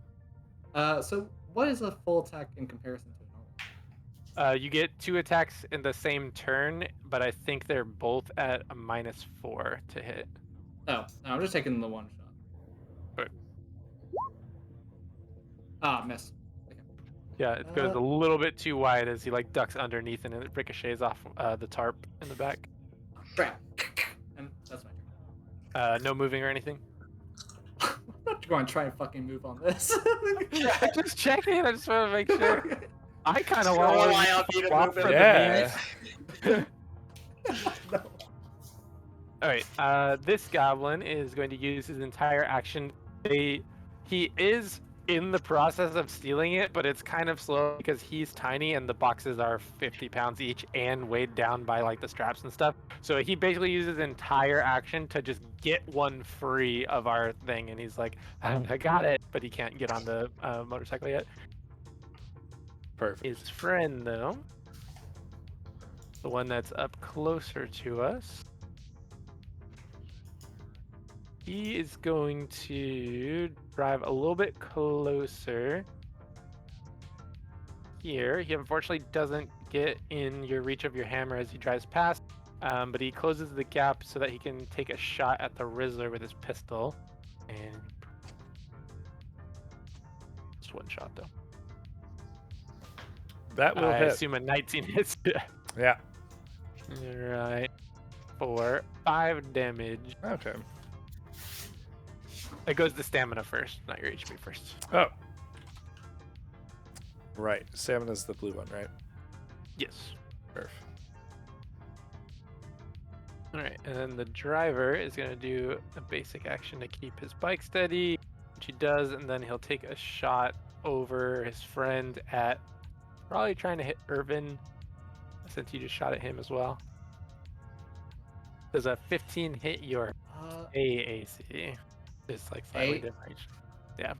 So what is a full attack in comparison to a normal? You get 2 attacks in the same turn, but I think they're both at a -4 to hit. Oh, no, I'm just taking the one shot. Right. Ah, miss. Okay. Yeah, it goes a little bit too wide as he like ducks underneath and it ricochets off the tarp in the back. Crap. And that's my turn. No moving or anything. I'm not going to try and fucking move on this. Yeah, just checking. I just want to make sure. I kind of Don't want rely on me to move it. Yeah. No. All right. This goblin is going to use his entire action. He is in the process of stealing it, but it's kind of slow because he's tiny and the boxes are 50 pounds each and weighed down by like the straps and stuff. So he basically uses his entire action to just get one free of our thing, and he's like, I got it, but he can't get on the motorcycle yet. Perfect. His friend, though, the one that's up closer to us, he is going to drive a little bit closer here. He unfortunately doesn't get in your reach of your hammer as he drives past, but he closes the gap so that he can take a shot at the Rizzler with his pistol. And just one shot, though. That will I hit. assume a 19 hits. Yeah. Right. For 5 damage. Okay. It goes to stamina first, not your HP first. Oh. Right. Stamina's the blue one, right? Yes. Perfect. Alright, and then the driver is going to do a basic action to keep his bike steady, which he does, and then he'll take a shot over his friend at probably trying to hit Irvin, since you just shot at him as well. Does a 15 hit your AAC? It's like slightly different. Yeah.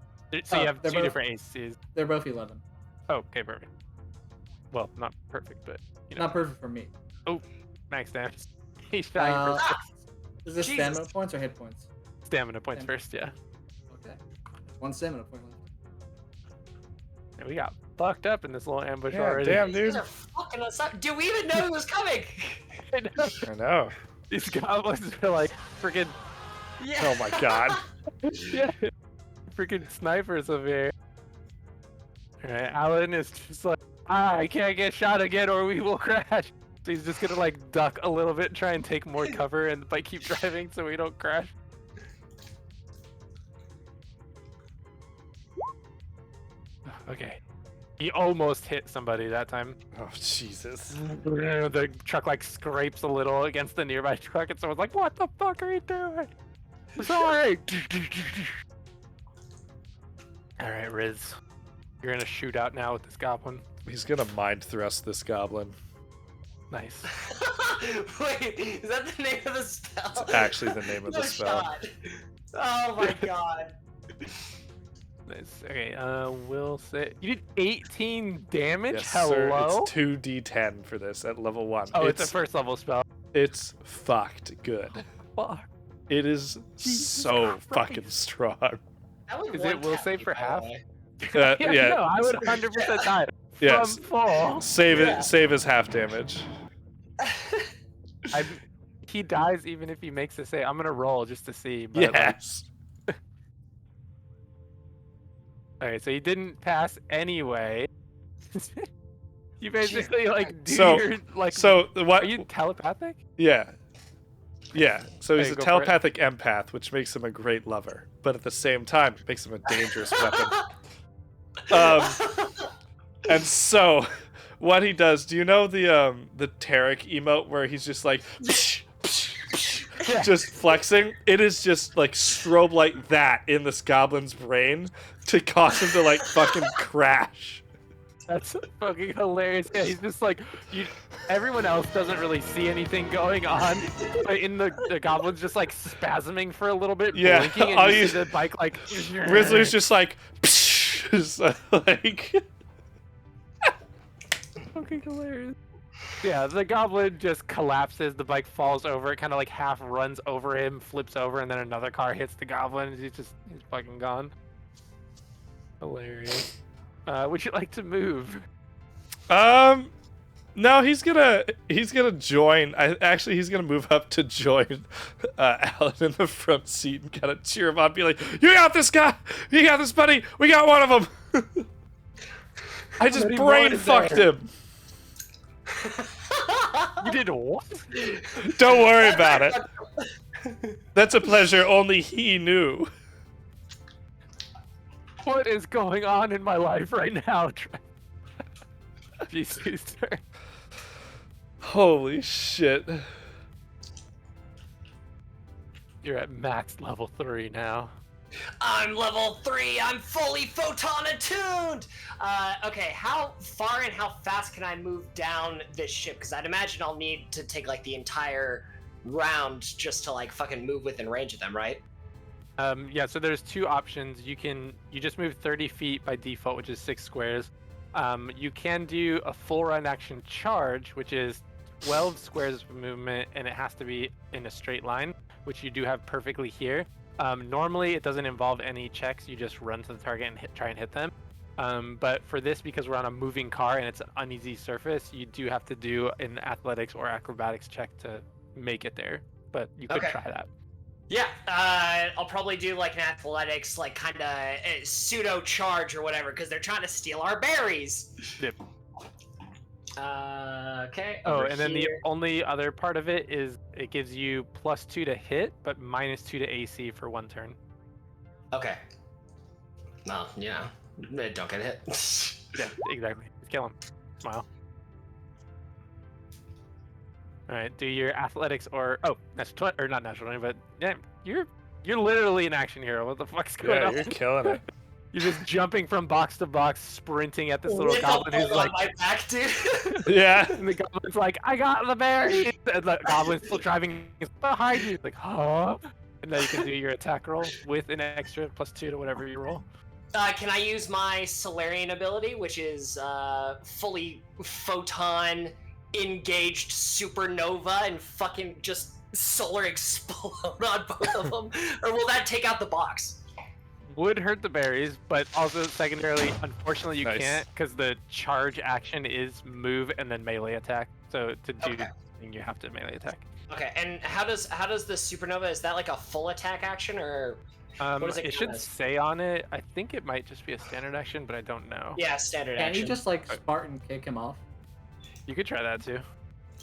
So you have 2 different ACs. They're both 11. Oh, okay, perfect. Well, not perfect, but you know. Not perfect for me. Oh, max damage. He's dying for 6 Is this Jesus. stamina points or hit points? stamina points Stamina. first, yeah. Okay. There's 1 stamina point left. And we got fucked up in this little ambush Yeah, already. damn, These dude. are fucking us up. Do we even know he was coming? I know. I know. These goblins are like freaking, Yeah. Oh my god. yeah, freaking snipers over here. Alright, Alan is just like, I can't get shot again or we will crash. So he's just gonna like duck a little bit, try and take more cover, and like keep driving so we don't crash. Okay. He almost hit somebody that time. Oh, Jesus. The truck like scrapes a little against the nearby truck, and someone's like, "What the fuck are you doing?" Sorry. All right, Riz, you're gonna shoot out now with this goblin. He's gonna mind thrust this goblin. Nice. Wait, is that the name of the spell? It's actually the name of the No spell. shot. Oh my god. Nice. Okay. We'll say you did 18 damage. Yes, Hello. sir. It's 2d10 for this at level 1. Oh, it's a first level spell. It's fucked good. Fuck. It is Jesus so Christ. fucking strong. That would Is it will one-tap save me, for by half? the way. Yeah. No, I would 100% die. Yes. From fall. Save Yeah. it. Save his half damage. He dies even if he makes a save. I'm gonna roll just to see. But Yes. Alright, so he didn't pass anyway. You basically like do So- your like. So what? Are you telepathic? Yeah. Yeah, so he's Hey, a go for it. telepathic empath, which makes him a great lover, but at the same time, makes him a dangerous weapon. And so, what he does, do you know the Tarek emote where he's just like, just flexing? It is just like strobe like that in this goblin's brain to cause him to like fucking crash. That's fucking hilarious. Yeah, he's just like, everyone else doesn't really see anything going on, but in the goblin's just like spasming for a little bit, Yeah, blinking, and I'll you use- see the bike like. Rizzler's just like, like. Fucking hilarious. Yeah, the goblin just collapses. The bike falls over. It kind of like half runs over him, flips over, and then another car hits the goblin. And he's fucking gone. Hilarious. Would you like to move? No, he's gonna join. He's gonna move up to join Alan in the front seat and kind of cheer him on, be like, "You got this guy, you got this, buddy. We got one of them." I just Many brain more fucked there. him. You did what? Don't worry about it. That's a pleasure only he knew. What is going on in my life right now? Jesus. Holy shit. You're at max level 3 now. I'm level 3. I'm fully photon attuned. Okay, how far and how fast can I move down this ship? Because I'd imagine I'll need to take like the entire round just to like fucking move within range of them, right? Yeah, so there's 2 options. You just move 30 feet by default, which is 6 squares. You can do a full run action charge, which is 12 squares of movement, and it has to be in a straight line, which you do have perfectly here. Normally, it doesn't involve any checks. You just run to the target and try and hit them. But for this, because we're on a moving car and it's an uneasy surface, you do have to do an athletics or acrobatics check to make it there. But you could Okay. try that. Yeah, I'll probably do like an athletics, like kind of pseudo charge or whatever, because they're trying to steal our berries. Yep. Okay. Oh, over and then the here. only other part of it is it gives you +2 to hit, but -2 to AC for 1 turn. Okay. Well, yeah, don't get hit. Yeah, exactly. Just kill him. Smile. All right, do your athletics or natural 20, or not natural 20, but yeah, you're literally an action hero. What the fuck's going Yeah, on? you're killing it. You're just jumping from box to box, sprenting at this little With a goblin who's pole like, on my back, dude. Yeah. and the goblin's like, I got the berry. And the goblin's still driving behind you. Like, huh? And then you can do your attack roll with an extra +2 to whatever you roll. Can I use my Solarian ability, which is fully photon engaged supernova and fucking just solar explode on both of them? Or will that take out the box? Would hurt the berries, but also secondarily, unfortunately, you Nice. can't because the charge action is move and then melee attack. So to do Okay. the thing, you have to melee attack. Okay, and how does the supernova, is that like a full attack action or does it It count should as? say on it. I think it might just be a standard action, but I don't know. Yeah, standard Can't action. you just like Spartan kick him off? You could try that too.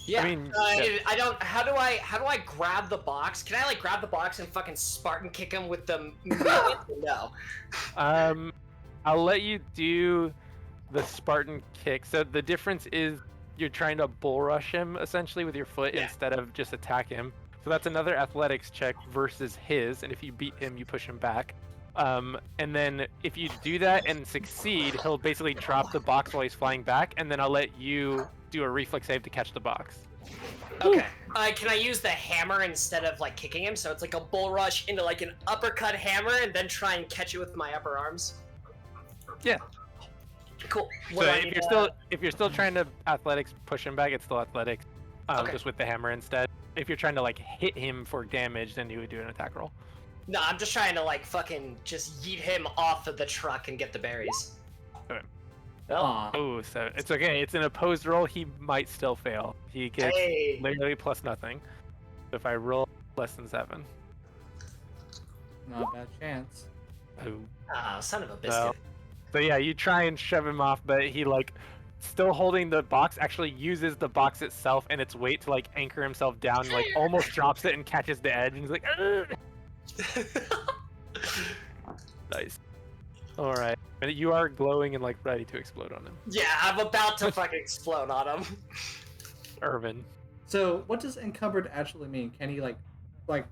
Yeah. I mean, I don't. How do I grab the box? Can I like grab the box and fucking Spartan kick him with the? No. I'll let you do the Spartan kick. So the difference is you're trying to bull rush him essentially with your foot Yeah. instead of just attack him. So that's another athletics check versus his, and if you beat him, you push him back. And then if you do that and succeed, he'll basically drop the box while he's flying back, and then I'll let you do a reflex save to catch the box. Okay. Can I use the hammer instead of like kicking him? So it's like a bull rush into like an uppercut hammer, and then try and catch it with my upper arms. Yeah. Cool. So What do I if need you're to- still trying to athletics push him back, it's still athletics, Okay. just with the hammer instead. If you're trying to like hit him for damage, then you would do an attack roll. No, I'm just trying to like fucking just yeet him off of the truck and get the berries. Okay. Well, Aw. Oh, so it's okay. It's an opposed roll. He might still fail. He gets hey. literally plus nothing. So if I roll less than 7. Not a bad chance. Oh. Ah, son of a biscuit. So yeah, you try and shove him off, but he like still holding the box, actually uses the box itself and its weight to like anchor himself down, like almost drops it and catches the edge, and he's like, nice. All right, and you are glowing and like ready to explode on him. Yeah, I'm about to fucking explode on him. Irvin. So what does encumbered actually mean? Can he like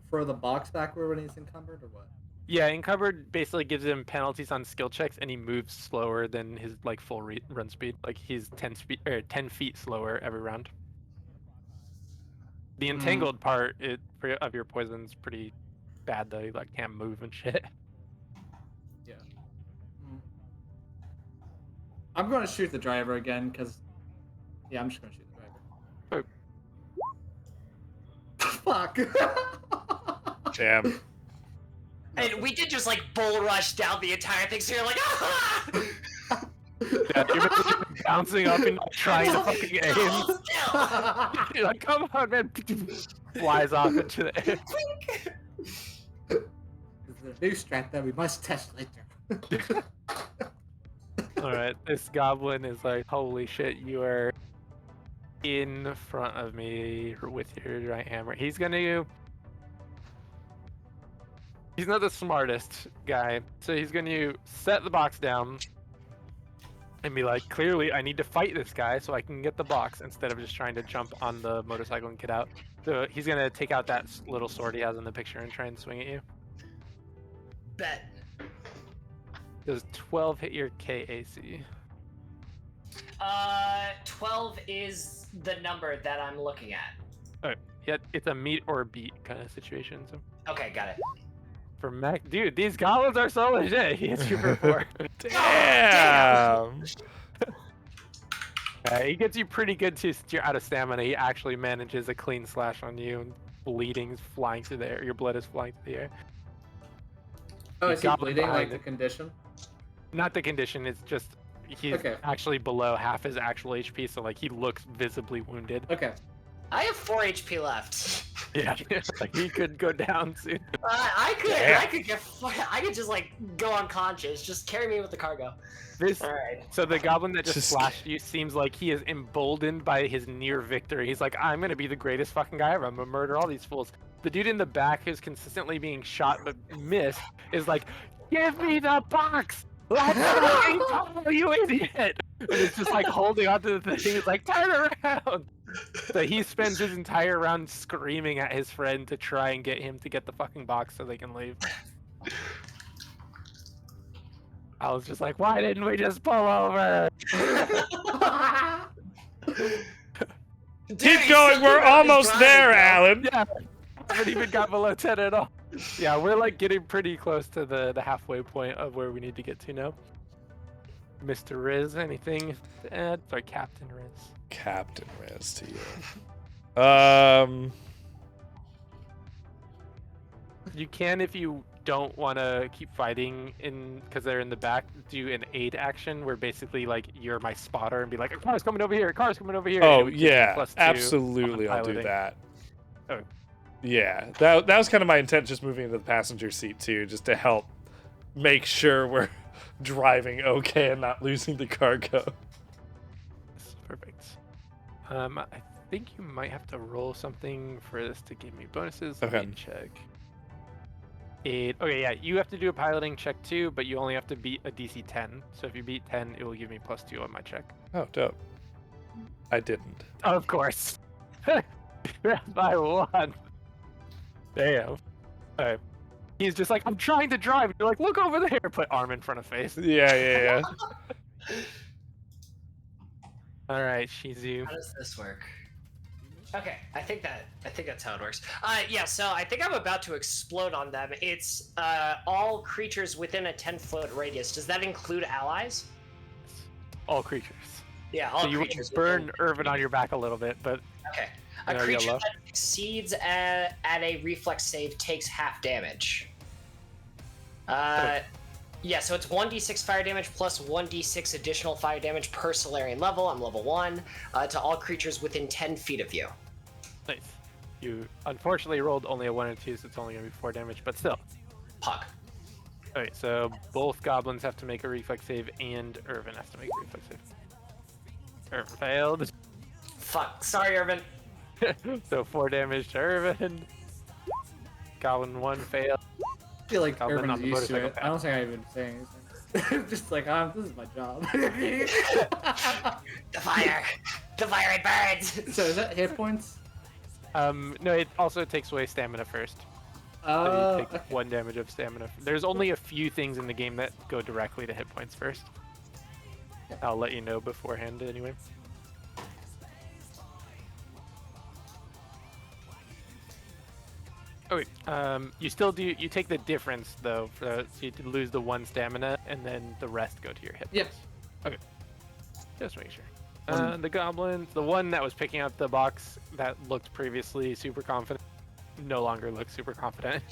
throw the box backward when he's encumbered or what? Yeah, encumbered basically gives him penalties on skill checks, and he moves slower than his like full run speed. Like he's 10 feet slower every round. The entangled part of your poison's pretty bad though. You like can't move and shit. Yeah. I'm going to shoot the driver again because. Yeah, I'm just going to shoot the driver. Fuck. Damn. And we did just like bull rush down the entire thing, so you're like, ah! Yeah, you're bouncing up and trying to fucking aim. You're like, come on, man. Flies off into the air. This is a new strat that we must test later. Alright, this goblin is like, holy shit, you are in front of me with your giant hammer. He's not the smartest guy, so he's gonna set the box down and be like, clearly I need to fight this guy so I can get the box instead of just trying to jump on the motorcycle and get out. So he's gonna take out that little sword he has in the picture and try and swing at you. Bet. Does 12 hit your KAC? 12 is the number that I'm looking at. Alright, yeah, it's a meet or beat kind of situation. So Okay, got it. for Mac, dude, these goblins are so legit. He hits you for 4. Damn. He gets you pretty good too since you're out of stamina. He actually manages a clean slash on you, and bleeding's flying through the air. Your blood is flying through the air. Oh, The is he goblin bleeding like behind the it. condition? Not the condition, it's just he's Okay. actually below half his actual HP, so like he looks visibly wounded. Okay. I have 4 HP left. Yeah, like he could go down soon. I Damn. could just like go unconscious. Just carry me with the cargo. This All right. So the goblin that just Just- slashed you seems like he is emboldened by his near victory. He's like, I'm gonna be the greatest fucking guy ever. I'm gonna murder all these fools. The dude in the back who's consistently being shot but missed is like, give me the box! Let's fucking go, you idiot! And it's just like holding onto the thing. He's like, turn around! So he spends his entire round screaming at his friend to try and get him to get the fucking box so they can leave. I was just like, why didn't we just pull over? Keep going. We're almost there, Alan. Yeah, I haven't even got below 10 at all. Yeah, we're like getting pretty close to the halfway point of where we need to get to now. Mr. Riz, anything to add? Sorry, Captain Riz. Captain Riz to you. You can, if you don't want to keep fighting because they're in the back, do an aid action where basically like you're my spotter and be like, a car's coming over here, a car's coming over here. Oh and it would give you yeah, +2 absolutely. on I'll do piloting. that. Oh. Yeah, that was kind of my intent, just moving into the passenger seat too, just to help make sure we're driving okay and not losing the cargo. Perfect. I think you might have to roll something for this to give me bonuses. Let Okay. me check. Okay, yeah, you have to do a piloting check too, but you only have to beat a DC 10. So if you beat 10, it will give me +2 on my check. Oh, dope. I didn't. Of course. By 1. Damn. Alright. He's just like, I'm trying to drive. You're like, look over there. Put arm in front of face. Yeah. All right, Shizu. How does this work? Okay, I think that's how it works. Yeah, so I think I'm about to explode on them. It's all creatures within a 10-foot radius. Does that include allies? All creatures. Yeah, all So you creatures. would burn Irvin on your back a little bit, but Okay. A Yeah, creature yellow. that succeeds at a reflex save takes half damage. Yeah, so it's 1d6 fire damage plus 1d6 additional fire damage per Solarian level. I'm level 1. To all creatures within 10 feet of you. nice. You unfortunately rolled only a 1 and 2, so it's only going to be 4 damage, but still. Puck. Alright, so both goblins have to make a reflex save, and Irvin has to make a reflex save. Irvin failed. Fuck. Sorry, Irvin. So 4 damage to Irvin. Goblin 1 failed. I feel like Goblin Irvin's on the used to motorcycle it. path. I don't think I even say anything. Just like, this is my job. The fire. The fire, it burns. So is that hit points? No, it also takes away stamina first. So you take Okay. 1 damage of stamina. There's only a few things in the game that go directly to hit points first. I'll let you know beforehand anyway. Okay, you still do, you take the difference though, so you lose the 1 stamina and then the rest go to your hit Yep. points. Okay, just make sure. One- The goblin, the one that was picking up the box that looked previously super confident, no longer looks super confident.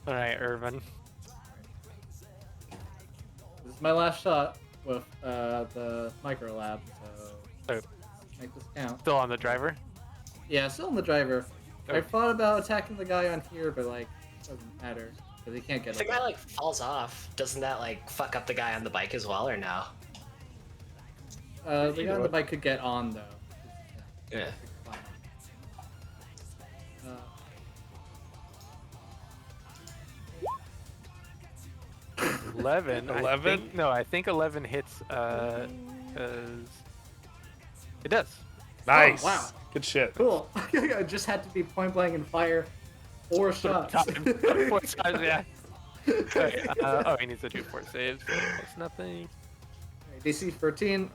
Alright, Irvin. This is my last shot with the micro lab, so Oh. make this count. Still on the driver? Yeah, still in the driver. I Okay. thought about attacking the guy on here, but like, it doesn't matter because he can't get If the up. guy like falls off, doesn't that like fuck up the guy on the bike as well, or no? The guy Either on the way. bike could get on though. Yeah. Fine. 11. 11? No, I think 11 hits, because it does. Nice. wow. Good shit. Cool. I just had to be point blank and fire 4 shots. Time. 4 shots, yeah. Okay, oh, he needs to do 4 saves. So that's nothing. DC 13.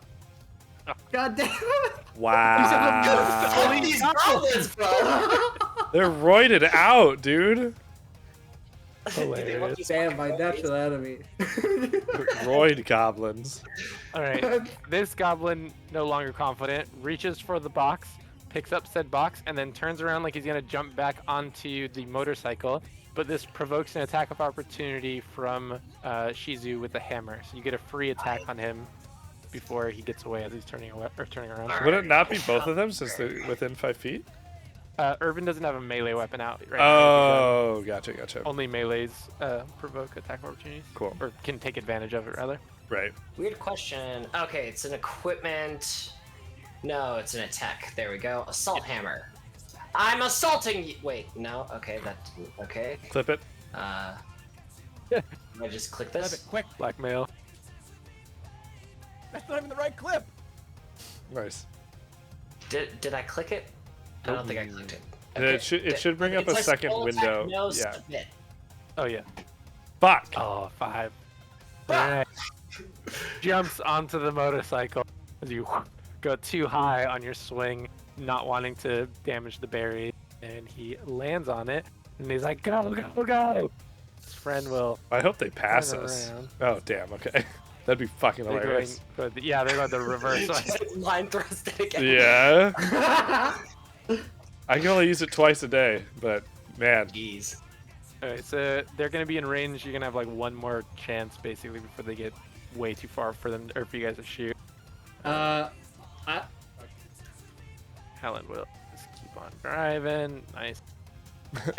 Oh. God damn it! Wow. Fuck these goblins, bro. They're roided out, dude. Hilarious. Damn, my natural enemy. Roid goblins. Alright, this goblin, no longer confident, reaches for the box, picks up said box, and then turns around like he's gonna jump back onto the motorcycle. But this provokes an attack of opportunity from Shizu with the hammer. So you get a free attack on him before he gets away as he's turning away or turning around. Would it not be both of them since they're within 5 feet? Irvin doesn't have a melee weapon out right now. Oh, gotcha, gotcha. Only melees provoke attack opportunities. Cool. Or can take advantage of it, rather. Right. Weird question. Okay, it's an equipment. No, it's an attack. There we go. Assault hammer. I'm assaulting you. Wait, no. Okay, that. Okay. Clip it. Can I just click Grab this? it quick. Blackmail. That's not even the right clip. Nice. Did I click it? I don't think I clicked it. It should bring up a It's second full attack, window. no Yeah. submit. Oh, yeah. Fuck. Oh, 5. Ah! Alright. Jumps onto the motorcycle as you go too high on your swing, not wanting to damage the berry, and he lands on it, and he's like, go, go, go! His friend will I hope they pass turn us. around. Oh, damn. Okay. That'd be fucking They're hilarious. yeah, they're going the reverse way. Just line thrust it again. Yeah. I can only use it twice a day, but man. Jeez. Alright, so they're going to be in range. You're going to have like 1 more chance, basically, before they get way too far for them, or for you guys to shoot. Helen will just keep on driving. Nice.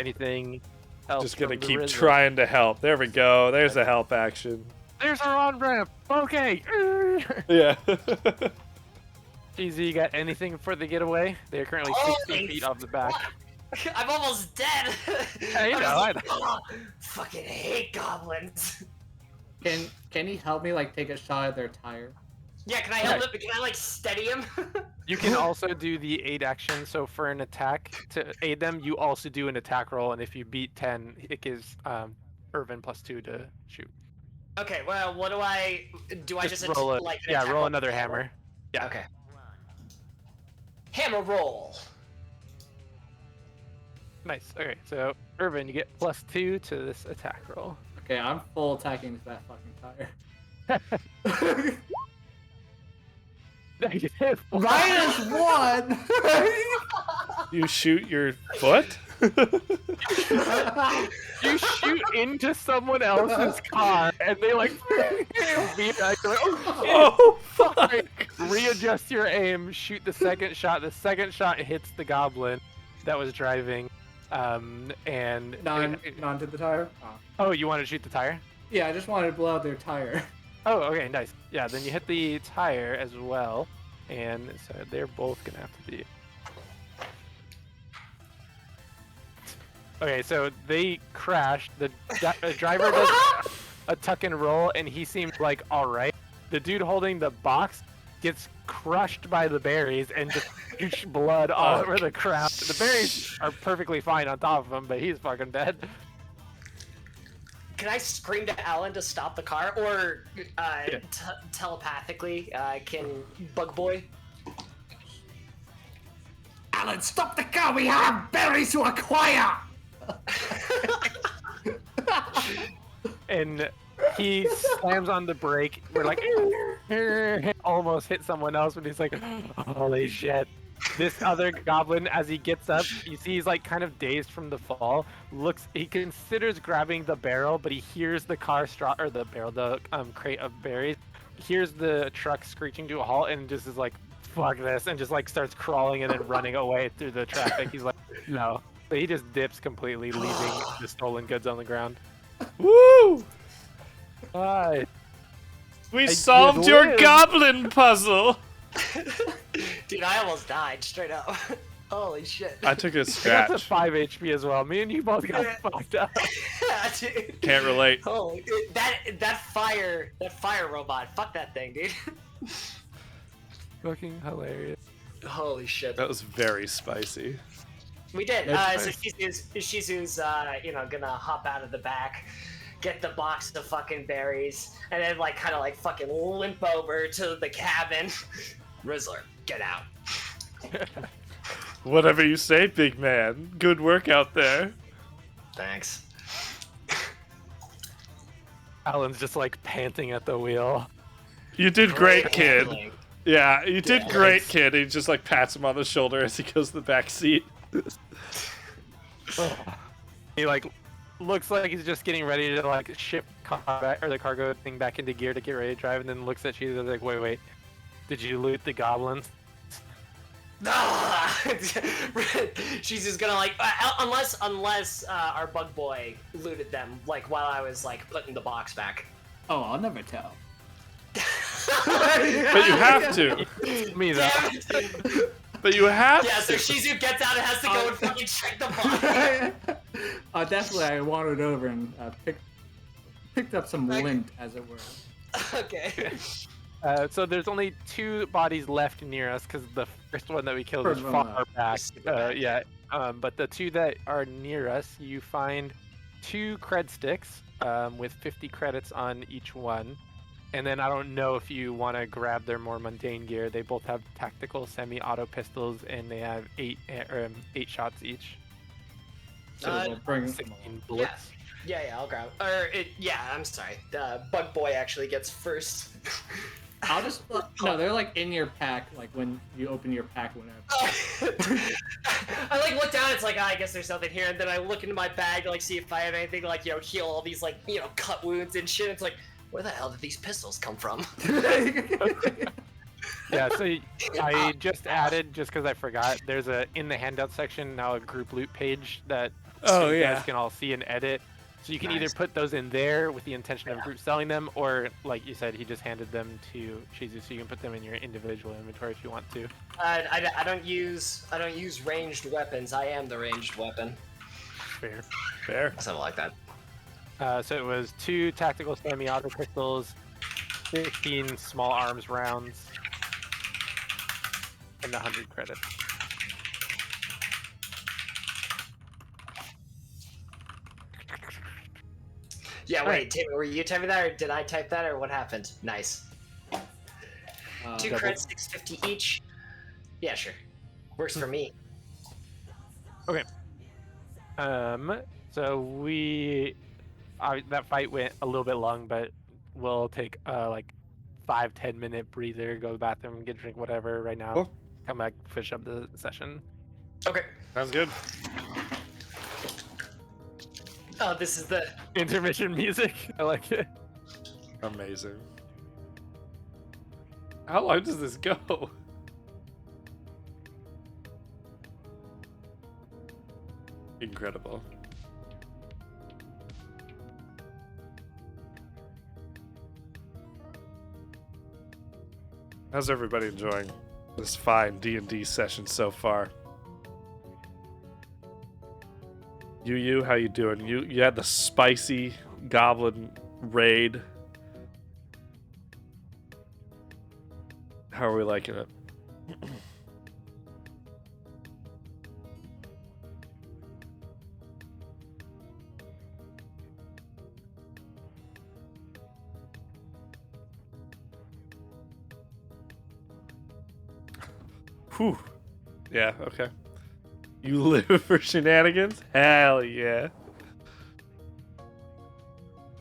Anything else? Just gonna from the keep Rizzle? trying to help. There we go. There's a help action. There's our on ramp. Okay. Yeah. GZ, you got anything for the getaway? They are currently 60 Holy feet off the back. I'm almost dead. I know, I know. Oh, fucking hate goblins. Can he help me like take a shot at their tire? Yeah, can I help him? Can I like steady him? You can also do the aid action. So for an attack to aid them, you also do an attack roll, and if you beat 10, it gives Irvin +2 to shoot. Okay, well, what do I do? I just roll like an yeah, attack roll roll? another hammer. Yeah. Okay. Hammer roll. Nice. Okay, so Irvin, you get +2 to this attack roll. Okay, I'm full attacking that fucking tire. Negative. -1. You shoot your foot? You shoot into someone else's car, and they like beat back. You're like, oh, shit. Oh, fuck. Sorry. Readjust your aim. Shoot the second shot. The second shot hits the goblin that was driving. And non to the tire. Oh. oh, you want to shoot the tire? Yeah, I just wanted to blow out their tire. Oh, okay, nice. Yeah, then you hit the tire as well, and so they're both gonna have to be. Okay, so they crashed. The driver does a tuck and roll, and he seems like all right. The dude holding the box gets crushed by the berries and just shoots blood all over the ground. The berries are perfectly fine on top of him, but he's fucking dead. Can I scream to Alan to stop the car, or telepathically can Bug Boy? Alan, stop the car! We have berries to acquire! And he slams on the brake. We're like, almost hit someone else, but he's like, holy shit. This other goblin, as he gets up, you see he's like kind of dazed from the fall. He considers grabbing the barrel, but he hears the crate of berries. Hears the truck screeching to a halt, and just is like, fuck this, and just like starts crawling and then running away through the traffic. He's like, no. But he just dips completely, leaving the stolen goods on the ground. Woo! Hi. We solved your win. goblin puzzle. Dude, I almost died straight up. Holy shit. I took a That's a scratch. 5 HP as well. Me and you both got fucked up. Yeah, dude. Can't relate. Holy, that fire robot. Fuck that thing, dude. Fucking hilarious. Holy shit. That was very spicy. We did. That's So Shizu's gonna hop out of the back, get the box of fucking berries, and then like kind of like fucking limp over to the cabin. Rizzler, get out. Whatever you say, big man. Good work out there. Thanks. Alan's just like panting at the wheel. You did great, kid. Handling. Yeah, you did Yeah, great, thanks. kid. He just like pats him on the shoulder as he goes to the back seat. He like looks like he's just getting ready to like ship the cargo thing back into gear to get ready to drive, and then looks at you and like, wait, did you loot the goblins? She's just gonna like unless our bug boy looted them like while I was like putting the box back. Oh, I'll never tell. But you have to. Me though. But you have Yeah, so to. Shizu gets out and has to go and fucking check the box. Definitely, I wandered over and picked up some lint, as it were. Okay. So there's only 2 bodies left near us because the first one that we killed is First one far back. Yeah. But the 2 that are near us, you find 2 cred sticks with 50 credits on each one. And then I don't know if you want to grab their more mundane gear. They both have tactical semi-auto pistols, and they have 8 shots each. So we'll bring 16 bullets. Yeah, I'll grab. I'm sorry. Bug boy actually gets first. I'll just no. They're like in your pack, like when you open your pack whenever. I like look down. It's like I guess there's nothing here, and then I look into my bag to like see if I have anything to, like heal all these like cut wounds and shit. It's like, where the hell did these pistols come from? Yeah, so I just added, just because I forgot, there's in the handout section now a group loot page that you guys can all see and edit. So you can either put those in there with the intention of group selling them, or like you said, he just handed them to Shizu, so you can put them in your individual inventory if you want to. I don't use ranged weapons. I am the ranged weapon. Fair. Something like that. So it was 2 tactical semi-auto pistols, 15 small arms rounds, and 100 credits. Yeah, wait, Tim, were you typing that, or did I type that, or what happened? Nice. 2 credits, 650 each. Yeah, sure. Works for me. Okay. So that fight went a little bit long, but we'll take like 5-10 minute breather, go to the bathroom, get a drink, whatever. Right now, Cool. come back, finish up the session. Okay. Sounds good. Oh, this is the Intermission music. I like it. Amazing. How long does this go? Incredible. How's everybody enjoying this fine D&D session so far? You, how you doing? You had the spicy goblin raid. How are we liking it? Whew. Yeah, okay. You live for shenanigans? Hell yeah.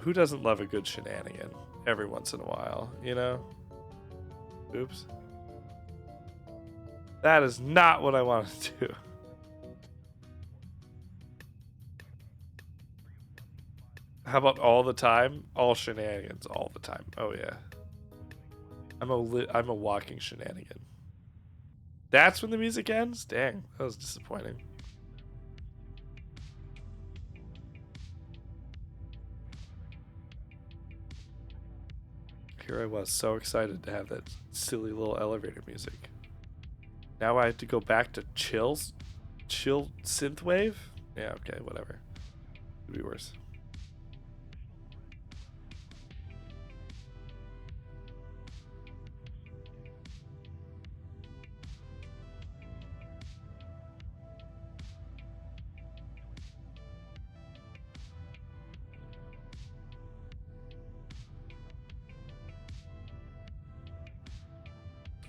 Who doesn't love a good shenanigan every once in a while, you know? Oops. That is not what I wanted to do. How about all the time? All shenanigans all the time. Oh yeah. I'm a walking shenanigan. That's when the music ends? Dang, that was disappointing. Here I was, so excited to have that silly little elevator music. Now I have to go back to chill synthwave? Yeah, okay, whatever. Could be worse.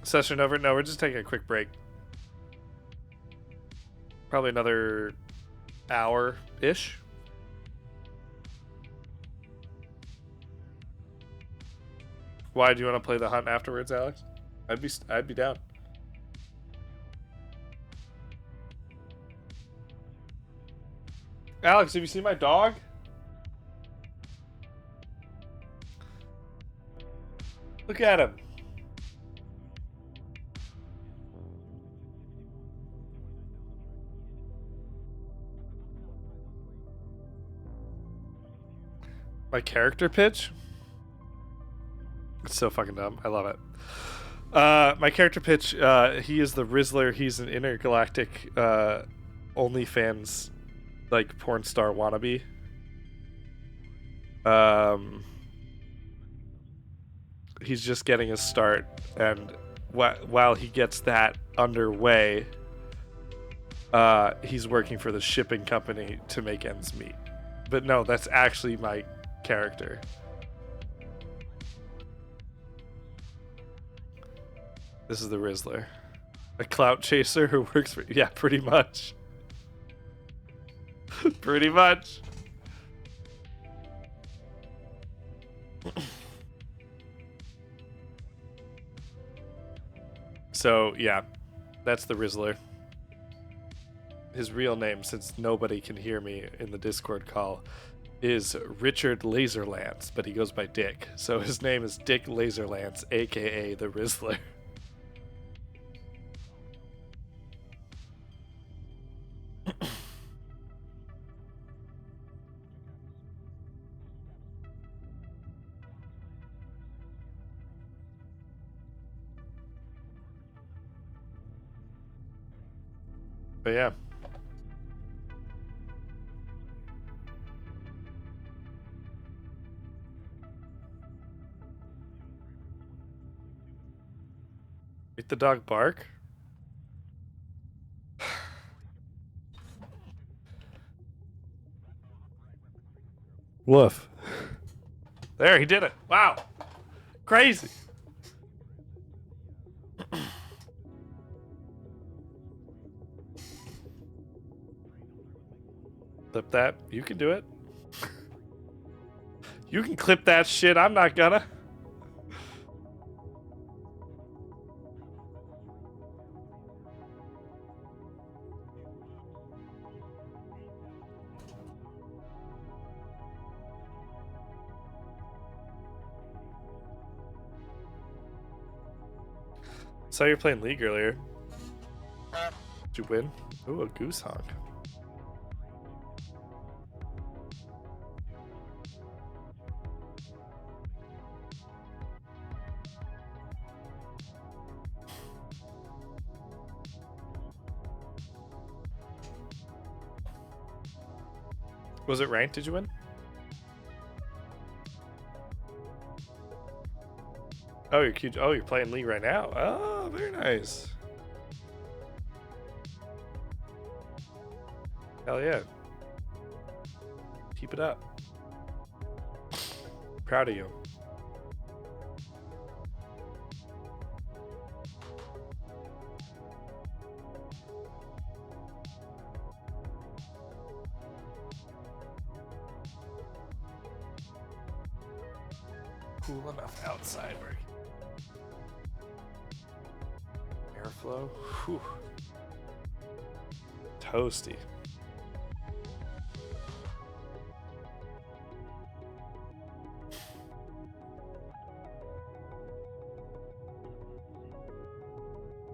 Session over? No, we're just taking a quick break. Probably another hour-ish. Why, do you want to play the hunt afterwards, Alex? I'd be down. Alex, have you seen my dog? Look at him. My character pitch? It's so fucking dumb. I love it. My character pitch, he is the Rizzler. He's an intergalactic OnlyFans like porn star wannabe. He's just getting his start, and while he gets that underway, he's working for the shipping company to make ends meet. But no, that's actually my character. This is the Rizzler. A clout chaser who works for... Yeah, pretty much. Pretty much. So, yeah. That's the Rizzler. His real name, since nobody can hear me in the Discord call, is Richard Laserlance, but he goes by Dick. So his name is Dick Laserlance, aka the Rizzler. But yeah. Make the dog bark? Woof. There, he did it. Wow. Crazy. Clip that. You can do it. You can clip that shit. I'm not gonna. Saw you were playing League earlier. Did you win? Ooh, a goose honk. Was it ranked? Did you win? Oh, you're playing League right now. Oh, very nice. Hell yeah. Keep it up. Proud of you. Cool enough outside where airflow. Whew. Toasty.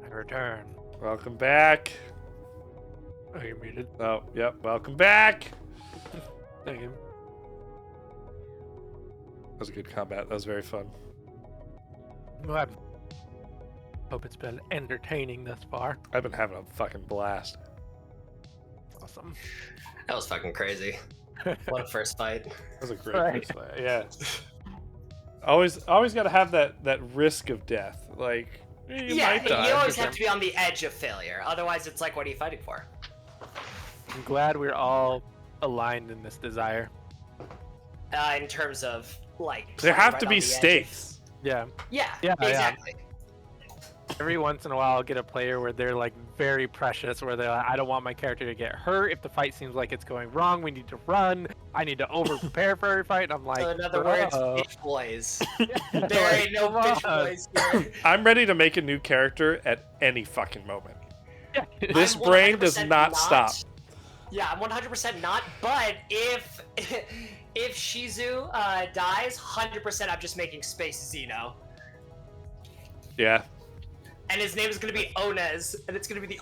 I return. Welcome back. Oh, you're muted. Oh, yep. Welcome back. Thank you. That was a good combat. That was very fun. Well, I hope it's been entertaining thus far. I've been having a fucking blast. Awesome. That was fucking crazy. What a first fight. That was a great Right. first fight. Yeah. Always got to have that risk of death. Like, you Yeah, might die. you always have to be on the edge of failure. Otherwise, it's like, what are you fighting for? I'm glad we're all aligned in this desire. In terms of, like... There playing have right to on be the edge of- Yeah. stakes. Yeah, Yeah, yeah. exactly. Every once in a while, I'll get a player where they're like very precious, where they're like, I don't want my character to get hurt. If the fight seems like it's going wrong, we need to run. I need to over prepare for every fight. And I'm like, So in other words, "Bro." bitch boys. There ain't no Come bitch on. boys here. I'm ready to make a new character at any fucking moment. Yeah. This I'm brain does 100% not stop. Yeah, I'm 100% not. But if Shizu dies, 100% I'm just making space Xeno, Yeah. and his name is gonna be Onez, and it's gonna be the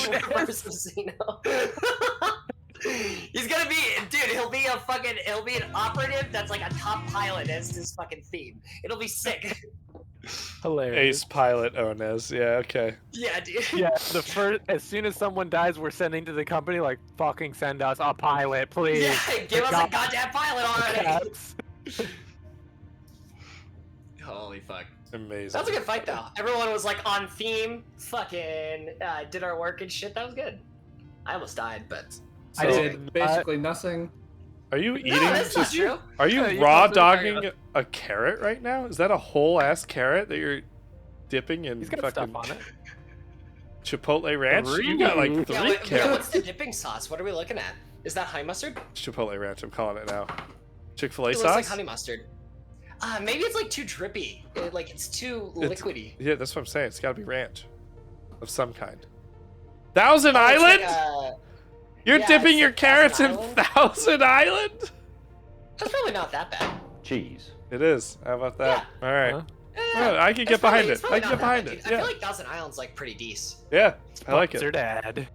universe of Xeno. He's gonna be, dude. He'll be an operative that's like a top pilot as his fucking theme. It'll be sick. Hilarious. Ace pilot Onez. Yeah, okay. Yeah, dude. Yeah, as soon as someone dies, we're sending to the company like, fucking send us a pilot, please. Yeah, give us a goddamn pilot already. Cats. Holy fuck. Amazing. That was a good fight though. Everyone was like on theme, fucking did our work and shit. That was good. I almost died, but I So- did basically nothing. Are you eating? no, that's not just- true. Are you Yeah, you raw posted a video. dogging a carrot right now? Is that a whole ass carrot that you're dipping in He's got fucking stuff on it. Chipotle ranch? You got like Three. three Yeah, what's carrots. the dipping sauce? What are we looking at? Is that honey mustard? Chipotle ranch. I'm calling it now. Chick-fil-A It sauce. looks like honey mustard. Maybe it's like too drippy. Like it's too It's- liquidy. Yeah, that's what I'm saying. It's got to be ranch of some kind. Thousand Oh, it's Island? like, You're yeah, dipping it's your like carrots Thousand in Island. Thousand Island? that's probably not that bad. Cheese. It is. How about that? All right. Huh? Well, I can It's get probably- behind it's it. probably I can not get that behind bad, it. dude. I Yeah. feel like Thousand Island's like pretty decent. Yeah. I like Sponsored it. ad.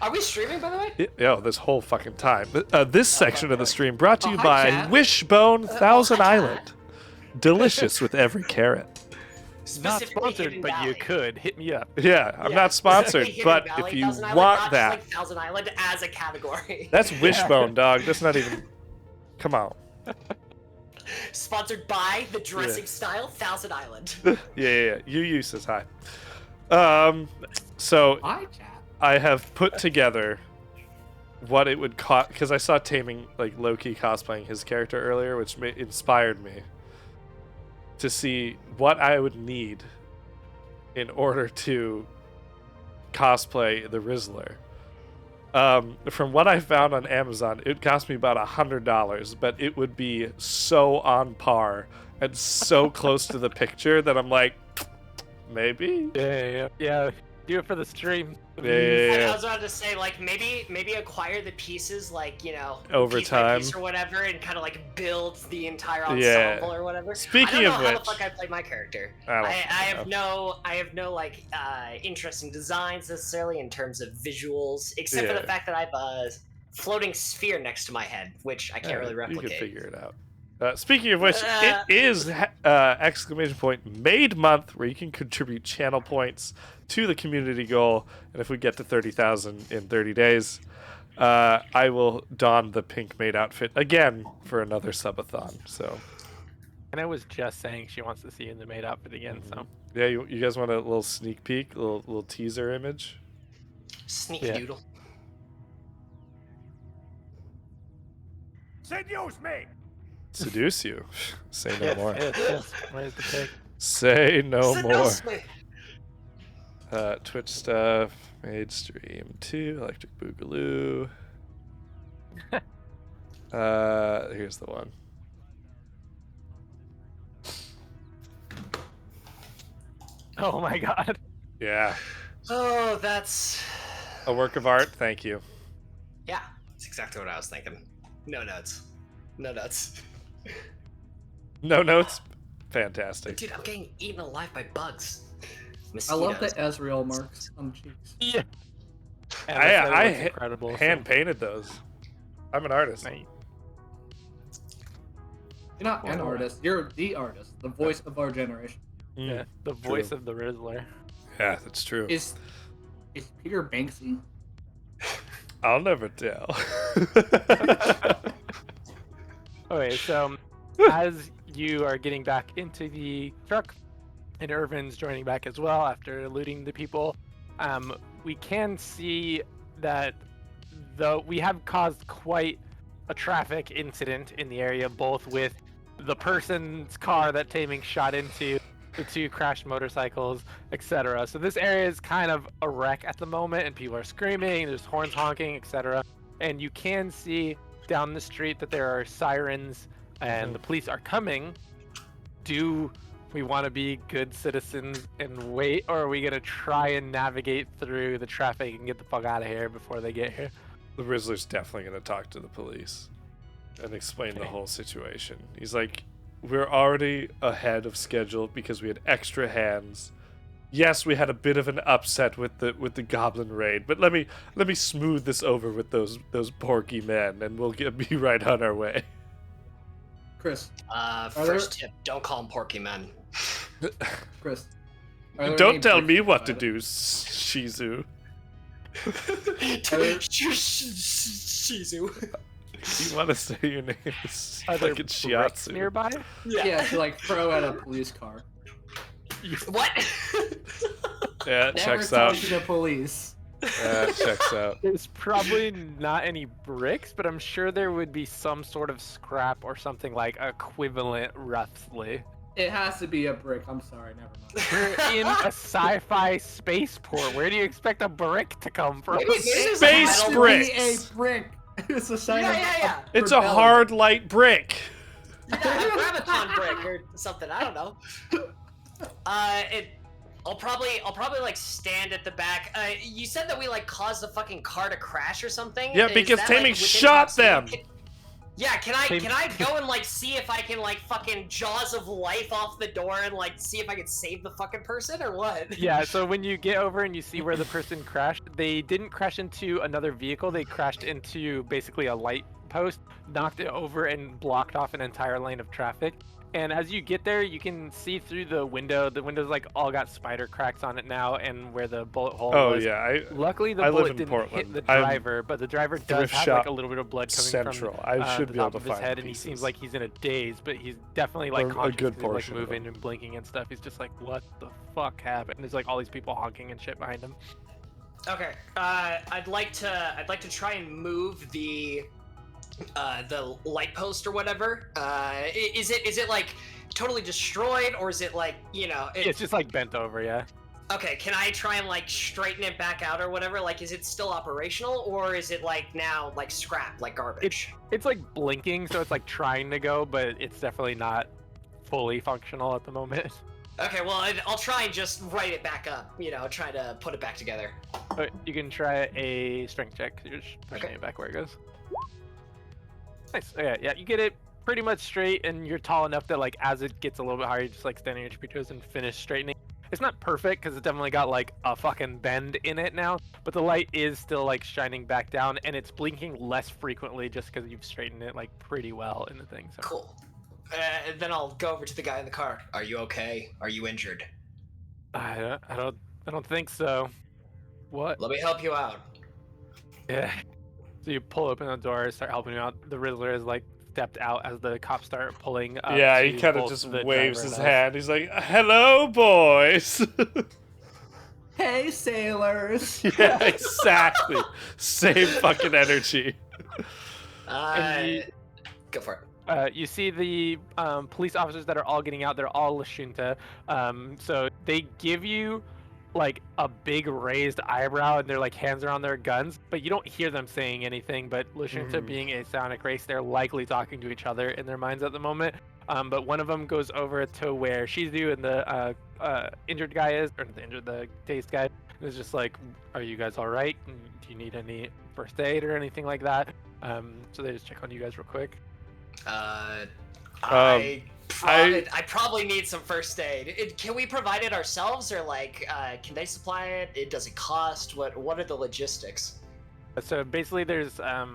Are we streaming, by the way? Yo, this whole fucking time. This section of the stream brought to you Oh, hi, by chat. Wishbone Thousand hi, chat. Island. Delicious with every carrot. Not Specifically sponsored, Hidden but you Valley. could. Hit me up. Yeah, I'm Yeah, not sponsored, specifically but Hidden Valley, if you Thousand Island, want not that, just like Thousand Island as a category. that's Wishbone, dog. That's not even. Come on. Sponsored by the dressing style Thousand Island. Yeah. You use this high. So Hi, chat. I have put together what it would cost because I saw Taming like low-key cosplaying his character earlier, which inspired me to see what I would need in order to cosplay the Rizzler. From what I found on Amazon, it cost me about $100, but it would be so on par and so close to the picture that I'm like, maybe. Yeah. Do it for the stream. Yeah. I was about to say, like, maybe acquire the pieces, like, you know, Over piece by time. piece or whatever, and kind of like build the entire Yeah. ensemble or whatever. Speaking I of don't know how which- the fuck I play my character. I have no like interesting designs necessarily in terms of visuals, except for Yeah. the fact that I have a floating sphere next to my head, which I can't really You replicate. can figure it out. Speaking of which, it is exclamation point made month where you can contribute channel points to the community goal, and if we get to 30,000 in 30 days, I will don the pink maid outfit again for another subathon. So And I was just saying she wants to see you in the maid outfit again. So yeah, you guys want a little sneak peek, little teaser image? Sneak Yeah. doodle. Seduce you? Say no more. Yes. Where's the pic? Say no more. Seduce me. Twitch stuff, maid stream 2, Electric Boogaloo. Here's the one. Oh my god. Yeah, Oh, that's... a work of art. Thank you. Yeah, that's exactly what I was thinking. No notes. No notes. No notes. Fantastic. Dude, I'm getting eaten alive by bugs. I love the Mosquitoes. Ezreal marks on the cheeks. Yeah. I incredible. hand painted those. I'm an artist. Right. You're not an artist. You're the artist. The voice of our generation. Yeah, the voice of the Rizzler. Yeah, that's true. Is Peter Banksy? I'll never tell. Okay, so as you are getting back into the truck, and Irvin's joining back as well after looting the people, we can see that though we have caused quite a traffic incident in the area, both with the person's car that Taming shot into, the 2 crashed motorcycles, etc. So this area is kind of a wreck at the moment, and people are screaming, there's horns honking, etc. And you can see down the street that there are sirens and the police are coming. Do we want to be good citizens and wait, or are we going to try and navigate through the traffic and get the fuck out of here before they get here? The Rizzler's definitely going to talk to the police and explain the whole situation. He's like, we're already ahead of schedule because we had extra hands. Yes, we had a bit of an upset with the goblin raid, but let me smooth this over with those porky men, and we'll be right on our way. Chris. First tip, don't call them porky men. Chris. are there any Don't tell bricks me what to inside do, Shizu. Shizu. You want to say your name? It's Are there like it's bricks Shiatsu. nearby? it? Yeah, to like throw at a police car. What? Yeah, Never checks talk out. to the police. Yeah, checks out. There's probably not any bricks, but I'm sure there would be some sort of scrap or something like equivalent, roughly. It has to be a brick. I'm sorry, never mind. We're in a sci-fi spaceport. Where do you expect a brick to come from? Maybe there's Space a metal brick. A brick. It's a sign of Yeah. It's a rebellion. hard light brick. Yeah, a graviton brick or something. I don't know. I'll probably like stand at the back. You said that we like caused the fucking car to crash or something. Yeah, Is because that, Taming within shot proximity? them. Yeah, can I go and like see if I can like fucking jaws of life off the door and like see if I can save the fucking person or what? Yeah, so when you get over and you see where the person crashed, they didn't crash into another vehicle. They crashed into basically a light post, knocked it over, and blocked off an entire lane of traffic. And as you get there, you can see through the window. The windows like all got spider cracks on it now, and where the bullet hole Oh was. yeah, Luckily, the I live bullet in didn't Portland. hit the I'm driver, but the driver does thrift have shop like a little bit of blood coming central. from I should the be able top to of his find head, and he pieces. seems like he's in a daze, but he's definitely like A conscious. good 'cause he's, portion like of moving and blinking and stuff. He's just like, what the fuck happened? And there's like all these people honking and shit behind him. Okay. I'd like to try and move the light post or whatever. Is it like totally destroyed, or is it like, you know? It's just like bent over, yeah. Okay, can I try and like straighten it back out or whatever? Like, is it still operational, or is it like now like scrap, like garbage? It's like blinking, so it's like trying to go, but it's definitely not fully functional at the moment. Okay, well, I'll try and just write it back up. You know, try to put it back together. But you can try a strength check. You're just pushing Okay. it back where it goes. Nice. Okay, yeah, you get it pretty much straight, and you're tall enough that like as it gets a little bit higher, you just like stand on your tippy toes and finish straightening. It's not perfect because it definitely got like a fucking bend in it now, but the light is still like shining back down, and it's blinking less frequently just because you've straightened it like pretty well in the thing. So. Cool. Then I'll go over to the guy in the car. Are you okay? Are you injured? I don't think so. What? Let me help you out. Yeah. So you pull open the door, start helping him out. The Riddler is like stepped out as the cops start pulling up. Yeah, he to kind of both just the waves driver his and us. hand. He's like, "Hello, boys." Hey, sailors. Yeah, exactly. Same fucking energy. And Go for it. you see the police officers that are all getting out. They're all Lashunta. So they give you like a big raised eyebrow, and their like hands are on their guns, but you don't hear them saying anything. But Lashunta being a psionic race, they're likely talking to each other in their minds at the moment. But one of them goes over to where Shizu and the injured guy is, or the dazed guy. And is just like, "Are you guys all right? Do you need any first aid or anything like that?" So they just check on you guys real quick. I probably need some first aid. Can we provide it ourselves, or like, can they supply it? Does it cost? What are the logistics? So basically, there's I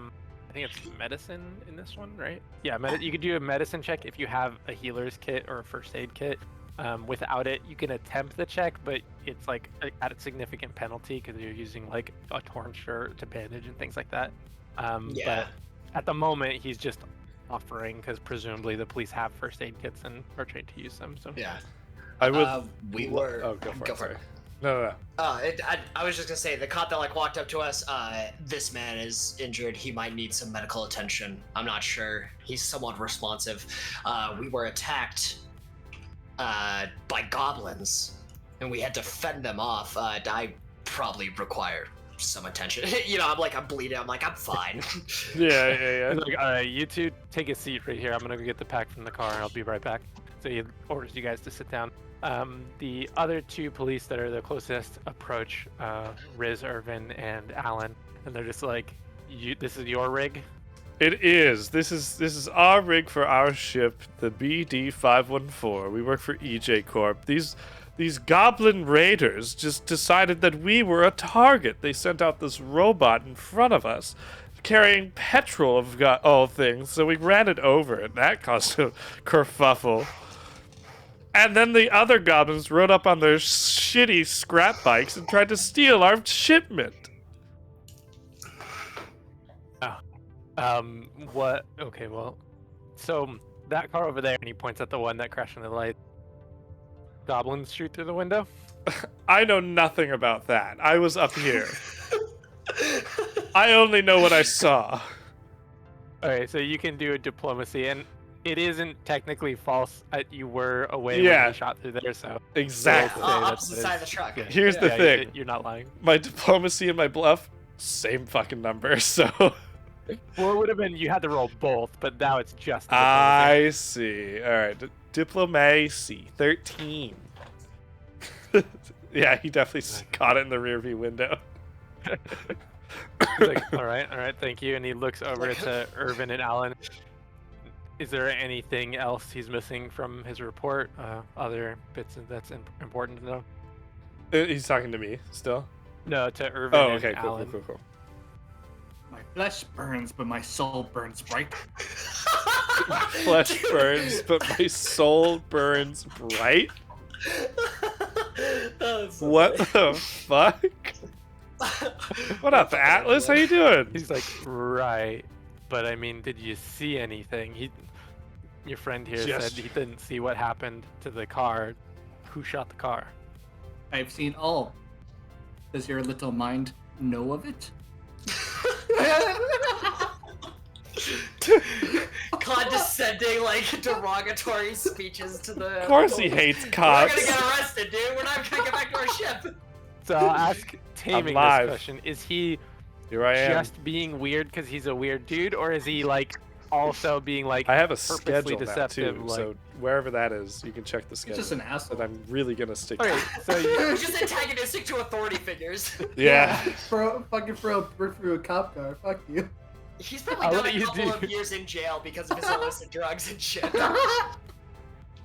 think it's medicine in this one, right? Yeah, you could do a medicine check if you have a healer's kit or a first aid kit. Without it, you can attempt the check, but it's like at a significant penalty because you're using like a torn shirt to bandage and things like that. But at the moment, he's just offering because presumably the police have first aid kits and are trained to use them. So Yeah. I would. We were. Oh, go for it. Go for sorry. it. No. I was just gonna say, the cop that like walked up to us, this man is injured. He might need some medical attention. I'm not sure. He's somewhat responsive. We were attacked by goblins, and we had to fend them off. I probably require some attention. I'm bleeding. I'm like, I'm fine. Yeah. he's like, all right, you two take a seat right here. I'm gonna go get the pack from the car, and I'll be right back. So he orders you guys to sit down. The other two police that are the closest approach Riz, Irvin, and Alan, and they're just like, this is your rig? It is. This is our rig for our ship, the BD-514. We work for EJ Corp. These goblin raiders just decided that we were a target. They sent out this robot in front of us, carrying petrol of all things, so we ran it over, and that caused a kerfuffle. And then the other goblins rode up on their shitty scrap bikes and tried to steal our shipment. What? Okay, well, so that car over there, and he points at the one that crashed into the light. Goblins shoot through the window? I know nothing about that. I was up here. I only know what I saw. Okay, so you can do a diplomacy, and it isn't technically false. You were away when Yeah. they shot through there, so Exactly. Yeah. Opposite side of the truck. good. Here's the Yeah, thing. You're not lying. My diplomacy and my bluff, same fucking number, so... Well, it would have been you had to roll both, but now it's just diplomacy. I see. Alright, diplomacy, 13. Yeah, he definitely caught it in the rearview window. He's like, all right, thank you. And he looks over to Irvin and Alan. Is there anything else he's missing from his report? Other bits that's important to know? He's talking to me still? No, to Irvin Oh, and okay, cool. Alan. My flesh burns, but my soul burns bright. Flesh burns, but my soul burns bright? What the fuck? What up, Atlas? How you doing? He's like, right. But I mean, did you see anything? Your friend here Just- said he didn't see what happened to the car. Who shot the car? I've seen all. Does your little mind know of it? Condescending, like, derogatory speeches to the. Of course he hates We're cops. gonna get arrested, dude. We're not gonna get back to our ship. So I'll ask Taming this live. question. Is he Here I am. just being weird because he's a weird dude, or is he like also being like I have a purposely schedule now deceptive? too, like... so wherever that is, you can check the He's schedule. just an asshole. But I'm really gonna stick Okay, to. so you, We're just antagonistic to authority figures. Yeah. fucking throw a brick through a cop car. Fuck you. He's probably I'll got let a you couple do- of years in jail because of his illicit drugs and shit.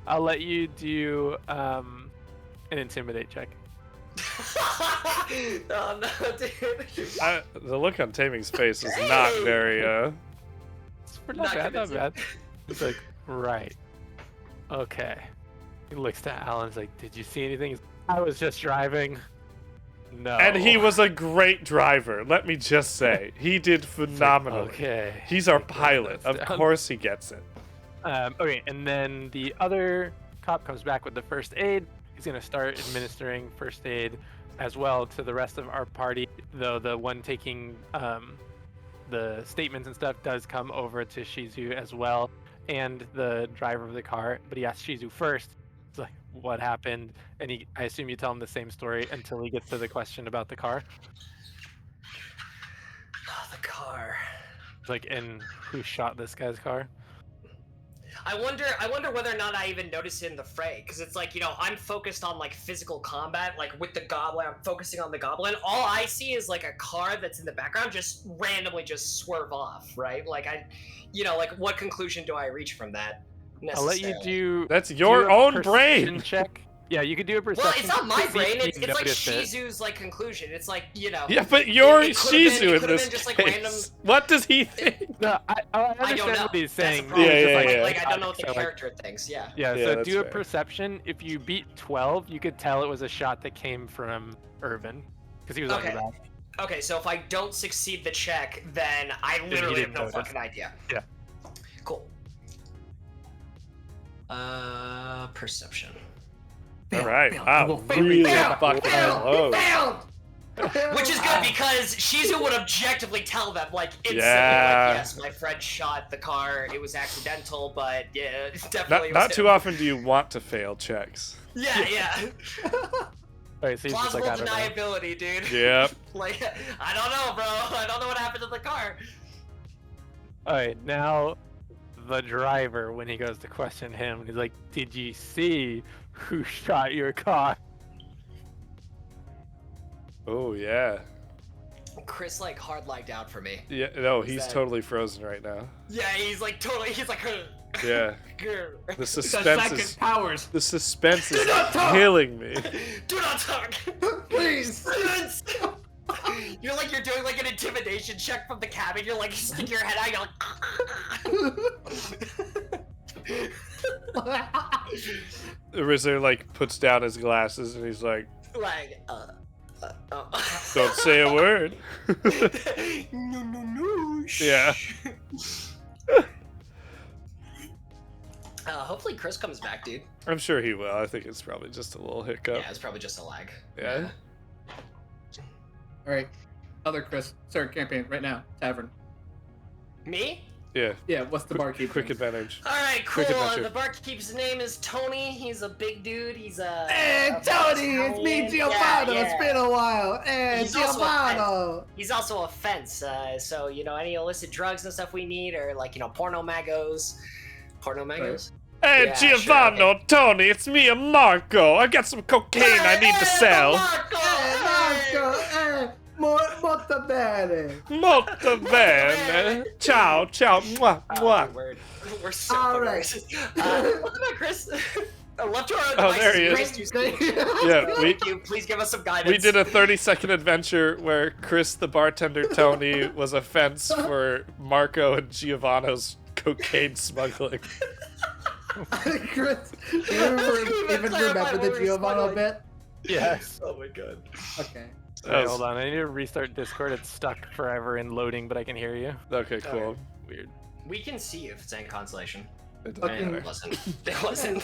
I'll let you do an intimidate check. Oh no, dude. The look on Taming's face is not very. It's Not not bad, not convincing. bad. He's like, right. Okay. He looks to Alan. He's like, did you see anything? He's, I was just driving. no. And he was a great driver. Let me just say, he did phenomenally. Okay. He's our Take those pilot. notes Of down. course, he gets it. Okay, and then the other cop comes back with the first aid. He's gonna start administering first aid as well to the rest of our party. Though the one taking the statements and stuff does come over to Shizu as well, and the driver of the car. But he asks Shizu first. It's like, what happened? And I assume you tell him the same story until he gets to the question about the car. Oh, the car. It's like, and who shot this guy's car? I wonder whether or not I even noticed it in the fray, because it's like, I'm focused on like physical combat, like with the goblin. I'm focusing on the goblin. All I see is like a car that's in the background just randomly just swerve off, right? Like like what conclusion do I reach from that? I'll let you do. That's your do a own perception brain. check. Yeah, you could do a perception. Well, it's not my to see brain. if It's you like noticed it. Shizu's like conclusion. It's like Yeah, but you're it could've been- Shizu it in could've this been just, like, case. random- What does he think? No, I I understand don't know. what he's That's the saying. problem. Yeah, It's yeah, just yeah. Like I don't know what the so, like, character thinks. Yeah. Yeah, Yeah, so that's do a fair. perception. If you beat 12, you could tell it was a shot that came from Irvin, because he was on your Okay. back. Okay, so if I don't succeed the check, then I you literally have didn't no notice. fucking idea. Yeah. Cool. Perception. All right. Fail. Wow. Well, fail. Really Fail. fucking Fail. close. Failed! Which is good because Shizu would objectively tell them, like, instantly, Yeah. like, yes, my friend shot the car, it was accidental, but yeah, it definitely Not was too him. often do you want to fail checks. Yeah. Alright, so he's just Plausible like, I don't know. deniability, dude. Yep. Like, I don't know, bro. I don't know what happened to the car. Alright, now the driver, when he goes to question him, he's like, did you see who shot your car? Oh yeah. Chris, like, hard lagged out for me. Yeah. No, Is he's that- totally frozen right now. Yeah, he's like, Yeah. "Grr." The The suspense psychic is powers. the suspense is not talk! killing me. Do not talk! Please. You're like, you're doing like an intimidation check from the cabin. You're like, you stick your head out. You're like, Rizzer like puts down his glasses and he's like, "Don't say a word." No. Yeah. Hopefully Chris comes back, dude. I'm sure he will. I think it's probably just a little hiccup. Yeah, it's probably just a lag. Yeah. All right, other Chris, start campaign right now. Tavern. Me? Yeah. Yeah, what's the barkeep? Quick name? advantage. All right, cool. Quick adventure. The barkeep's name is Tony. He's a big dude. He's a. Hey Tony, it's me Italian. Giovanni. Yeah, It's been a while. Hey He's also a Giovanni. He's also a fence. So any illicit drugs and stuff we need, or like porno magos. Porno magos. Hey, Yeah, sure, Giovanni, Tony, it's me and Marco. I got some cocaine I need to sell. Hey Marco. Hey, molto bene. Molto bene. Ciao, ciao, mwah, mwah. We're so All fucking right. racist. Welcome back, Chris. Left to our Oh, there he devices, is. Chris, do Yeah, we Thank you. Please give us some guidance. we did a 30-second adventure where Chris, the bartender, Tony, was a fence for Marco and Giovanni's cocaine smuggling. Chris, do you even remember the Giovanni bit? Yes. Oh my god. Okay. Wait, hold on, I need to restart Discord. It's stuck forever in loading, but I can hear you. Okay, cool. Weird. We can see you if it's in consolation. It doesn't Okay. It matter. wasn't. It wasn't.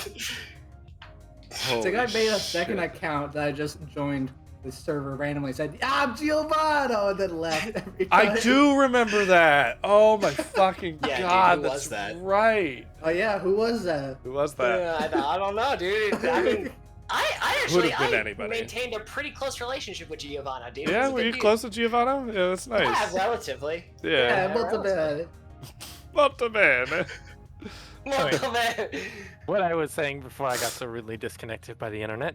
I think I made a Holy second shit. account that I just joined the server randomly. Said, I'm Giovanni, and then left every time. I do remember that. Oh my fucking Yeah, dude, god, who that's was that? right. Oh yeah, who was that? Who was that? Yeah, I don't know, dude. I mean, I actually Would've been anybody. maintained a pretty close relationship with Giovanna, dude. Yeah, He's a were good you dude. close to Giovanni? Yeah, that's Yeah, nice. relatively. Yeah. Yeah, Yeah, molto right. bene. Molto bene. Molto bene. What I was saying before I got so rudely disconnected by the internet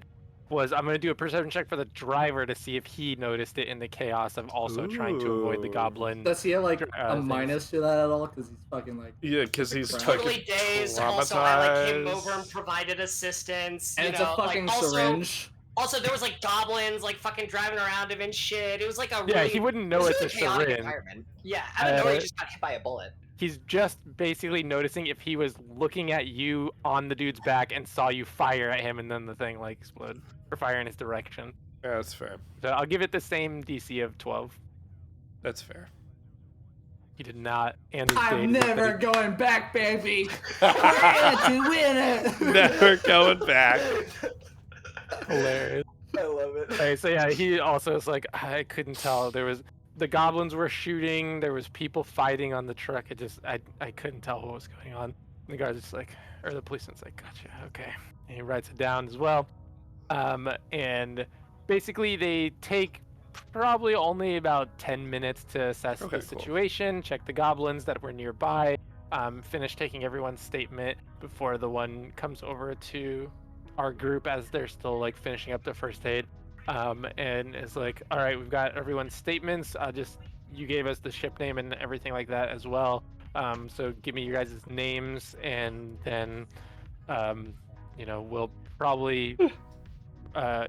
was I'm going to do a perception check for the driver to see if he noticed it in the chaos of also trying to avoid the Ooh. goblin. Does he have like a things. minus to that at all? Because he's fucking like. Yeah, because he's Totally fucking dazed. Also, I like came traumatized. over and provided assistance. And you it's know, a fucking like, also, syringe. Also, there was like goblins like fucking driving around him and shit. It was like a Yeah, really, he wouldn't know it was it's a really chaotic syringe. environment. Yeah, out of nowhere, he Uh, just got hit by a bullet. He's just basically noticing if he was looking at you on the dude's back and saw you fire at him and then the thing like explode or fire in his direction. Yeah, that's fair. So I'll give it the same DC of 12. That's fair. He did not. And his I'm days, never going back, baby. We're in it to win it. Never going back. Hilarious. I love it. Okay, so yeah, he also is like, I couldn't tell. There was the goblins were shooting. There was people fighting on the truck. I couldn't tell what was going on. And the guard's just like, or the policeman's like, gotcha, okay. And he writes it down as well. And basically they take probably only about 10 minutes to assess Okay, the cool. situation, check the goblins that were nearby, finish taking everyone's statement before the one comes over to our group as they're still like finishing up the first aid. And it's like, all right, we've got everyone's statements. You gave us the ship name and everything like that as well. So give me your guys' names, and then, we'll probably,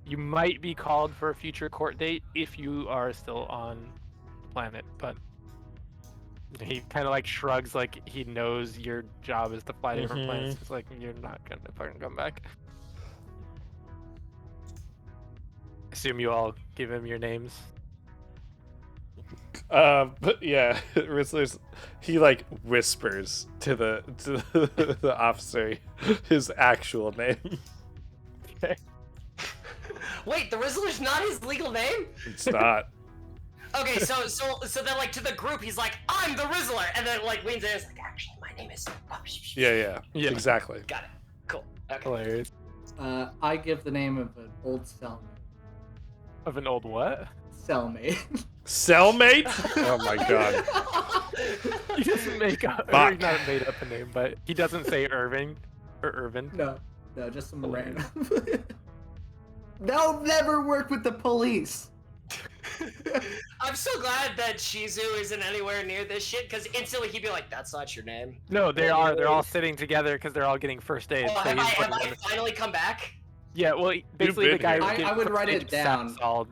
you might be called for a future court date if you are still on the planet. But he kind of like shrugs, like he knows your job is to fly to different planets. It's like, you're not gonna fucking come back. Assume you all give him your names. But yeah, Rizzler's, he like whispers to the officer his actual name. Okay. Wait, the Rizzler's not his legal name? It's not. Okay, so then like to the group, he's like, I'm the Rizzler, and then like leans in and is like, actually, my name is. Yeah, exactly. Got it. Cool. Okay. Hilarious. I give the name of an old cellmate. Of an old what? Cellmate. Cellmate? Oh my god. He doesn't make up, or Fuck. not made up a name, but he doesn't say Irving or Irvin. No, just some random. They'll never work with the police. I'm so glad that Shizu isn't anywhere near this shit, because instantly he'd be like, that's not your name. No, they are. They're all sitting together because they're all getting first aid. Oh, so have he's I putting them- finally come back? Yeah, well, basically the been guy here. who did I would first write aid it down. sounds all-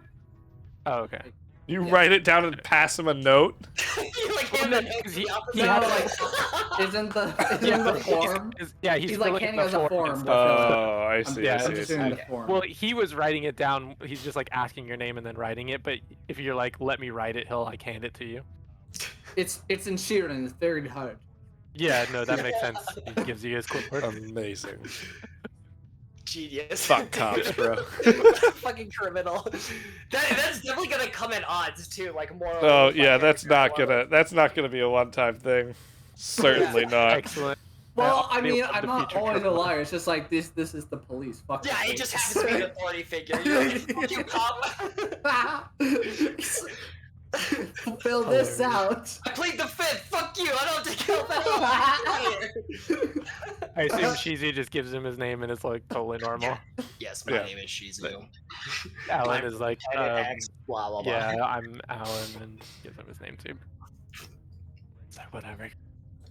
Oh, okay. You Yeah. write it down and pass him a note? You like Well, hand no, the note because to he- the officer? he No, had, like, isn't the form? He's He's like filling handing the us a form form. and with stuff. Oh, I see. yeah, I I'm see. I just see. doing the Okay. form. Well, he was writing it down. He's just like asking your name and then writing it. But if you're like, let me write it, he'll like hand it to you. It's in Sheeran. It's very hard. Yeah, no, that makes sense. He gives you his clipboard. Amazing. Genius. Fuck cops, bro. Fucking criminal. That's definitely gonna come in odds too, like more. Oh yeah, that's not gonna be a one-time thing. Certainly not. Excellent. Well, I They mean, love I'm the not feature always a criminal. liar. It's just like this is the police. Fuck. Yeah, the it just police. happens to be an authority figure. You're like, you cop. Fill this Hilarious. out. I plead the fifth. Fuck you. I don't have to kill that. I assume Shizu just gives him his name and it's like totally normal. Yes, my Yeah. name is Shizu. Alan is like, Edit X, blah blah blah. yeah, I'm Alan, and gives him his name too. So whatever.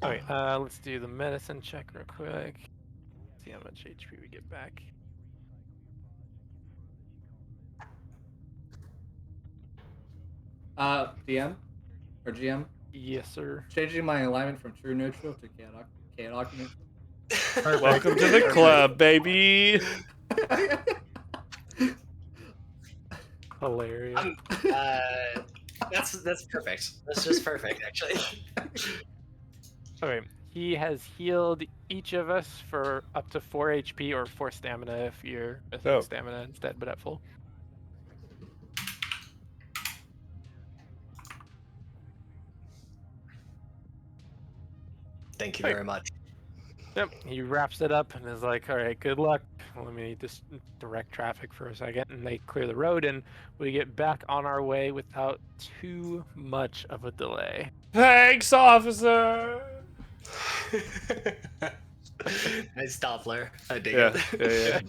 Alright, let's do the medicine check real quick. See how much HP we get back. DM or GM, Yes, sir. changing my alignment from true neutral to chaotic neutral. Welcome to the club, baby. Hilarious. That's perfect. That's just perfect, actually. Okay, he has healed each of us for up to 4 HP or 4 stamina if you're missing Oh. stamina instead, but at full. Thank you very much. Yep, he wraps it up and is like, all right, good luck. Let me just direct traffic for a second. And they clear the road and we get back on our way without too much of a delay. Thanks, officer. Nice Doppler. I dig Yeah, it. yeah.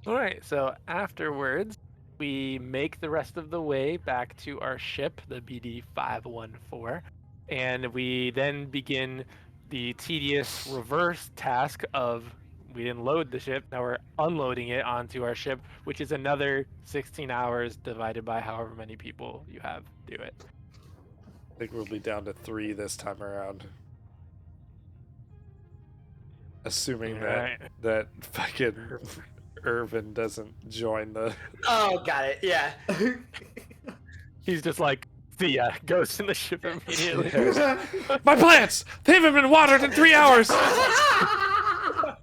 All right, so afterwards, we make the rest of the way back to our ship, the BD-514, and we then begin the tedious reverse task of we didn't load the ship, now we're unloading it onto our ship, which is another 16 hours divided by however many people you have do it. I think we'll be down to 3 this time around. Assuming Alright. that fucking Irvin doesn't join the. Oh, got it. Yeah. He's just like, see ya, goes in the ship immediately. My plants! They haven't been watered in 3 hours! Yeah.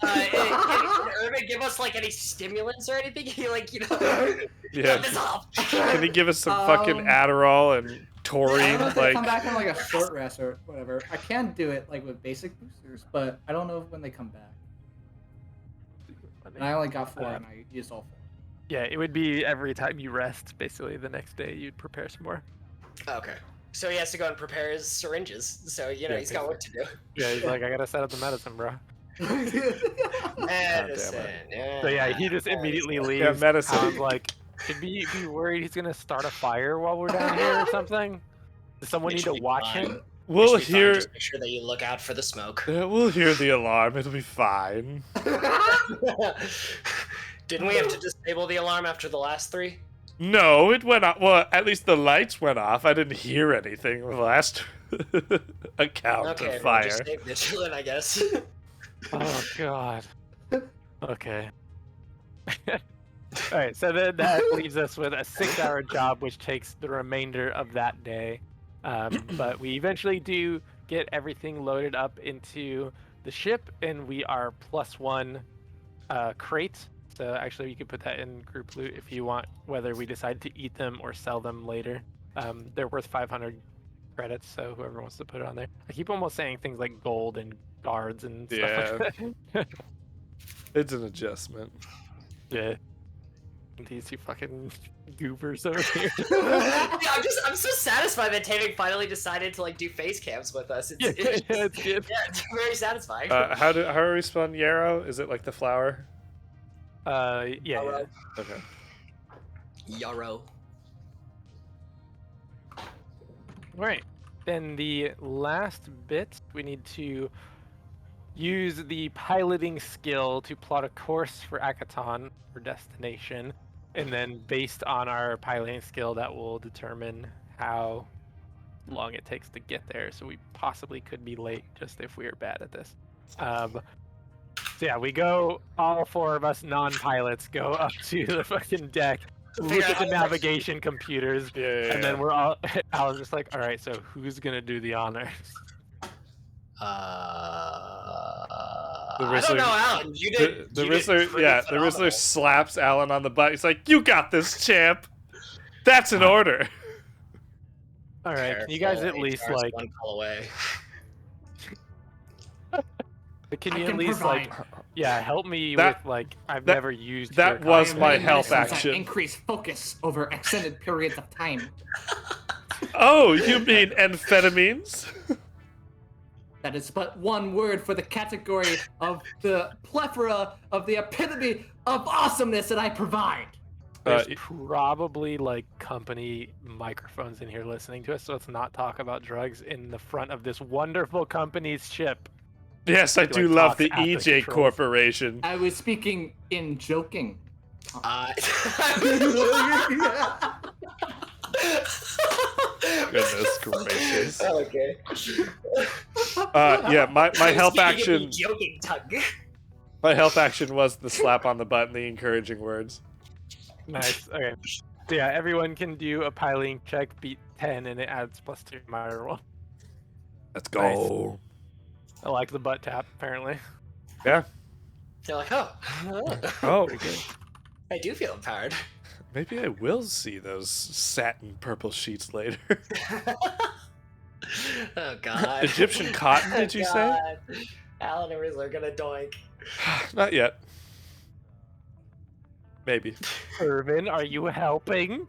Can Irvin give us like any stimulants or anything? He like Yeah. cut this off. Can he give us some fucking Adderall and I don't know taurine? if they come Like, back on like a short rest or whatever. I can do it like with basic boosters, but I don't know when they come back. And I only got 4 and I used all 4. Yeah, it would be every time you rest, basically the next day you'd prepare some more. Okay. So he has to go and prepare his syringes. So he's got work to do. Yeah, he's like, I gotta set up the medicine, bro. Medicine. So yeah, he just immediately leaves. Yeah, medicine. Alan's like, should we be worried he's gonna start a fire while we're down here or something? Does someone It need should to be watch fine. him? we'll It should be fine, hear. Just make sure that you look out for the smoke. We'll hear the alarm. It'll be fine. Didn't we have to disable the alarm after the last 3? No, it went off. Well, at least the lights went off. I didn't hear anything the last account Okay, of well, fire. just stay vigilant, I guess. Oh god. Okay. Alright, so then that leaves us with a 6-hour job, which takes the remainder of that day. But we eventually do get everything loaded up into the ship, and we are +1 crate. So actually, you can put that in group loot if you want, whether we decide to eat them or sell them later. They're worth 500 credits, so whoever wants to put it on there. I keep almost saying things like gold and guards and stuff like that. It's an adjustment. Yeah. These two fucking goobers over here. Yeah, I'm so satisfied that Taming finally decided to like do face cams with us. It's, Yeah, it's, yeah, it's good. yeah, it's very satisfying. How are we spelling yarrow? Is it like the flower? Yeah, yeah. Okay. Yarrow. Right. Then the last bit, we need to use the piloting skill to plot a course for Akaton, for destination, and then based on our piloting skill, that will determine how long it takes to get there. So we possibly could be late just if we are bad at this. So yeah, we go, all 4 of us non-pilots go up to the fucking deck, look at the navigation computers, and then we're all, Alan's just like, all right, so who's gonna do the honors? I don't know, Alan. You did. The you Rizzler, did pretty yeah, the phenomenal. Rizzler slaps Alan on the butt. He's like, "You got this, champ. That's an order." All right, can you guys at Careful, least HR's like, one call away. can I you can at least provide. like, yeah, help me That- with like, I've that- never used that your was content. my Learning health medicines that action. Increase focus over extended periods of time. Oh, you mean amphetamines? That is but one word for the category of the plethora of the epitome of awesomeness that I provide. There's y- probably like company microphones in here listening to us, so let's not talk about drugs in the front of this wonderful company's ship. Yes, I Like do love talks the at the EJ controls. Corporation. I was speaking in joking. Goodness gracious. Okay. Yeah, my health Speaking of action. the joking tug. My health action was the slap on the butt and the encouraging words. Nice. Okay. So yeah, everyone can do a piloting check, beat 10, and it adds +2 to my roll. Let's go. I like the butt tap, apparently. Yeah. They're like, oh, Oh, I do feel empowered. maybe I will see those satin purple sheets later. Oh God. Egyptian cotton, did you say? God. Alan and Rizzler are gonna doink. Not yet. Maybe. Irvin, are you helping?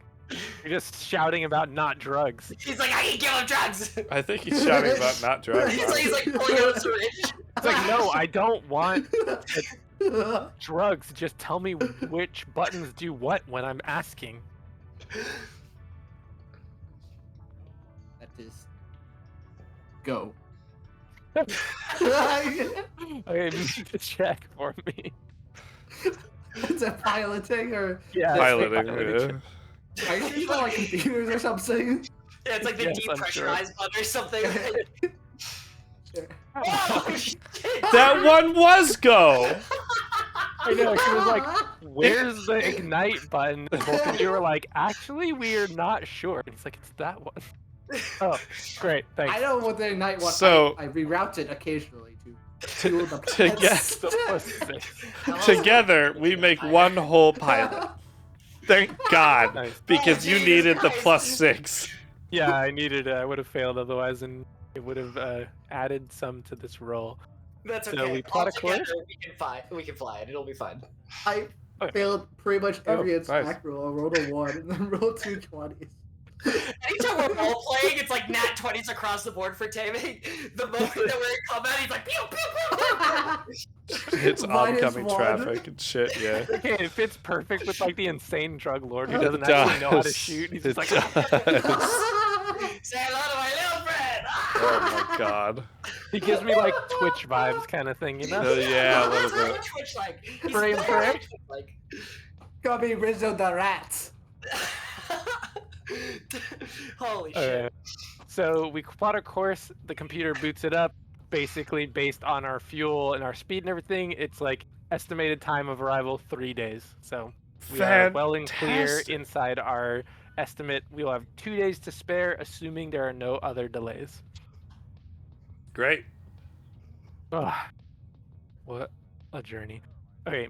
You're just shouting about not drugs. He's like, I can give him drugs. I think he's shouting about not drugs. he's like pulling out a syringe. It's like, no, I don't want drugs. Just tell me which buttons do what when I'm asking. That is go. Okay, make the check for me. Is it piloting or Yeah, Piloting, piloting. yeah. are you sure about like computers or something? Yeah, it's like the Yes, I'm sure. depressurized button or something. Oh, shit. That one was go! I know, she was like, "Where's the ignite button?" And both of you were like, "Actually, we're not sure." And it's like, "It's that one." Oh, great, thanks. I know what the ignite one. So- I reroute it occasionally to fuel the To pets. The +6. Together, we make one whole pilot. Thank God, Nice. because you Jesus needed the Christ. +6. Yeah, I needed. I would have failed otherwise, and it would have added some to this roll. That's So okay. we plot a Altogether, course? we can fly it. It'll be fine. I Okay. failed pretty much every Oh, nice. attack roll. I rolled a 1 and then rolled 2 20s. Anytime we're role playing, it's like nat 20s across the board for Taming. The moment that we're in combat, he's like pew pew pew pew. It's Minus oncoming 1. traffic and shit, yeah. Okay, it fits perfect with like the insane drug lord who It doesn't actually know how to does. shoot. He's It just like, does. Say hello to my little friend. Oh my God. he gives me like Twitch vibes kind of thing, you know? Yeah, a little That's very bit. Twitch-like. He's Frame very for it? Twitch-like. Got me Rizzo the Rat. Holy Okay. shit. So we plot a course, the computer boots it up, basically based on our fuel and our speed and everything. It's like estimated time of arrival 3 days. So we are well and clear Fantastic. inside our estimate. We will have 2 days to spare, assuming there are no other delays. Great. Ugh. What a journey. Okay.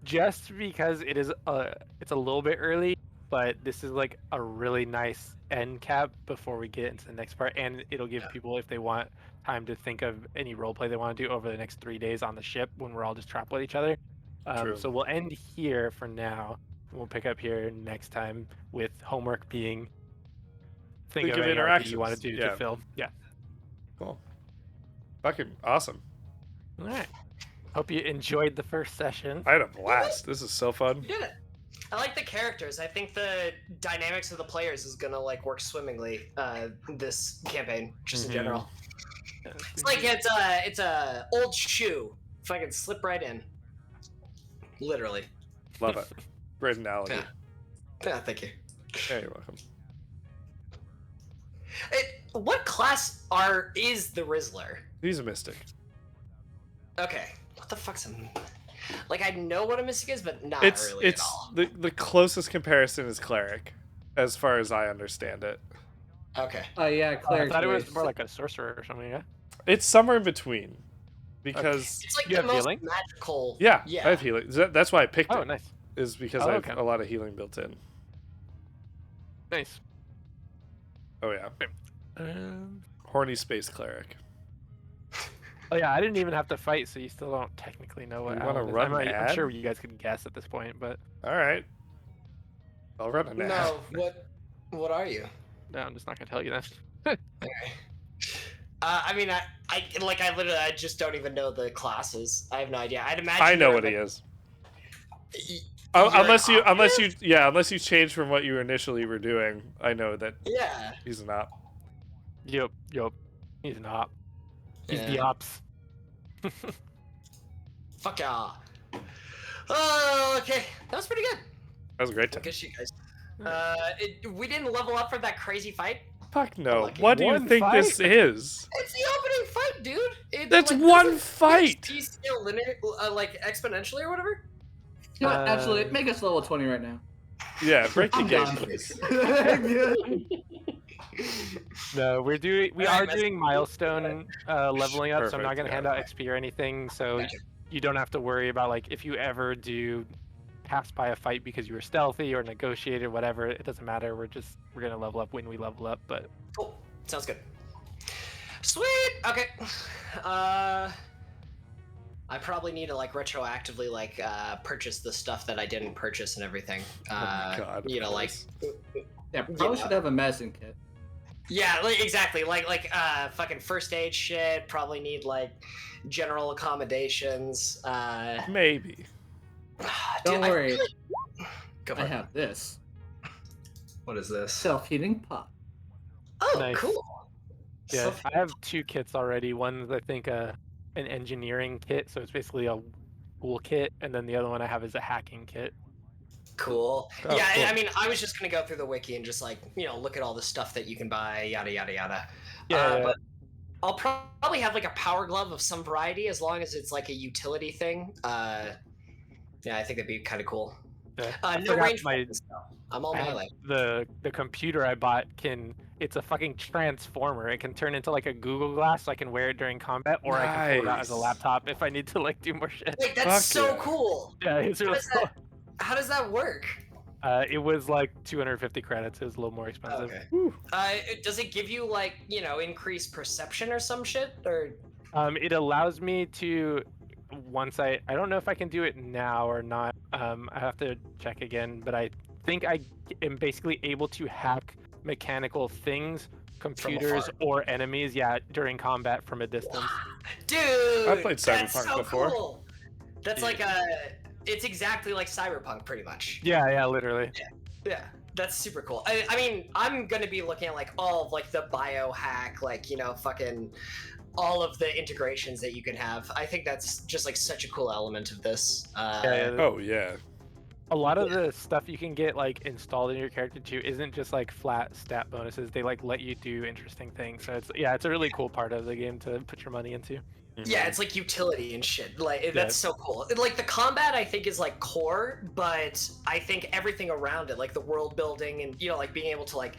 Just because it's a little bit early, but this is like a really nice end cap before we get into the next part, and it'll give people, if they want, time to think of any roleplay they want to do over the next 3 days on the ship when we're all just trapped with each other. True. So we'll end here for now. We'll pick up here next time with homework being think of of any RP you want to interactions. do Yeah. to film. Yeah. Cool. Fucking awesome. All right. Hope you enjoyed the first session. I had a blast. This is so fun. You did it. I like the characters. I think the dynamics of the players is gonna like work swimmingly this campaign, just in Mhm. general. It's like it's a old shoe. If I can slip right in. Literally. Love it. Great analogy. Yeah. Yeah, thank you. Yeah, you're welcome. What class is the Rizzler? He's a mystic. Okay. What the fuck's a... Like, I know what a mystic is, but not It's really it's at all. the closest comparison is cleric, as far as I understand it. Okay. Oh yeah, I cleric. thought it was more like a sorcerer or something, yeah? It's somewhere in between, because It's like You the have most healing? magical... yeah, Yeah. I have healing. That's why I picked Oh, it. nice. Is because Oh, I have okay. a lot of healing built in. Nice. Oh yeah, Um, horny space cleric. oh yeah, I didn't even have to fight, so you still don't technically know what You wanna Alan is. run I'm mad? sure you guys can guess at this point, but All right, I'll run a nap. No, what are you? no, I'm just not gonna tell you that. Okay. I mean, I just don't even know the classes. I have no idea. I'd imagine. I know they're, what he like, is. y- Unless you're unless you change from what you initially were doing, I know that Yeah. he's an op. Yup. He's an op. He's the Yeah. ops. Fuck yeah. Oh, okay. That was pretty good. That was a great I time. guess you guys. We didn't level up for that crazy fight. Fuck no. Lucky. What do you One think fight? this is? It's the opening fight, dude. It, That's like, one doesn't fight! scale linear, like exponentially or whatever. You know what? Actually, Uh, make us level 20 right now. Yeah, break the I'm game, done. please. No, we Alright, are that's- doing milestone leveling up, so I'm not Perfect, gonna yeah. hand out XP or anything. So Gotcha. you don't have to worry about like if you ever do pass by a fight because you were stealthy or negotiated, whatever. It doesn't matter. We're gonna level up when we level up. But Cool. Sounds good. Sweet. Okay. I probably need to like retroactively like purchase the stuff that I didn't purchase and everything. my God, You know, like. Yeah, probably should have a medicine kit. Yeah, like, exactly. Like fucking first aid shit. Probably need like general accommodations. Maybe. Don't dude, I worry, feel like- Go for I it. have this What is this? self-heating pot. Oh, Nice. cool. yeah, So- I have 2 kits already. One's I think an engineering kit, so it's basically a tool kit, and then the other one I have is a hacking kit. Cool. Oh, Yeah, cool. I mean, I was just gonna go through the wiki and just like look at all the stuff that you can buy, yada yada yada. Yeah, But I'll probably have like a power glove of some variety as long as it's like a utility thing. Yeah, I think that'd be kind of cool. Yeah. I No forgot range my- weapons, though. I'm all I have melee. the computer I bought it's a fucking transformer. It can turn into like a Google Glass, so I can wear it during combat, or I can pull it out as a Nice. laptop if I need to like do more shit. Wait, that's Fuck so yeah. cool. Yeah, it's How really does cool. that? How does that work? It was like 250 credits. It was a little more expensive. Okay. Whew. Does it give you like increased perception or some shit or? It allows me to once I don't know if I can do it now or not. I have to check again, but I think I am basically able to hack mechanical things, computers, afar. or enemies. Yeah, during combat from a distance. Dude, I played that's Cyberpunk so before. Cool. That's like it's exactly like Cyberpunk, pretty much. Yeah, literally. Yeah, that's super cool. I mean, I'm gonna be looking at like all of like the biohack, like fucking all of the integrations that you can have. I think that's just like such a cool element of this. Yeah. Oh yeah. A lot of the stuff you can get like installed in your character too isn't just like flat stat bonuses. They like let you do interesting things. So it's a really cool part of the game to put your money into. Yeah, it's like utility and shit. Like that's so cool. Like the combat, I think is like core, but I think everything around it, like the world building and like being able to like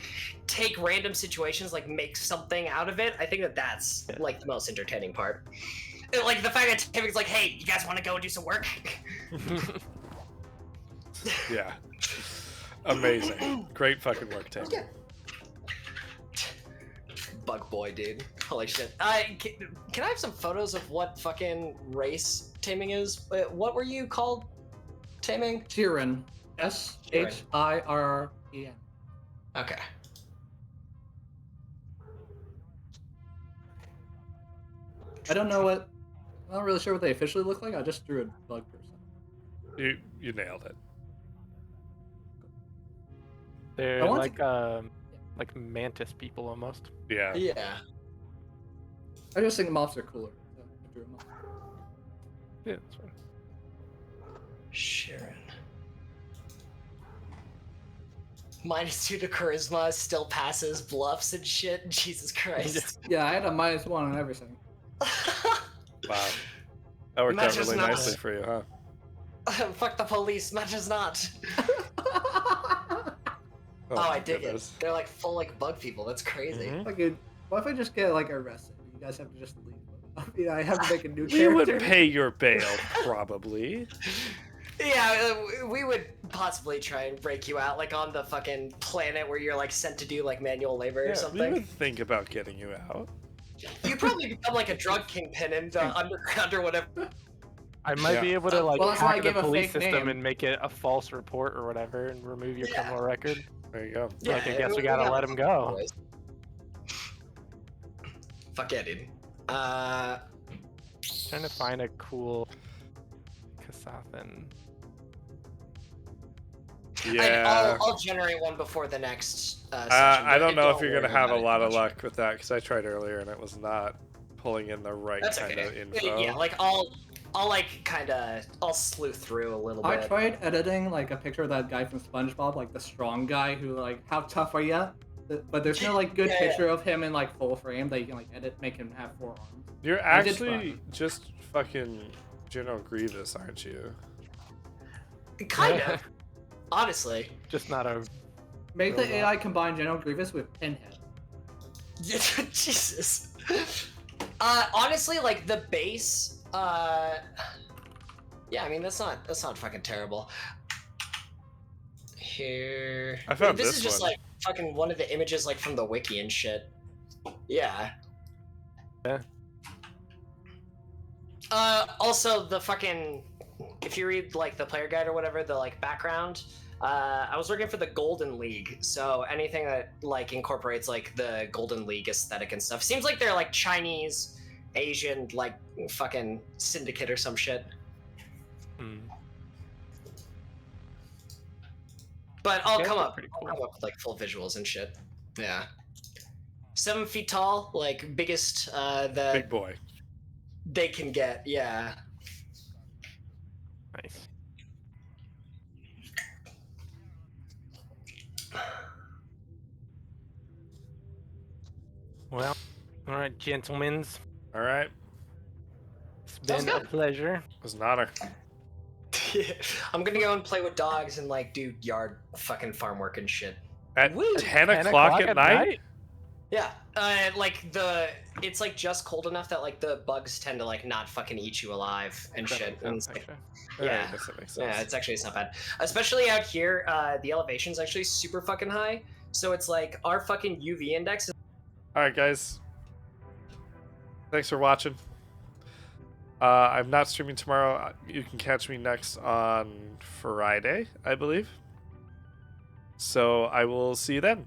take random situations, like make something out of it. I think that's like the most entertaining part. Like the fact that Taming's like, "Hey, you guys want to go and do some work?" Yeah. Amazing. Great fucking work, Taming. Yeah. Bug boy, dude. Holy shit. Can I have some photos of what fucking race Taming is? What were you called, Taming? Shiren. SHIREN. Okay. I'm not really sure what they officially look like. I just drew a bug person. You nailed it. They're I want like mantis people almost. Yeah. Yeah. I just think moths are cooler. So I drew a moth. Yeah, that's fine. Sharon. -2 to charisma, still passes bluffs and shit. Jesus Christ. Yeah, I had a -1 on everything. Wow. That worked out Matches really not. nicely for you, huh? Fuck the police, matches not. Oh, my I dig goodness. it. They're like full like bug people. That's crazy. Mhm. Fucking, what if I just get like arrested? You guys have to just leave. I mean, I have to make a new We character. would pay your bail, probably. Yeah, we would possibly try and break you out, like on the fucking planet where you're like sent to do like manual labor or Yeah, we something. would think about getting you out. You'd probably become like a drug kingpin in the underground or whatever. I might be able to like Well, that's why I hack the gave a police fake system name. and make it a false report or whatever and remove your Yeah. criminal record. There you go. Yeah, Like, I guess we gotta let him go. Anyways. Fuck yeah, dude. Trying to find a cool Kasathan. Yeah. I'll generate one before the next session. I don't know if you're worry gonna have a about it lot too of much. luck with that because I tried earlier and it was not pulling in the right That's kind okay. of info. Yeah, like I'll like kind of sleuth through a little I bit. tried editing like a picture of that guy from SpongeBob, like the strong guy who like, how tough are ya? But there's no like good Yeah. picture of him in like full frame that you can like edit, make him have 4 arms. You're I did actually try. just fucking General Grievous, aren't you? Kind of, honestly. Just not a. Make the Robot. AI combine General Grievous with Pinhead. Jesus. Honestly, like the base. Yeah, I mean that's not fucking terrible. Here. I found this this is just one. like fucking one of the images like from the wiki and shit. Yeah. Yeah. Also the fucking if you read like the player guide or whatever, the like background, I was working for the Golden League, so anything that like incorporates like the Golden League aesthetic and stuff seems like they're like Chinese, Asian, like fucking syndicate or some shit. Hmm. But I'll Yeah, come they're up, pretty I'll cool. come up with like full visuals and shit. Yeah. 7 feet tall, like biggest that Big boy. they can get. Yeah. Nice. Well, all right, gentlemen's. All right. It's Sounds been a good. pleasure. It was an honor. I'm gonna go and play with dogs and like do yard fucking farm work and shit. At Woo! 10 o'clock at night? Yeah, like it's like just cold enough that like the bugs tend to like not fucking eat you alive and shit. And it's like, Yeah, yeah, I guess that makes sense. yeah, it's not bad. Especially out here, the elevation's actually super fucking high. So it's like our fucking UV index. All right, guys. Thanks for watching. I'm not streaming tomorrow. You can catch me next on Friday, I believe. So I will see you then.